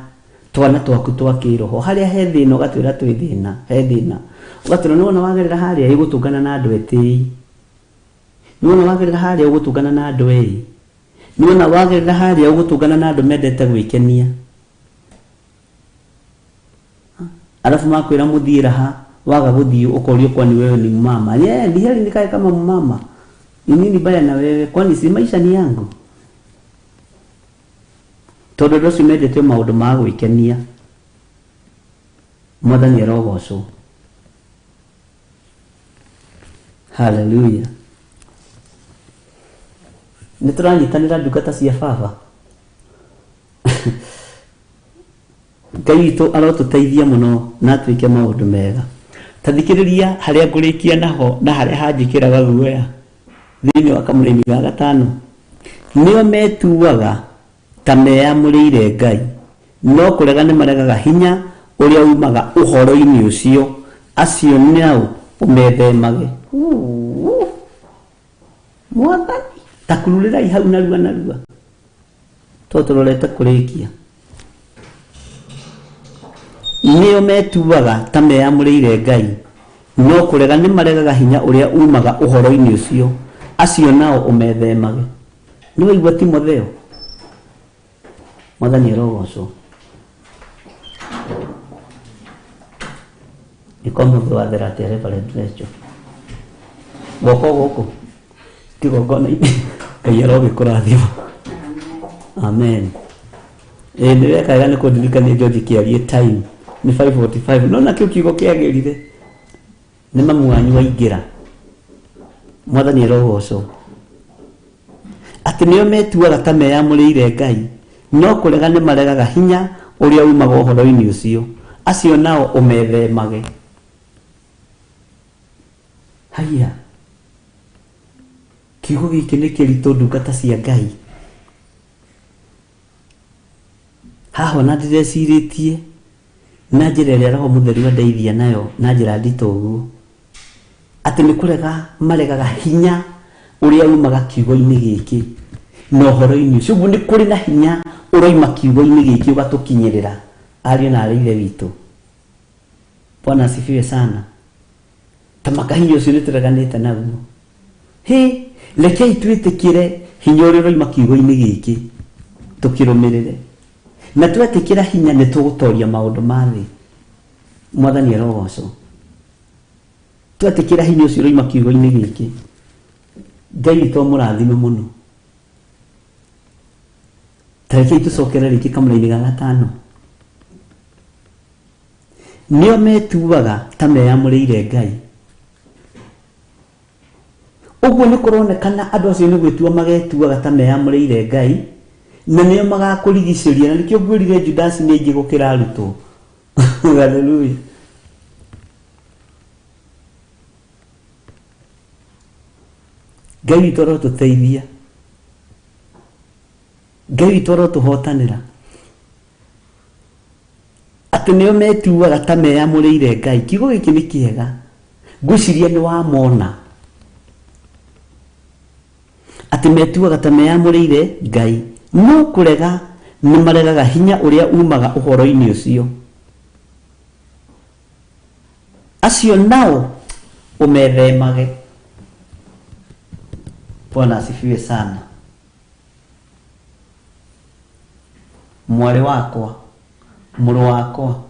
twana twaku twa kĩroho. Harĩa he thĩna ũgatwĩra twĩ thĩna, he thĩna. Ũgatwĩra nĩ wona wagerera harĩa ũgũtũngana na andũ etĩĩ. Nĩ wona wagerera harĩa ũgũtũngana na andũ erĩ. Nĩ wona wagerera harĩa ũgũtũngana na andũ mendete gwĩkenia. Arabu makwĩra mũthiĩ raha, waga guthii ukorio kwani wewe ni mama. Ni heri nikae kama mama. Ni nini baya na wewe? Kwani si maisha ni yangu? Todo ndo cimendete maundu ma gwikenia. Mwathani arogocwo. Hallelujah. Nituranyitanira ndungata cia baba. Ngai witũ arotuteithia muno na twike maundu mega. Tathikiriria haria ngurikia naho na haria hanjikiraga guoya thiini wa kamurimi ga gatano. Nio metuaga ta meyamũrĩire Ngai, no kũrega nĩ maregaga hinya ũrĩa umaga ũhoro-inĩ ũcio, acio nĩau ũmethemage. Mwathani ta kũrũrĩrai hau narua to tũrorete kũrĩkia. Nĩo metuaga ta meyamũrĩire Ngai, no kũrega nĩ maregaga hinya ũrĩa umaga ũhoro-inĩ ũcio, acio nao ũmethemage. Nĩ waigua Timotheo? Mwathani arogocwo. Ikombe gwathera ati Reverend Rachel. Goko goko kigongona-inĩ Ngai arogĩkũrathima. Amen. Nĩwekaga nĩ kũndirikania George kĩarie time nĩ 5:45. No na kĩu kiugo kĩagĩrire nĩ mamu wanyu waingĩra. Mwathani arogocwo. Atĩ nĩo metuaga ta meyamũrĩire Ngai, no kũrega nĩ maregaga hinya ũrĩa umaga ũhoro-inĩ ũcio, acio nao ũmethemage. Haya, kiugo gĩkĩ nĩ kĩritũ ndungata cia Ngai. Haha na ndĩrecirĩtie na njĩra ĩrĩa Roho Mũtheru andeithia nayo na njĩra nditũ ũguo, atĩ nĩ kũrega maregaga hinya ũrĩa umaga kiugo-inĩ gĩkĩ na ũhoro-inĩ ũcio. Ũguo nĩ kũrĩ na hinya ũroima kiugo-inĩ gĩkĩ ũgatũkinyĩrĩra, ariũ na aarĩ a Ithe witũ. Bwana asifiwe sana. Ta makahinya ũcio nĩ tũreganĩte naguo. Rekei twĩtĩkĩre hinya ũrĩa ũroima kiugo-inĩ gĩkĩ tũkĩrũmĩrĩre, na twetĩkĩra hinya nĩ tũgũtoria maũndũ ma thĩ. Mwathani arogocwo. Twetĩkĩra hinya ũcio ũroima kiugo-inĩ gĩkĩ, Ngai witũ mũrathime mũno. Tarekei tũcokere rĩngĩ kamũra-inĩ ga gatano. Nĩo metuaga ta meyamũrĩire Ngai. Ũguo nĩ kũronekana andũ acio nĩ gwĩtua magetuaga ta meyamũrĩire Ngai, na nĩo magakũrigicĩria, na nĩkĩo ngwĩrire Judasi nĩ aingĩ gũkĩra arutwo. Hallelujah. Ngai witũ arotũteithia. Ngai witũ arotũhotanĩra. Atĩ nĩo metuaga ta meyamũrĩire Ngai. Kiugo gĩkĩ nĩ kĩega. Ngwĩciria nĩ wamona. Atĩ metuaga ta meyamũrĩire Ngai, no kũrega nĩ maregaga hinya ũrĩa umaga ũhoro-inĩ ũcio, acio nao ũmethemage. Bwana asifiwe sana. Mwarĩ wakwa, mũrũ wakwa,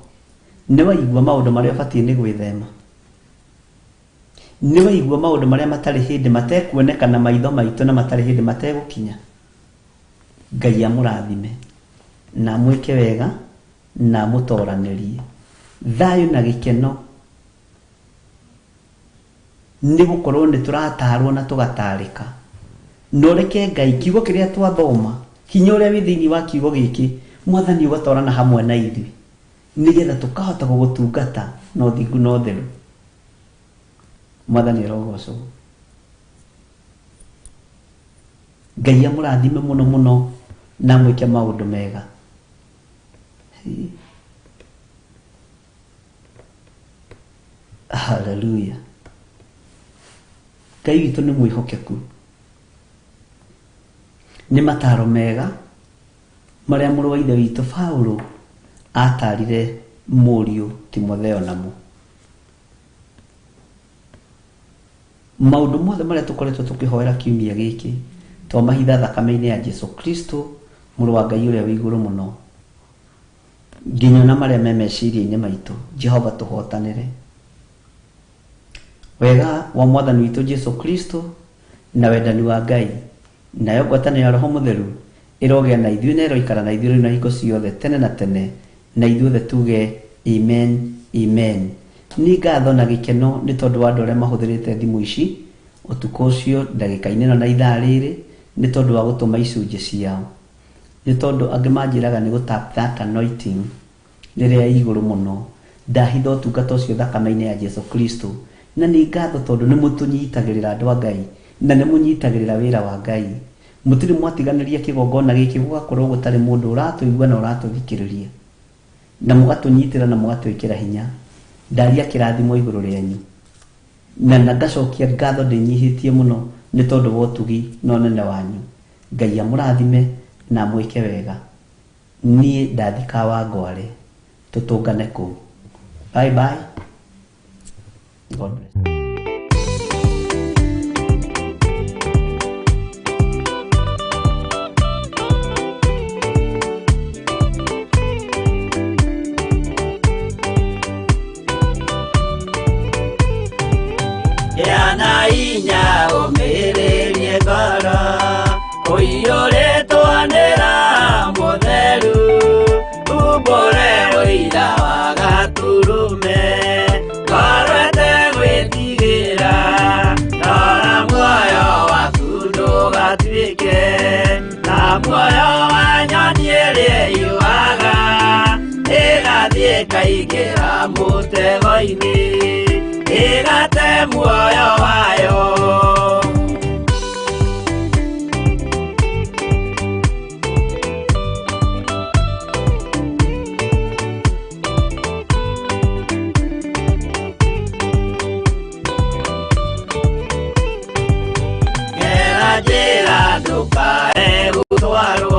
nĩ waigua maũndũ marĩa ũbatiĩ nĩ gwĩthema? Nĩ waigua maũndũ marĩa matarĩ hĩndĩ matekuoneka na maitho maitũ na matarĩ hĩndĩ mategũkinya? Ngai amũrathime na mwĩke wega na mũtoranĩrie thayũ na gĩkeno, nĩ gũkorwo nĩ tũratarwo na tũgatarĩka. No reke Ngai kiugo kĩrĩa twathoma, hinya ũrĩa wĩ thĩinĩ wa kiugo gĩkĩ, Mwathani ũgatwarana hamwe na ithuĩ, nĩgetha tũkahota gũgũtungata na ũthingu na ũtheru. Mwathani arogocwo. Ngai amũrathime mũno mũno na mwĩke maũndũ mega. Hallelujah. Ngai witũ nĩ mwĩhokeku. Nĩ mataro mega marĩa mũrũ wa Ithe witũ Paulo atarire mũriũ Timotheo namo. Maũndũ mothe marĩa tũkoretwo tũkĩhoera kiumia gĩkĩ twamahitha thakame-inĩ ya Jesu Kristo, mũrũ wa Ngai ũrĩa wĩ igũrũ mũno, nginya na marĩa me meciria-inĩ maitũ. Jehova tũhotanĩre wega wa mwathani witũ Jesu Kristo na wendani wa Ngai nayo ngwatanĩro ya Roho Mũtheru ĩrogĩa na ithuĩ na ĩroikara na ithuĩ na hingo ciothe tene na tene, na ithuothe tuge amen amen. Nĩ ngatho na gĩkeno nĩ tondũ wa andũ arĩa mahũthĩrĩte thimũ ici ũtukũ ũcio ndagĩka-inĩ ĩno na ithaa rĩrĩ, nĩ tondũ wa gũtũma icunjĩ ciao, nĩ tondũ angĩ manjĩraga nĩ gũtap that anointing rĩrĩa igũrũ mũno. Ndahitha ũtungata ũcio thakame-inĩ ya Jesu Kristo, na nĩ ngatho tondũ nĩ mũtũnyitagĩrĩra andũ a Ngai na nĩ mũnyitagĩrĩra wĩra wa Ngai. Mũtirĩ mwatiganĩria kĩgongona gĩkĩ gũgakorwo gũtarĩ mũndũ ũratũigua na ũratũthikĩrĩria, na mũgatũnyitĩra na mũgatwĩkĩra hinya. Ndaria kĩrathimo igũrũ rĩanyu na ngacokia ngatho ndĩnyihĩtie mũno nĩ tondũ wa ũtugi na ũnene wanyu. Ngai amũrathime na mwĩke wega. Niĩ ndathika wa Ngware, tũtũngane kũu. Bye bye. God bless. Yana inya umirerie ngoro uiyũrĩtwo nĩ Roho Mũtheru, umbũre ũira wa Gaturume, ngorwete gwĩtigĩra, rora muoyo waku ndũgatuĩke na muoyo wa nyoni ĩrĩa yuaga ĩgathiĩ ĩkaingĩra mũtego-inĩ ĩgate muoyo wayo. Gera njĩra ndũkae gũtwarwo